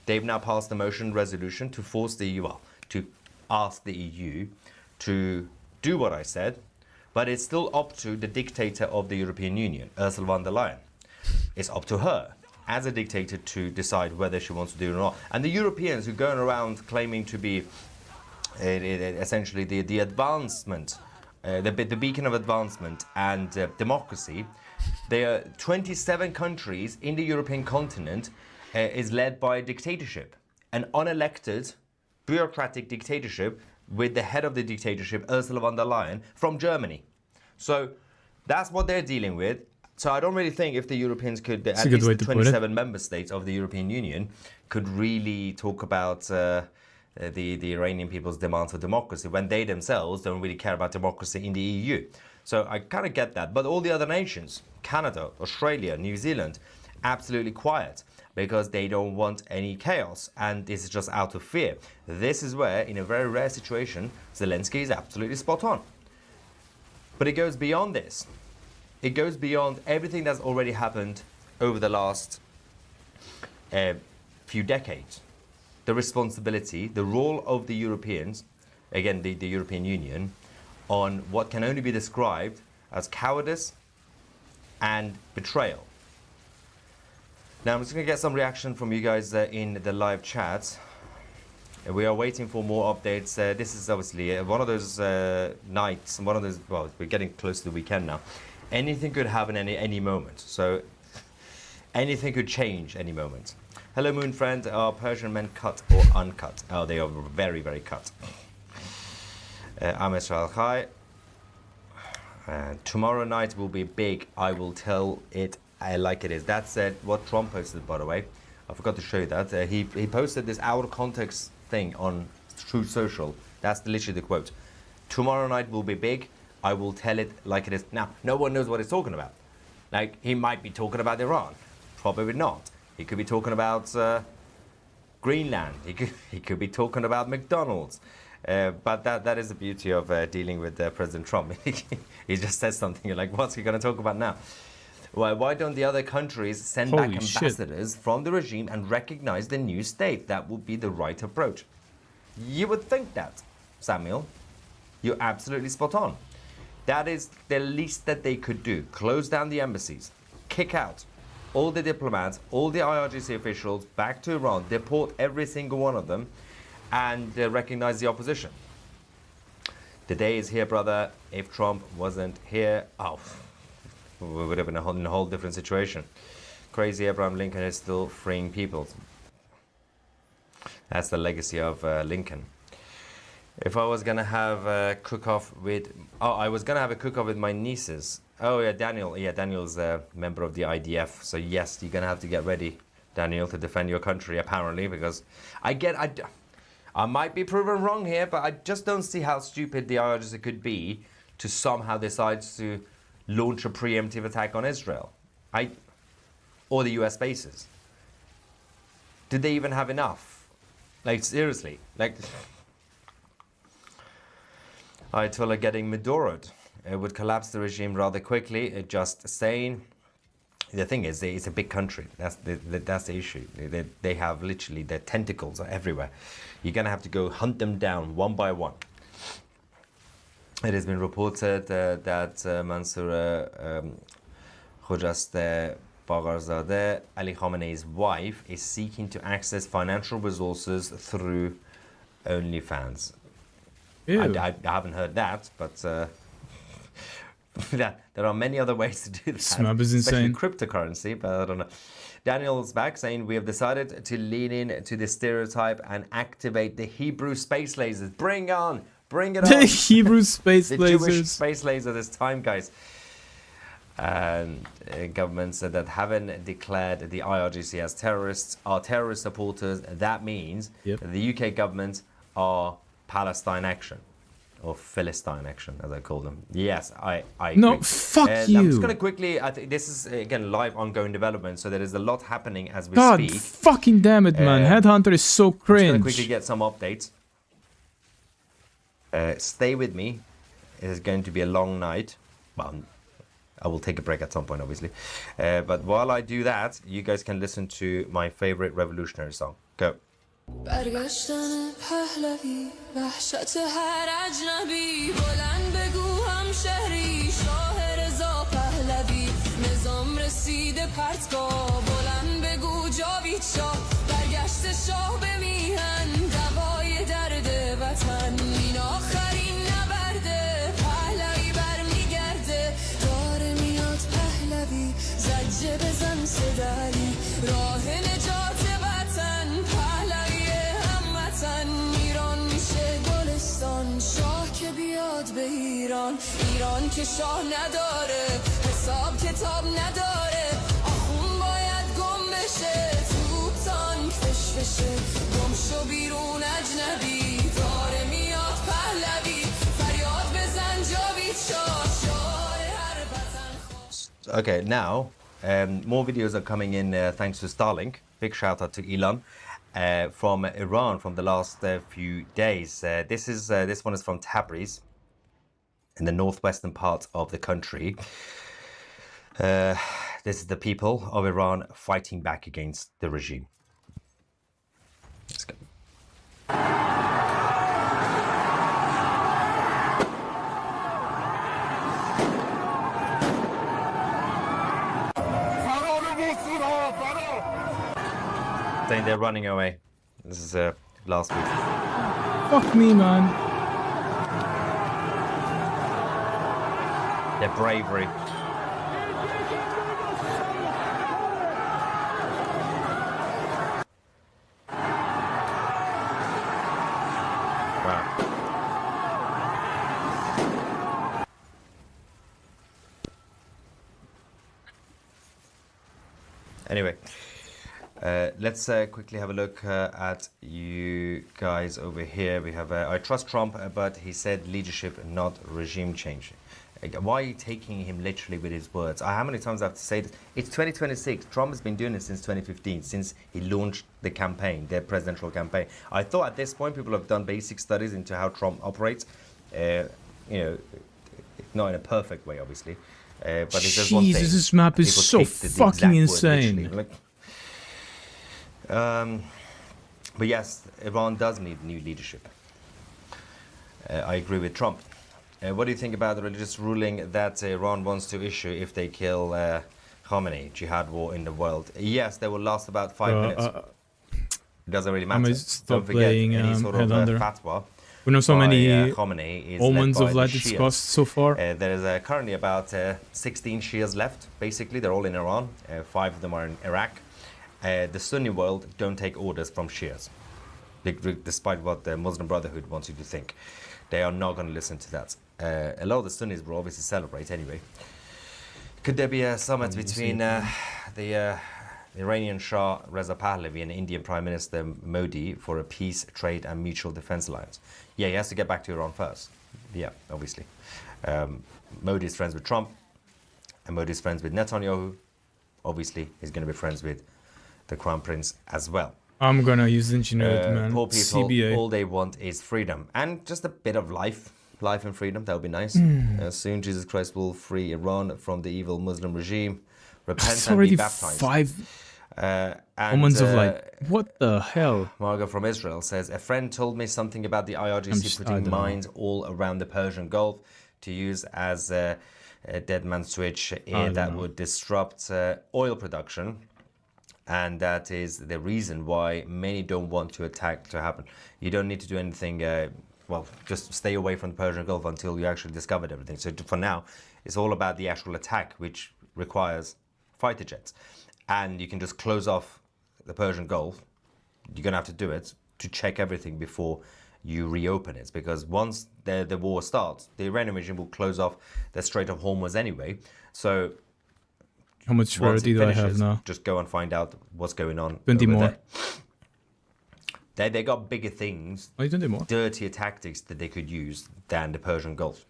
They've now passed a motion resolution to force the EU, to ask the EU to do what I said, but it's still up to the dictator of the European Union, Ursula von der Leyen. It's up to her as a dictator to decide whether she wants to do it or not. And the Europeans who are going around claiming to be essentially the advancement the beacon of advancement and democracy. There are 27 countries in the European continent is led by a dictatorship, an unelected bureaucratic dictatorship with the head of the dictatorship, Ursula von der Leyen, from Germany. So that's what they're dealing with. So I don't really think if the Europeans could, at least the 27 member states of the European Union, could really talk about the Iranian people's demands for democracy when they themselves don't really care about democracy in the EU. So I kind of get that. But all the other nations, Canada, Australia, New Zealand, absolutely quiet because they don't want any chaos. And this is just out of fear. This is where, in a very rare situation, Zelensky is absolutely spot on. But it goes beyond this. It goes beyond everything that's already happened over the last few decades. The responsibility, the role of the Europeans, again, the European Union, on what can only be described as cowardice and betrayal. Now, I'm just going to get some reaction from you guys in the live chat. We are waiting for more updates. This is obviously one of those nights, well, we're getting close to the weekend now. Anything could happen any moment. So anything could change any moment. Hello, Moon Friend. Are Persian men cut or uncut? Oh, they are very, very cut. Ahmed Shalkhai. Tomorrow night will be big. I will tell it like it is. That's what Trump posted, by the way. I forgot to show you that. He posted this out of context thing on Truth Social. That's literally the quote. Tomorrow night will be big. I will tell it like it is. Now, no one knows what he's talking about. Like, he might be talking about Iran. Probably not. He could be talking about Greenland. He could be talking about McDonald's. But that is the beauty of dealing with President Trump. He just says something, you're like, what's he going to talk about now? Why don't the other countries send back ambassadors from the regime and recognize the new state? That would be the right approach. You would think that, Samuel. You're absolutely spot on. That is the least that they could do. Close down the embassies, kick out all the diplomats, all the IRGC officials back to Iran, deport every single one of them, and recognize the opposition. The day is here, brother. If Trump wasn't here, we would have been in a whole different situation. Crazy Abraham Lincoln is still freeing people. That's the legacy of Lincoln. If I was gonna have a cook-off with, I was gonna have a cook-off with my nieces. Oh yeah, Daniel. Yeah, Daniel's a member of the IDF. So yes, you're gonna have to get ready, Daniel, to defend your country. Apparently, because I might be proven wrong here, but I just don't see how stupid the IRGC could be to somehow decide to launch a preemptive attack on Israel, or the US bases. Did they even have enough? Like, seriously, like. Ayatollah getting Madura'd. It would collapse the regime rather quickly. Just saying. The thing is, it's a big country. That's the issue. They have literally, their tentacles are everywhere. You're going to have to go hunt them down one by one. It has been reported that Mansour Khojaste Bagharzadeh, Ali Khamenei's wife, is seeking to access financial resources through OnlyFans. I haven't heard that, but there are many other ways to do that. Smab is insane. Especially cryptocurrency, but I don't know. Daniel's back saying, we have decided to lean in to the stereotype and activate the Hebrew space lasers. Bring it on. The Hebrew space the lasers. Jewish space laser this time, guys. And governments that haven't declared the IRGC as terrorists are terrorist supporters. That means the UK government are Palestine Action, or Philistine Action, as I call them. Yes, I agree. No, fuck you. I'm just going to quickly, I think this is, again, live ongoing development, so there is a lot happening as we God speak. Fucking damn it, man. Headhunter is so cringe. I'm just going to quickly get some updates. Stay with me. It is going to be a long night. Well, I will take a break at some point, obviously. But while I do that, you guys can listen to my favorite revolutionary song. Go. برگشتن پهلوی وحشت هر اجنبی بلند بگو هم شهری شاه رضا پهلوی نظام رسیده پرتگاه بلند بگو جاوید شاه برگشت شاه به میهن دوای درد وطن این آخرین نبرد پهلوی ایران ایران که شاه نداره حساب کتاب نداره آخون باید گم بشه تو تانک فشه گم شو بیرون اجنبی داره میاد پهلوی فریاد بزن جاوید شاه هر وطن خوش. Okay, now more videos are coming in thanks to Starlink. Big shout out to Elon. From Iran from the last few days. This one is from Tabriz in the northwestern part of the country. This is the people of Iran fighting back against the regime. Let's go. Saying they're running away. This is last week. Fuck me, man. Their bravery. Wow. Anyway. Let's quickly have a look at you guys over here. We have, I trust Trump, but he said leadership, not regime change. Why are you taking him literally with his words? How many times I have to say this? It's 2026. Trump has been doing it since 2015, since he launched the campaign, their presidential campaign. I thought at this point people have done basic studies into how Trump operates. You know, not in a perfect way, obviously. But it's just one thing. Jesus, this map is People so take the fucking exact word insane. literally. But yes, Iran does need new leadership. I agree with Trump. What do you think about the religious ruling that Iran wants to issue if they kill Khamenei, jihad war in the world? Yes, they will last about 5 minutes. It doesn't really matter. Don't forget any sort of fatwa. We know so many Khamenei is omens led of by light the Shias. discussed so far. There is currently about 16 Shias left, basically. They're all in Iran. 5 of them are in Iraq. The Sunni world don't take orders from Shias, despite what the Muslim Brotherhood wants you to think. They are not going to listen to that. A lot of the Sunnis will obviously celebrate anyway. Could there be a summit between the Iranian Shah Reza Pahlavi and Indian Prime Minister Modi for a peace, trade and mutual defense alliance? Yeah, he has to get back to Iran first. Yeah, obviously. Modi is friends with Trump, and Modi is friends with Netanyahu. Obviously, he's going to be friends with the Crown Prince as well. I'm gonna use ingenuity, man. Poor people, CBA. all they want is freedom and just a bit of life and freedom. That would be nice. Soon Jesus Christ will free Iran from the evil Muslim regime. Repent It's and already be baptized. 5 omens of light. What the hell? Margot from Israel says, a friend told me something about the IRGC putting mines all around the Persian Gulf to use as a dead man switch that would disrupt oil production. And that is the reason why many don't want to attack to happen. You don't need to do anything, well, just stay away from the Persian Gulf until you actually discovered everything. So for now, it's all about the actual attack, which requires fighter jets. And you can just close off the Persian Gulf. You're going to have to do it to check everything before you reopen it. Because once the war starts, the Iranian regime will close off the Strait of Hormuz anyway. So how much rarity do I have now? Just go and find out what's going on. 20 more. They got bigger things, 20 more. dirtier tactics that they could use than the Persian Gulf.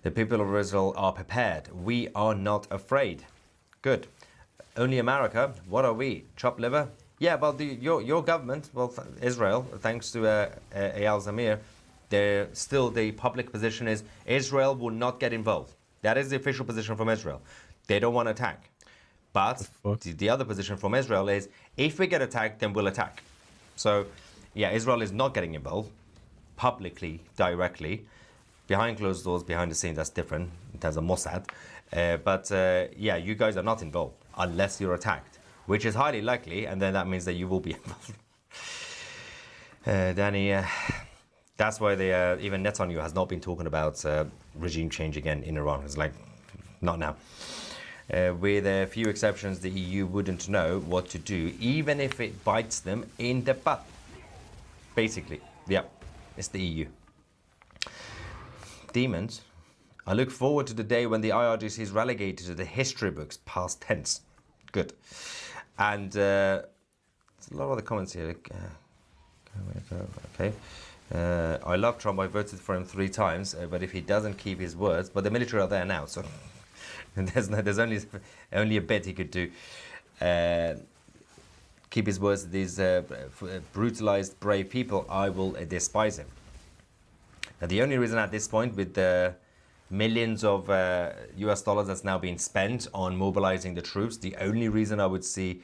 The people of Israel are prepared. We are not afraid. Good. Only America. What are we? Chopped liver? Yeah, well, your government, well, Israel, thanks to Eyal Zamir, still the public position is Israel will not get involved. That is the official position from Israel. They don't want to attack. But the other position from Israel is, if we get attacked, then we'll attack. So, yeah, Israel is not getting involved publicly, directly. Behind closed doors, behind the scenes, that's different in terms of Mossad. But yeah, you guys are not involved unless you're attacked, which is highly likely, and then that means that you will be involved. Danny, that's why even Netanyahu has not been talking about regime change again in Iran. It's like, not now. With a few exceptions, the EU wouldn't know what to do, even if it bites them in the butt. Basically, yeah, it's the EU. Demons I look forward to the day when the IRGC is relegated to the history books, past tense. Good. And there's a lot of other comments here. Okay. I love Trump. I voted for him 3 times, but if he doesn't keep his words, but the military are there now, so there's only a bit he could do. Keep his words to these brutalized, brave people, I will despise him. Now, the only reason at this point, with the millions of US dollars that's now being spent on mobilizing the troops, the only reason I would see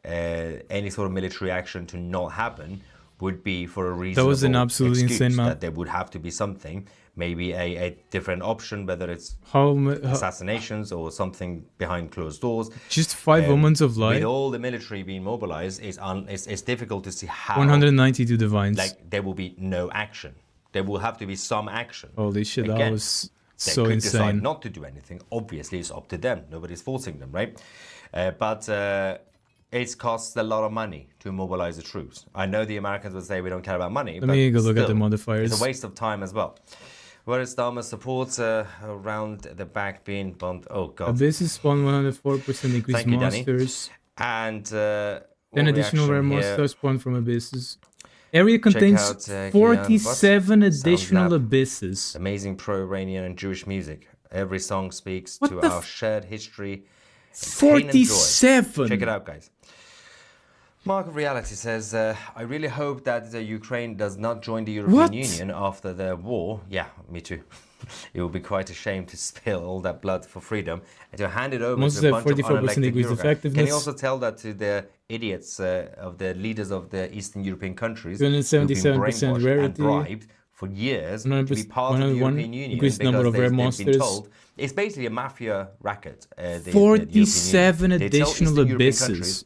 any sort of military action to not happen would be for a reasonable That was an absolutely excuse, insane map. that there would have to be something, maybe a different option, whether it's assassinations or something behind closed doors. Just 5 moments of light. With all the military being mobilized, it's difficult to see how 192 divines. Like, there will be no action. There will have to be some action. Holy shit, Again, that was they so could insane. decide not to do anything. Obviously, it's up to them. Nobody's forcing them, right? But it costs a lot of money to mobilize the troops. I know the Americans would say we don't care about money. Let me go look at the still, modifiers. It's a waste of time as well. Where is Dharma's support around the back being bumped? Oh, God. Abyss spawn 104% increase Thank you, Danny. monsters. And 10 additional rare monsters spawn from abysses. Area Check contains out, 47 Gian, additional Sound Lab. abysses. Amazing pro-Iranian and Jewish music. Every song speaks What to the our shared history. 47! Check it out, guys. Mark of Reality says, I really hope that Ukraine does not join the European What? Union after the war. Yeah, me too. It would be quite a shame to spill all that blood for freedom and to hand it over Monsters to a have bunch of 44% unelected increased bureaucrats. effectiveness. Can you also tell that to the idiots of the leaders of the Eastern European countries 277% who've been brainwashed rarity. and bribed for years to be 100% part of the European Union increased because number of rare they've been monsters. told it's basically a mafia racket. The 47 European Union. They tell additional Eastern European abysses. countries,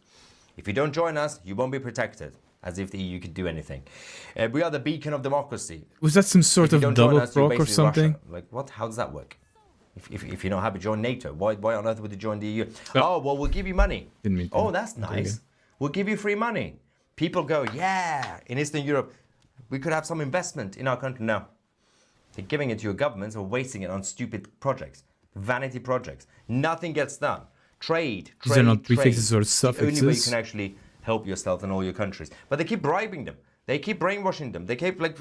if you don't join us, you won't be protected. As if the EU could do anything. We are the beacon of democracy. Was that some sort If you of don't join double us, you're proc or basically Russia. something? Like, what? How does that work? If you're not happy, join NATO. Why on earth would you join the EU? Oh. Oh, well, we'll give you money. Didn't mean to. Oh, that's nice. We'll give you free money. People go, yeah, in Eastern Europe, we could have some investment in our country. No. They're giving it to your governments or wasting it on stupid projects, vanity projects. Nothing gets done. Trade. These are not trade. prefixes or It's the only way you suffixes. can actually help yourself in all your countries. But they keep bribing them. They keep brainwashing them. They keep like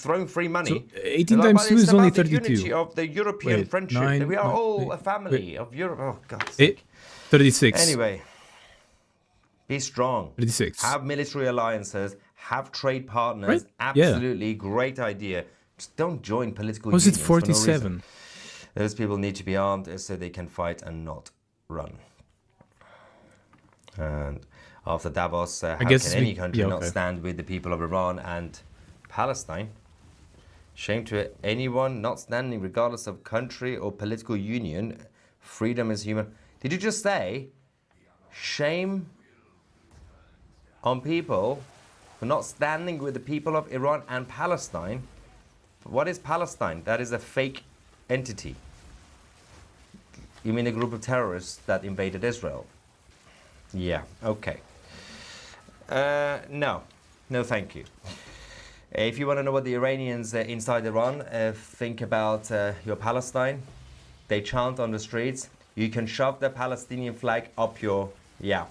throwing free money. So 18 They're like, times "Well, 2 it's is only about the 32. unity of the European Wait, friendship. 9, We are all wait, a family of Europe. Oh, God. 36. Anyway, be strong. 36. Have military alliances. Have trade partners. Right? Yeah. Absolutely great idea. Just don't join political Was it unions for no reason. 47? Those people need to be armed so they can fight and not run. And after Davos, how guess can any we- country yeah, not okay. stand with the people of Iran and Palestine? Shame to anyone not standing regardless of country or political union. Freedom is human. Did you just say shame on people for not standing with the people of Iran and Palestine? What is Palestine? That is a fake entity. You mean a group of terrorists that invaded Israel? Yeah, okay. No, thank you. If you want to know what the Iranians inside Iran think about your Palestine, they chant on the streets, you can shove the Palestinian flag up your, yeah.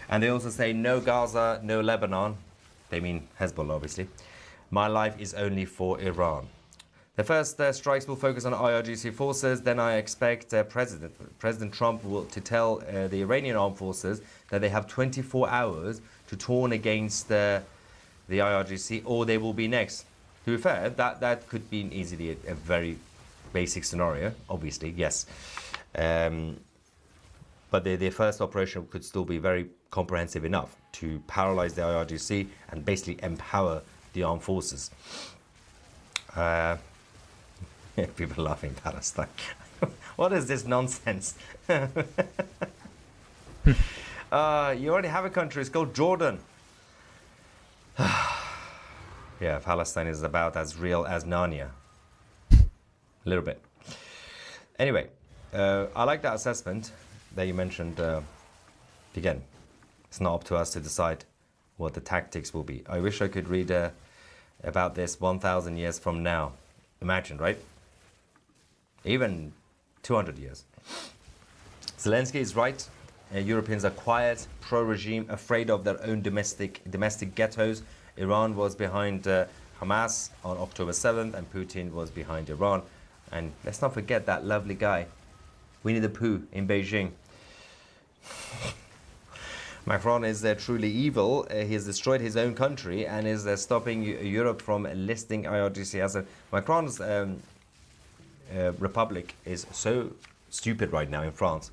And they also say, no Gaza, no Lebanon. They mean Hezbollah, obviously. My life is only for Iran. The first strikes will focus on IRGC forces. Then I expect President Trump to tell the Iranian armed forces that they have 24 hours to turn against the IRGC, or they will be next. To be fair, that could be easily a very basic scenario, obviously, yes. But the first operation could still be very comprehensive enough to paralyze the IRGC and basically empower the armed forces. People laughing Palestine. What is this nonsense? You already have a country, it's called Jordan. Yeah, Palestine is about as real as Narnia. A little bit. Anyway, I like that assessment that you mentioned. Again, it's not up to us to decide what the tactics will be. I wish I could read about this 1,000 years from now. Imagine, right? even 200 years. Zelensky is right. Europeans are quiet, pro-regime, afraid of their own domestic ghettos. Iran was behind Hamas on October 7th, and Putin was behind Iran. And let's not forget that lovely guy, Winnie the Pooh, in Beijing. Macron is truly evil. He has destroyed his own country and is stopping Europe from listing IRGC as a... Macron's republic is so stupid right now in France.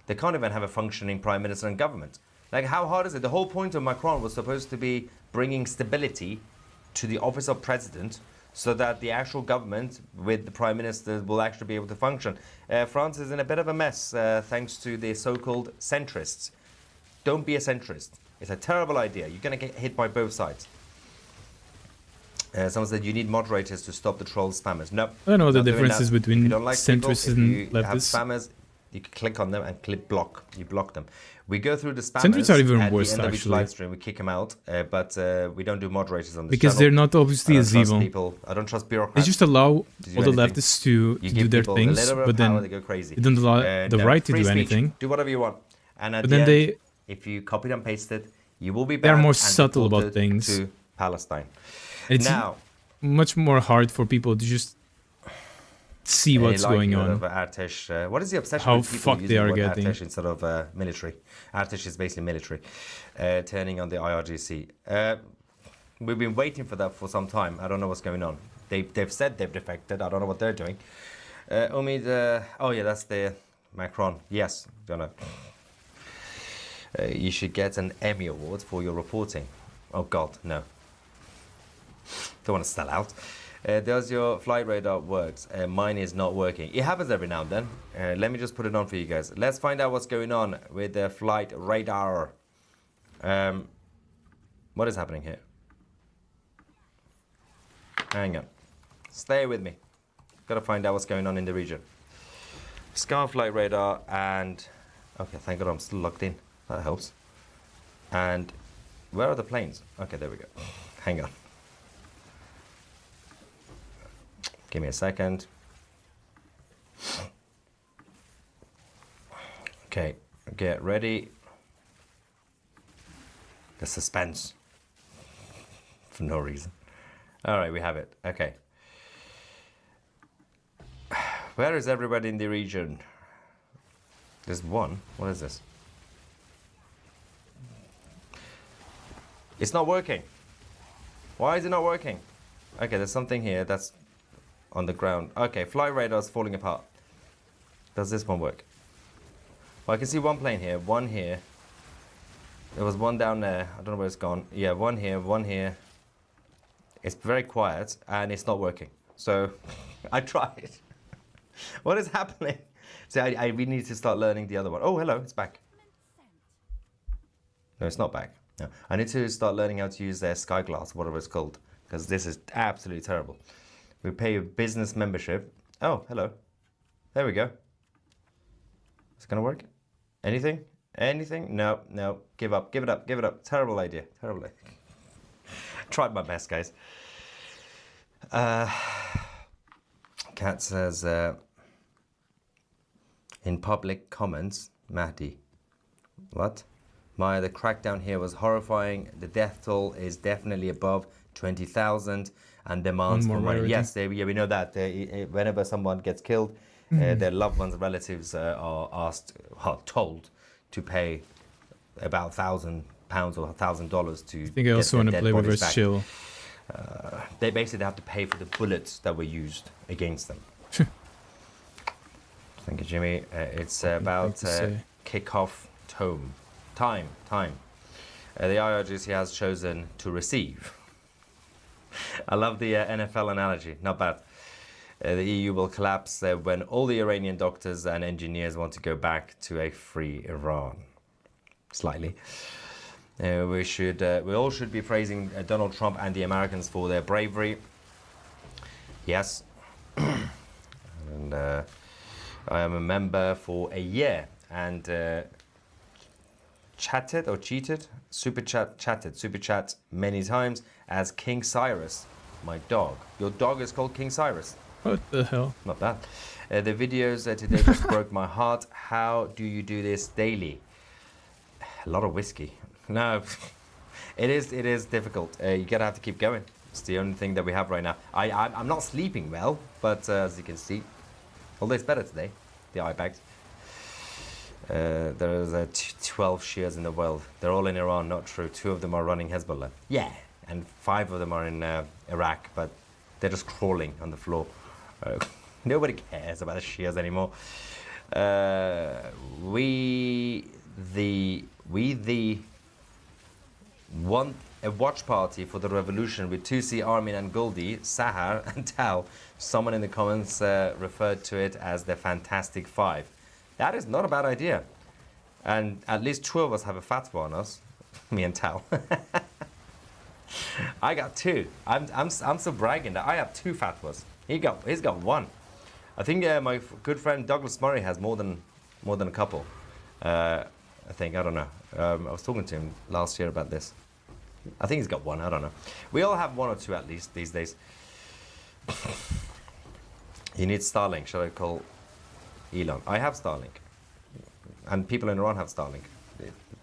They can't even have a functioning prime minister and government. Like, how hard is it? The whole point of Macron was supposed to be bringing stability to the office of president so that the actual government with the prime minister will actually be able to function. France is in a bit of a mess thanks to the so-called centrists. Don't be a centrist. It's a terrible idea. You're going to get hit by both sides. Someone said you need moderators to stop the troll spammers. No. I don't know the differences between like centrists people, and if you have leftists. spammers, you can click on them and click block. You block them. We go through the spammers. Centrists are even at worse, the end of each actually. live stream. We kick them out, but we don't do moderators on this Because channel. they're not obviously I don't as trust evil. people. I don't trust They bureaucrats. just allow all to the do anything. leftists to You do give their people a things, little bit but of power, then they go crazy. they don't allow the No, right to free do speech. anything. Do whatever you want. And at But the then end, they if you copy and paste it, you will be they are banned more and subtle about deported things. to Palestine. It's Now, much more hard for people to just see what's going on. Artesh, what is the obsession How with people fucked using they are the word getting. Artesh instead of military? Artesh is basically military, turning on the IRGC. We've been waiting for that for some time. I don't know what's going on. They've said they've defected. I don't know what they're doing. Umid, oh yeah, that's the Macron. Yes, gonna. You should get an Emmy Award for your reporting. Oh God, no. Don't want to sell out. Does your flight radar works? Mine is not working. It happens every now and then. Let me just put it on for you guys. Let's find out what's going on with the flight radar. What is happening here? Hang on. Stay with me. Gotta find out what's going on in the region. Sky flight radar and... Okay, thank God I'm still logged in. That helps. And where are the planes? Okay, there we go. Hang on. Give me a second. Okay, get ready. The suspense. For no reason. All right, we have it. Okay. Where is everybody in the region? There's one. What is this? It's not working. Why is it not working? Okay, there's something here that's on the ground. Okay, flight radar is falling apart. Does this one work? Well, I can see one plane here, one here. There was one down there. I don't know where it's gone. Yeah, one here, one here. It's very quiet and it's not working. So I tried. What is happening? See, I really need to start learning the other one. Oh, hello, it's back. No, it's not back. No. I need to start learning how to use their Sky Glass, whatever it's called, because this is absolutely terrible. We pay a business membership. Oh, hello. There we go. Is it gonna work? Anything? Anything? No, no. Give up, give it up, give it up. Terrible idea, terrible idea. Tried my best, guys. Kat says, in public comments, Mahdi. What? Maya, the crackdown here was horrifying. The death toll is definitely above 20,000 and demands for money. Yes, we know that. Whenever someone gets killed, their loved ones, relatives are told to pay about £1,000 or $1,000 to I think I also want to play reverse chill. They basically have to pay for the bullets that were used against them. Thank you, Jimmy. It's about kickoff time. The IRGC has chosen to receive. I love the NFL analogy, not bad. The EU will collapse when all the Iranian doctors and engineers want to go back to a free Iran. Slightly. We all should be praising Donald Trump and the Americans for their bravery. Yes. And I am a member for a year and super chat many times as King Cyrus, my dog. Your dog is called King Cyrus. What the hell? Not bad. The videos today just broke my heart. How do you do this daily? A lot of whiskey. No, it is difficult. You're gonna have to keep going. It's the only thing that we have right now. I'm not sleeping well, but as you can see, although it's better today, the eye bags. There's 12 Shias in the world. They're all in Iran, not true. 2 of them are running Hezbollah. Yeah, and 5 of them are in Iraq, but they're just crawling on the floor. Nobody cares about the Shias anymore. We want a watch party for the revolution with Tusi, Armin and Goldie, Sahar and Tal. Someone in the comments referred to it as the Fantastic Five. That is not a bad idea. And at least 2 of us have a fatwa on us. Me and Tal. I got 2. I'm so bragging that I have 2 fatwas. He's got 1. I think my good friend Douglas Murray has more than a couple. I think, I don't know. I was talking to him last year about this. I think he's got 1, I don't know. We all have 1 or 2 at least these days. You need Starlink. Shall I call Elon? I have Starlink. And people in Iran have Starlink.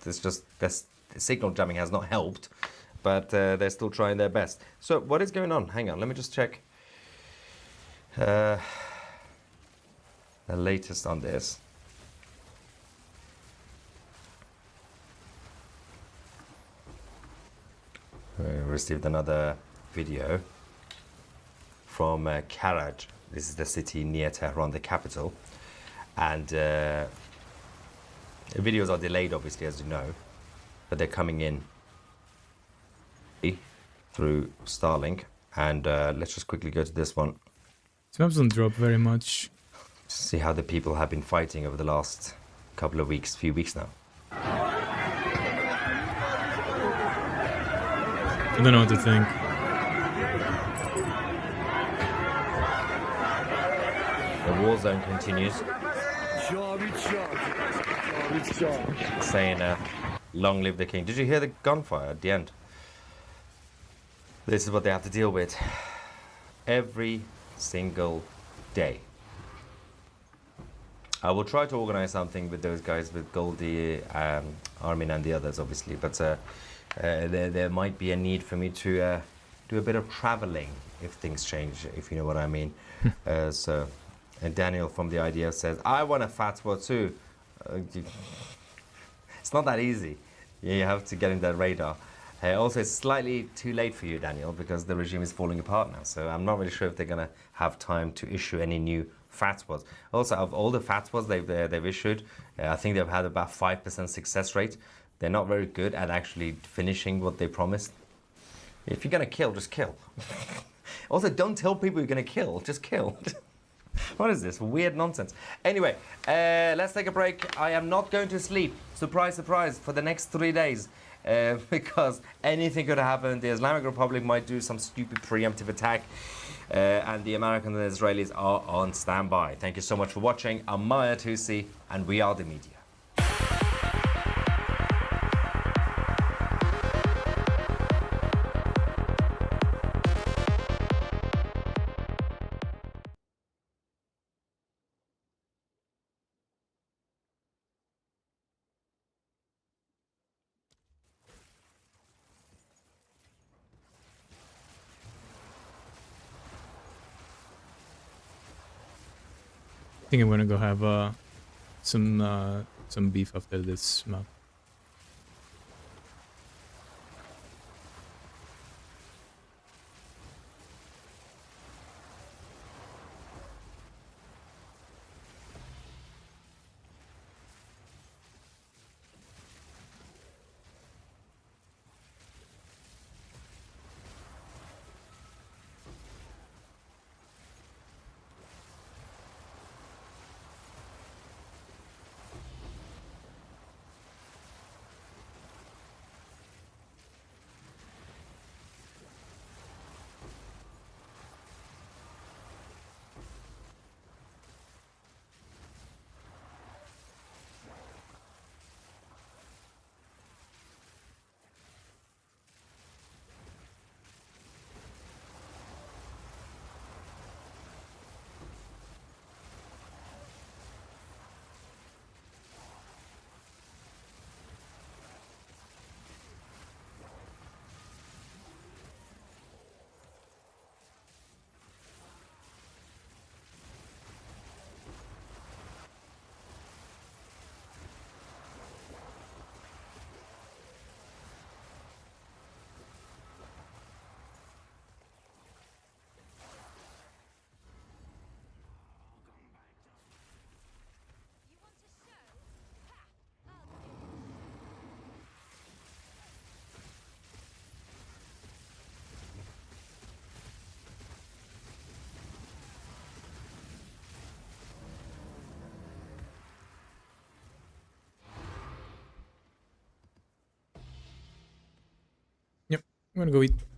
It's just, this signal jamming has not helped, but they're still trying their best. So what is going on? Hang on, let me just check the latest on this. We received another video from Karaj. This is the city near Tehran, the capital. And the videos are delayed, obviously, as you know, but they're coming in through Starlink. And let's just quickly go to this one. Maps don't drop very much. See how the people have been fighting over the last few weeks now. I don't know what to think. The war zone continues. Saying, long live the king. Did you hear the gunfire at the end? This is what they have to deal with every single day. I will try to organize something with those guys, with Goldie, Armin and the others, obviously, but there might be a need for me to do a bit of traveling if things change, if you know what I mean. And Daniel from the IDF says, I want a fatwa too. It's not that easy. You have to get in that radar. Also, it's slightly too late for you, Daniel, because the regime is falling apart now. So I'm not really sure if they're going to have time to issue any new fatwas. Also, of all the fatwas they've issued, I think they've had about 5% success rate. They're not very good at actually finishing what they promised. If you're going to kill, just kill. Also, don't tell people you're going to kill. Just kill. What is this? Weird nonsense. Anyway, let's take a break. I am not going to sleep. Surprise, surprise, for the next 3 days. Because anything could happen. The Islamic Republic might do some stupid preemptive attack. And the Americans and the Israelis are on standby. Thank you so much for watching. I'm Maya Tusi, and we are the media. I think I'm gonna go have some beef after this map. I'm gonna go eat.